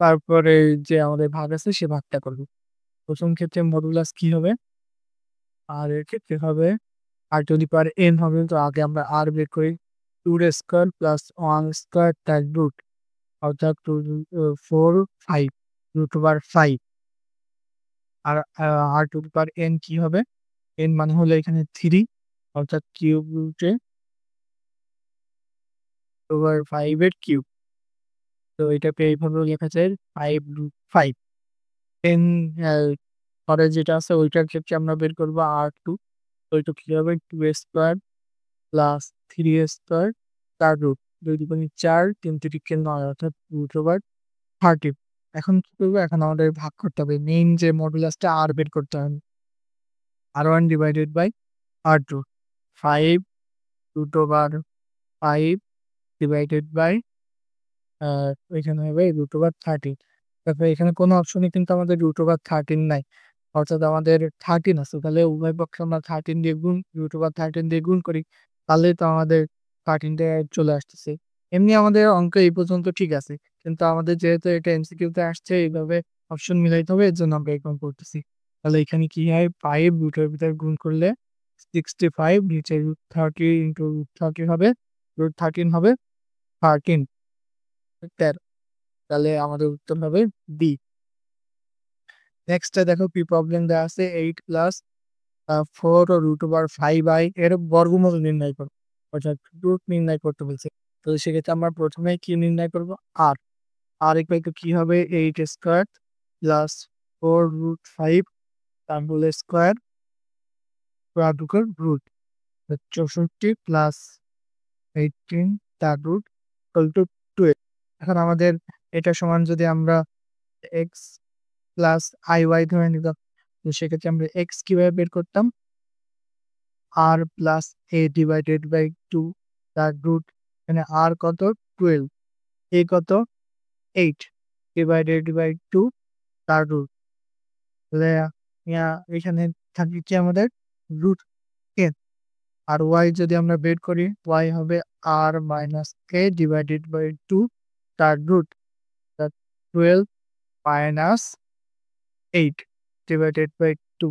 তারপরে যে আমাদের ভাগ আছে সে ভাগটা করব। প্রথম ক্ষেত্রে মডুলাস কি হবে? আর এর ক্ষেত্রে হবে r to the power n হবে। তো আগে আমরা r বের করি, 2 এর স্কয়ার প্লাস 1 স্কয়ার তার রুট অর্থাৎ 4 5 রুট ওভার 5 আর r to the power n কি হবে? n মানে হলো এখানে 3 অর্থাৎ কিউব রুটে ওভার 5 এর কিউব। তো এটাকে এইভাবে লেখা যায় 5 রুট 5। 10 পরে যেটা আছে ওইটার ক্ষেত্রে আমরা বের করব r2, তো এটা কি হবে 2 স্কয়ার প্লাস 3 স্কয়ার তার রুট 2 দুগুণে 4 3 তিরিকে 9 অর্থাৎ রুট ওভার 30। এখন কি করব? এখন আমাদের ভাগ করতে হবে, মেইন যে মডুলাসটা r বের করতে হবে। r1 divided by r2, 5 root over 5 divided by এখানে হবে রুট ওভার 30। তারপরে এখানে কোনো অপশনে কিন্তু আমাদের রুট ওভার 13 নাই, অর্থাৎ আমাদের 13 আছে। তাহলে উভয় পক্ষে আমরা 13 দিয়ে গুণ রুট ওভার 13 দিয়ে গুণ করি, তাহলেই তো আমাদের 13 টা চলে আসতেছে। এমনি আমাদের অঙ্ক এই পর্যন্ত ঠিক আছে, কিন্তু আমাদের যেহেতু এটা এমসিকিউতে আসছে এইভাবে অপশন মিলাইতে হবে, এর জন্য আমরা এরকম করতেছি। তাহলে এখানে কি হয় 5 রুটের ভিতরে গুণ করলে 65, নিচে রুট 30 ইন্টু রুট 30 হবে, রুট 13 হবে 13, 13। তাহলে আমাদের উত্তর হবে বি। নেক্সটে দেখো কি প্রবলেম দেওয়া আছে 8 প্লাস 4 রুট ওভার 5i এর বর্গমূল নির্ণয় করো, অর্থাৎ রুট নির্ণয় করতে বলছে। তো সেক্ষেত্রে আমরা প্রথমে কি নির্ণয় করব r, r ইকুয়াল টু কি হবে 8 স্কয়ার প্লাস 4 রুট 5 তার হোল স্কয়ার পুরাটুকুর রুট 64 প্লাস 18 তার রুট ইকুয়াল টু 12। এখন আমাদের এটা সমান যদি আমরা x প্লাস iy ধরে নিলাম, তো সেক্ষেত্রে আমরা x কিভাবে বের করতাম? r plus a divided by 2 তার রুট এখানে আর কত 12, এ কত 8 ডিভাইডেড বাই 2 তার রুট। তাহলে এখানে থাকবে কি আমাদের রুট 10। আর ওয়াই যদি আমরা বের করি, ওয়াই হবে আর মাইনাস কে ডিভাইডেড বাই 2 তার রুট। 12 minus 8 divided by 2।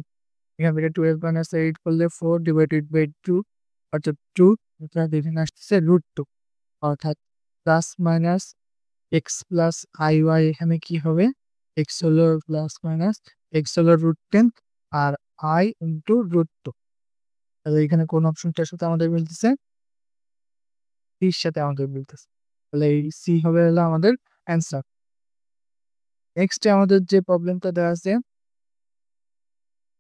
এখান থেকে 12 মাইনাস 8 করলে 4 ডিভাইডেড বাই 2 অর্থাৎ 2। এখানে এখানে আসতেছে রুট 2, অর্থাৎ plus minus x plus I Y এখানে কি হবে, এক্স হলো প্লাস মাইনাস এক্স হলো রুট 10 আর আই ইন্টু রুট 2। তাহলে এখানে কোন অপশনটার সাথে আমাদের মিলতেছে, সির সাথে আমাদের মিলতেছে। তাহলে এই সি হবে হলো আমাদের অ্যান্সার। নেক্সট আমাদের যে প্রবলেমটা দেওয়া আছে,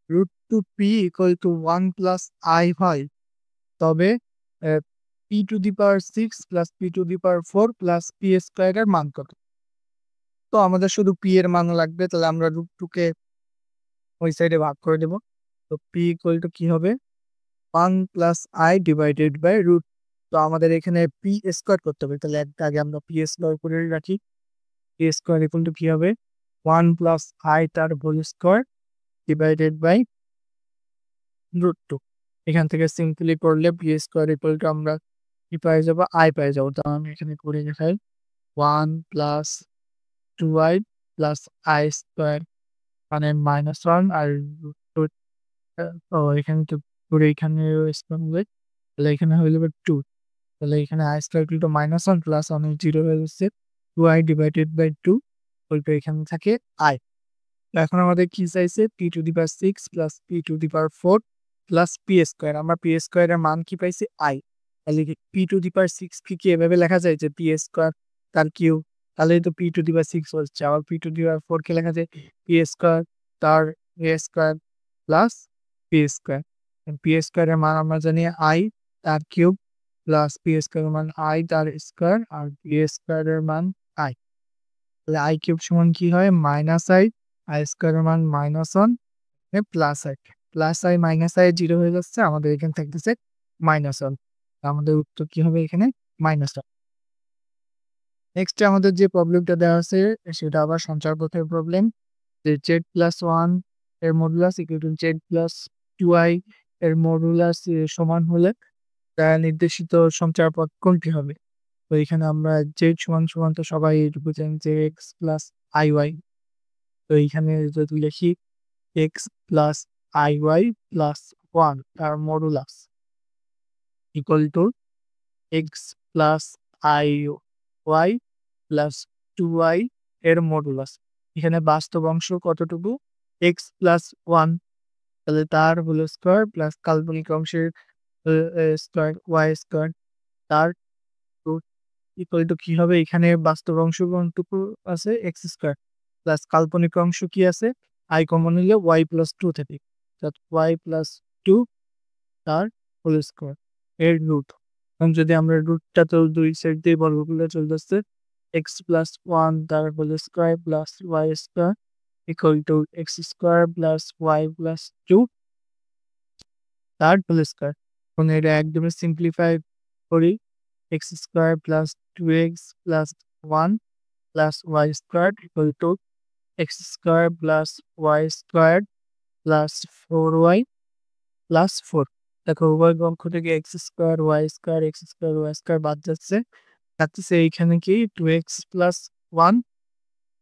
root two P equal to 1 plus I হয়, তবে P to the power 6 plus P to the power 4 plus P স্কোয়ারের মান কত? তো আমাদের শুধু পি এর মান লাগবে, তাহলে আমরা রুট টুকে ওই সাইডে ভাগ করে দেব। তো পি ইকুয়াল টু কি হবে, 1 plus I divided by root. তো আমাদের এখানে পি স্কোয়ার করতে হবে, তাহলে আগে আমরা পি স্কোয়ার করে রাখি। পি স্কোয়ার ইকুয়াল টু কি হবে, 1 প্লাস আই তার whole square divided by root 2। এখান থেকে সিম্পলি করলে পি স্কোয়ার ইকুয়াল টু আমরা কি পাই যাবো, আই পাই যাবো। তো আমি এখানে করে দেখাই 1 plus 2i plus I square মানে -1 আর root ও এখানে তো পুরো এখানে স্কোয়ার হবে, তাহলে এখানে হয়ে যাবে 2। তাহলে এখানে I square equal to -1 plus 1 0 হয়ে যাচ্ছে 2i ডিভাইডেড বাই 2 উল্টো এখানে থাকে i। এখন আমাদের কি চাইছে, P to the power 6 plus P to the power 4 plus p square. আমরা পি স্কোয়ারের মান কি পাইছি, আই। তাহলে পি টু দি পাওয়ার 6 কি এভাবে লেখা যায় যে পি স্কোয়ার তার কিউ, তাহলে তো পি টু দি পাওয়ার 6 হচ্ছে। আবার পি টু দি পাওয়ার 4 কে লেখা যায় পি স্কোয়ার তার a square plus p square. P স্কোয়ারের মান আমরা জানি আই তার কিউব প্লাস পি স্কোয়ারের মান আই তার স্কোয়ার আর পি স্কোয়ারের মান আই। তাহলে আই কিউব সমান কি হয়, মাইনাস আই, আই স্কোয়ারের মান -1 plus I, plus I minus I 0 হয়ে যাচ্ছে, আমাদের এখানে থাকতেছে -1। আমাদের উত্তর কি হবে এখানে -1। নেক্সট আমাদের যে প্রবলেমটা দেওয়া আছে সেটা আবার সঞ্চার পথের প্রবলেম, যে z+1 এর মডুলাস ইকুয়াল টু z+2i এর মডুলাস সমান হলে তার নির্দেশিত সঞ্চার পথ কোনটি হবে? তো এখানে আমরা z সমান সমান তো সবাই এটুকু জানি যে x প্লাস আই ওয়াই। তো এইখানে যদি লিখি x plus I Y plus 1 তার modulus equal to X plus I Y plus 2i এর মডুলাস। এখানে বাস্তব অংশ কতটুকু, এক্স প্লাস 1, তাহলে তার হোল স্কোয়ার প্লাস কাল্পনিক অংশের স্কোয়ার ওয়াই স্কোয়ার তার ইকুয়াল টু কি হবে, এখানে বাস্তব অংশ কোনটুকু আছে এক্স স্কোয়ার প্লাস কাল্পনিক অংশ কি আছে আই কমন নিলে ওয়াই প্লাস 2 থেকে, ওয়াই প্লাস 2 তার হোল স্কোয়ার এর রুট। এবং যদি আমরা রুটটা তো দুই সাইড দিয়ে বর্গ করলে চলতেছে এক্স প্লাস 1 তার whole square plus Y square equal to X square plus Y plus 2 তার হোল স্কোয়ার। এখন এটা একদমই সিম্পলিফাই করি, X square plus 2x plus 1 plus Y square equal to X square plus Y square plus 4y plus 4। দেখো উভয় পক্ষ থেকে এক্স স্কোয়ার ওয়াই স্কোয়ার বাদ যাচ্ছে, থাকতেছে এইখানে কি 2x প্লাস 1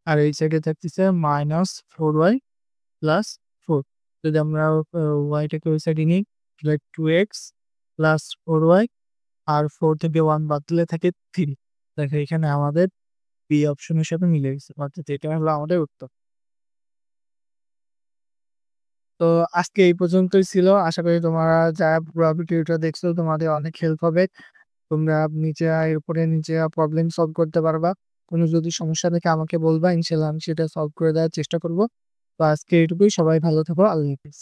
আর এই সাইডে থাকতেছে -4y প্লাস 4। যদি আমরা ওয়াইটাকে ওই সাইডে নিই তাহলে 2x প্লাস 4y আর 4 থেকে 1 বাদ দিলে থাকে 3। দেখো এখানে আমাদের বি অপশনের সাথে মিলে গেছে, অর্থাৎ এটা হলো আমাদের উত্তর। তো আজকে এই পর্যন্তই ছিল। আশা করি তোমরা যারা পুরো ভিডিওটা দেখছো তোমাদের অনেক হেল্প হবে। তোমরা এর উপরে নিজেরা প্রবলেম সলভ করতে পারবা। কোনো যদি সমস্যা থাকে আমাকে বলবা, ইনশাআল্লাহ আমি সেটা সলভ করে দেওয়ার চেষ্টা করব। তো আজকে এইটুকুই, সবাই ভালো থেকো, আল্লাহ হাফেজ।